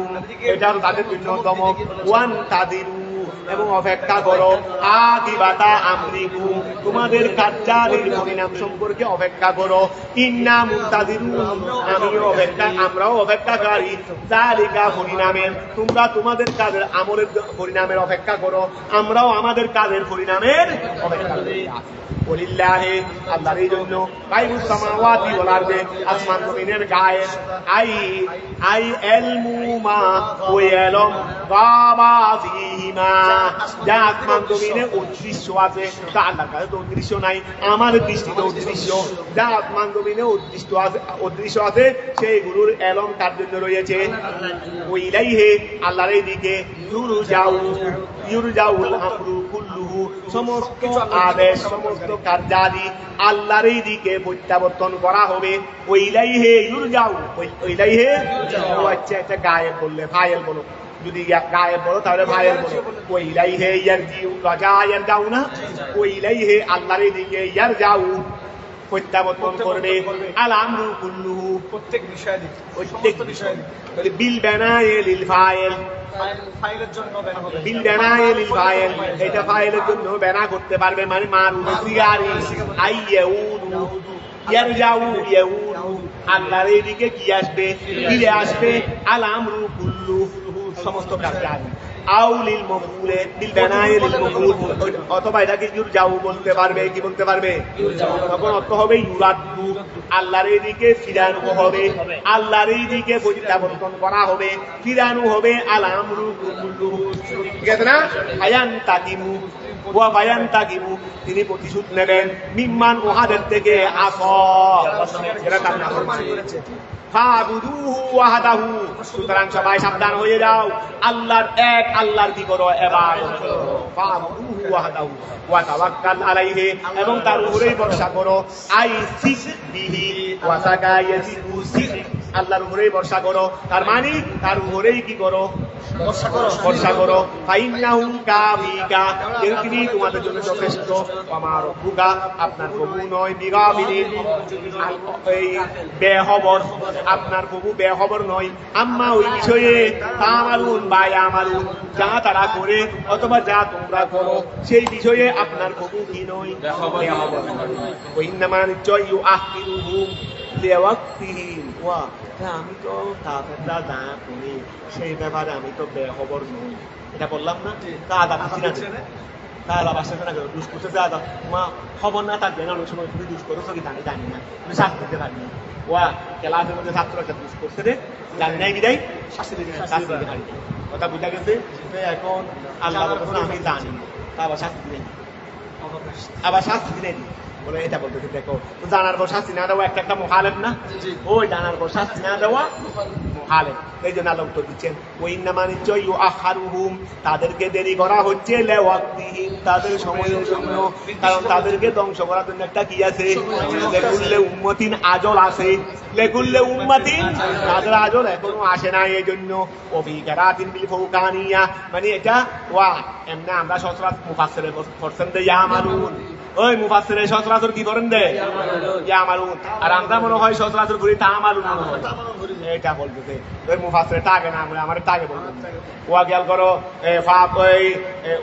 এটা তাদের জন্য দমক, ওয়ান তাদিরু এবং অপেক্ষা করো, আকিবাতা আমরিকুম তোমাদের কার্যাবলীর পরিণাম সম্পর্কে অপেক্ষা করো, ইন্না মুনতাজিরুন আমরাও অপেক্ষাকারী, যালিকা পরিণামের, তোমরা তোমাদের কাজের আমলের পরিণামের অপেক্ষা করো, আমরাও আমাদের কাজের পরিণামের অপেক্ষা করি। ওলিল্লাহি আল্লাহর জন্য গায়বুস সামাওয়াতি ওয়াল আরদি আসমান জমিনের গায়েব, আই ইলমু মা ওয়া ইলম গাবা ফিহিমা, যা আসমান জমিনে অদৃশ্য আছে, তা আল্লাহর কাছে তো অদৃশ্য নাই, আমার দৃষ্টিতে অদৃশ্য, যা আসমান জমিনে অদৃশ্য আছে সেইগুলোর ইলম তার জন্য রয়েছে, ওই ইলাইহি আল্লাহর দিকে, ইউরজাউল আমরু কুল্লুহু সমস্ত আদেশ, সমস্ত কার্যাদি আল্লাহর দিকে প্রত্যাবর্তন করা হবে, ওই ইলাইহি ইউরজাউ, ওই ইলাইহি আচ্ছা গায়েব বললে ফাইল বলো, যদি গায়েব বলো তাহলে ফাইল বলো, ওই ইলাইহি ইয়ারজিউ, রাজা ইয়ারজাউ না, ওই ইলাইহি আল্লাহর দিকে ইয়ারজাউ প্রত্যাবর্তন করবে, আল আমরু কুল্লুহু প্রত্যেক বিষয় দিকে, প্রত্যেক বিষয় দিকে, বিল বানায়ে লিল ফাইল, ফাইলের জন্য বানা হবে, বিল বানায়ে লিল ফাইল, এটা ফাইলের জন্য বানা করতে পারবে, মানে মারুফ সিগারি আইয়াউদু ইয়ারজাউ ইয়াউদু আল্লাহর দিকে কি আসবে, ফিরে আসবে, আল আমরু কুল্লুহু সমস্ত কাজ, আউলিল মফউলে বিল বানায়ে লিল মফউল, অথবা এটাকে ইউরজাউ বলতে পারবে, কি বলতে পারবে, তখন অর্থ হবে ইউরাদু আল্লাহর দিকে ফিরানো হবে, আল্লাহর দিকে প্রত্যাবর্তন করা হবে, ফিরানো হবে, আল আমরু কুল্লুহু, ঠিক আছে না, আয়ান তাকিমু ওয়া ফায়ান্তাকিমু, তিনি প্রতিশোধ নেবেন মিম্মান উহাদের থেকে যারা তার নাফরমানি করেছে। ফাবুদুহু ওয়াহদাহু, সুতরাং সবাই সাবধান হয়ে যাও, আল্লাহর এক আল্লাহর কি করো, ইবাদত করো। ফাবুদুহু ওয়াহদাহু ওয়া তাওয়াক্কাল আলাইহি, এবং তার উপরেই ভরসা করো। আই সিক বিহি ওয়া সাকায়াতিহু, আল্লাহর উপরেই ভরসা করো, তার মানে তার উপরেই কি করো, ভরসা করো। ফাইন্নাহু কাফিকা, তিনি তোমাদের জন্য যথেষ্ট। আমার রব্বুকা, আপনার প্রভু নয়, বিগাফিলিন, এই বেখবর, আপনার প্রভু বেখবর নয়। আম্মা, ওই বিষয়ে তামালুন বা ইয়ামালুন, যা তারা করে অথবা যা তোমরা করো, সেই বিষয়ে আপনার প্রভু কি নয়, বেখবর নয়। ওয়াইন্নামা নিশ্চয় ইউআখিরুহুম লিওয়াক্তিহিম, ওয়া আমি তো কাফেররা যা করি সেই ব্যাপারে আমি তো বেখবর নই। এটা বললাম না, কাদা খুশি না, কাদা বাসাতে না দুষ করতেছে, আদা মা খবর না থাকবে না, অনেক সময় তুমি দুষ করছো কি আমি জানি না, তুমি শাস্তি দিতে পারি না। ওয়া ক্লাসের মধ্যে ছাত্র একটা দুষ করতে দে, জানি নাই বিদায় শাস্তি দিতে পারি না। কথা বুঝা গেছে? এখন আল্লাহ বলতেছে আমি জানি, আবার শাস্তি দিলেন, আবার শাস্তি দিলেন বলে এটা বলতেছে। দেখো, জানার পর শাস্তি না দেওয়া একটা মুখালেফ না? ওই জানার পর শাস্তি না দেওয়া মুখালেফ। এই জন্য আল্লাহ উত্তর দিচ্ছেন, ওই নামা নিশ্চয় ইউআখিরুহুম, তাদেরকে দেরি করা হচ্ছে, লিওয়াক্তিহিম, তাদের সময়ের জন্য। কারণ তাদেরকে ধ্বংস করার জন্য একটা কি আছে, লেকুল্লে উম্মতিন আজল আছে, লেকুল্লে উম্মতিন, তাদের আজল এখনো আসে না। এই জন্য ওফি কিরাতিন বিল ফাওকানিয়া, মানে এটা ওয়া এমনি আমরা সচরাচর মুফাসসিরে পড়ছেন যে ইয়ামালুন, ওই মুফাসসিরে সচরাচর কি করেন দে ইয়ামালুন, আর আমরা মনে হয় সচরাচর করি তামালুন, এটা বলতেছে। ওই মুফাসসিরে তাকে না, আমরা আমার তাকে বলতেন। ওয়া খেয়াল করো,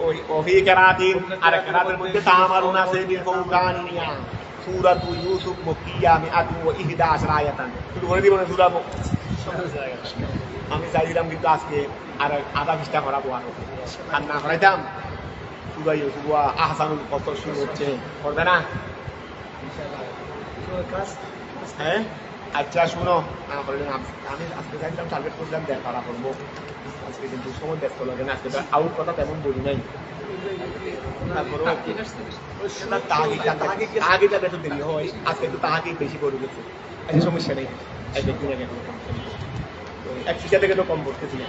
ওই ওফি কিরাতিন, আর কিরাতের মধ্যে তামালুন আছে বিল ফাওকানিয়া। সূরাতু ইউসুফ মক্কিয়া মিআতু ওয়া 11 আয়াতান, শুরু করে দিব না সূরা। আমি চাইছিলাম কিন্তু আজকে আর আধা পৃষ্ঠা করাবো, আর না করাইতাম সূরা ইউসুফ ওয়া আহসানুল কসস শুরু হচ্ছে, করবে না? হ্যাঁ, আচ্ছা শুনো, আমি আজকে চাইছিলাম টার্গেট করলাম করা করবো, আজকে কিন্তু সময় ব্যস্ত লাগে না, আজকে আউট কথা তেমন বলি নাই। তাহাকিটা একটু দেরি হয়, আজকে একটু তাহাকি বেশি করে গেছে, সমস্যা নেই। এক পৃষ্ঠা থেকে তো কম পড়তেছি না,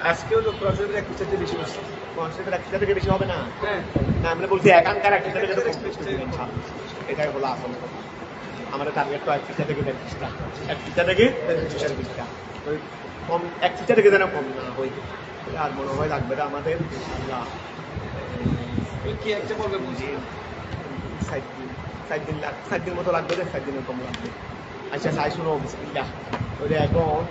আজকেও তো প্রশ্নের এক পৃষ্ঠা থেকে বেশি হচ্ছে, প্রশ্নের এক পৃষ্ঠা থেকে বেশি হবে না। না, আমরা বলছি একাঙ্কার এক পৃষ্ঠা থেকে তো কম পড়তেছি, এটাই বলা আসল কথা। আমাদের টার্গেট তো এক পৃষ্ঠা থেকে 1.5 পৃষ্ঠা, এক পৃষ্ঠা থেকে 1.5 পৃষ্ঠা, কম এক পৃষ্ঠা থেকে যেন কম না হয়। আর মনে হয় লাগবে না আমাদের কি একটা বলবে বুঝি 7 দিন মতো লাগবে, 7 দিনের কম লাগবে। আচ্ছা, সাই শুনো, বিসমিল্লাহ। ওই এখন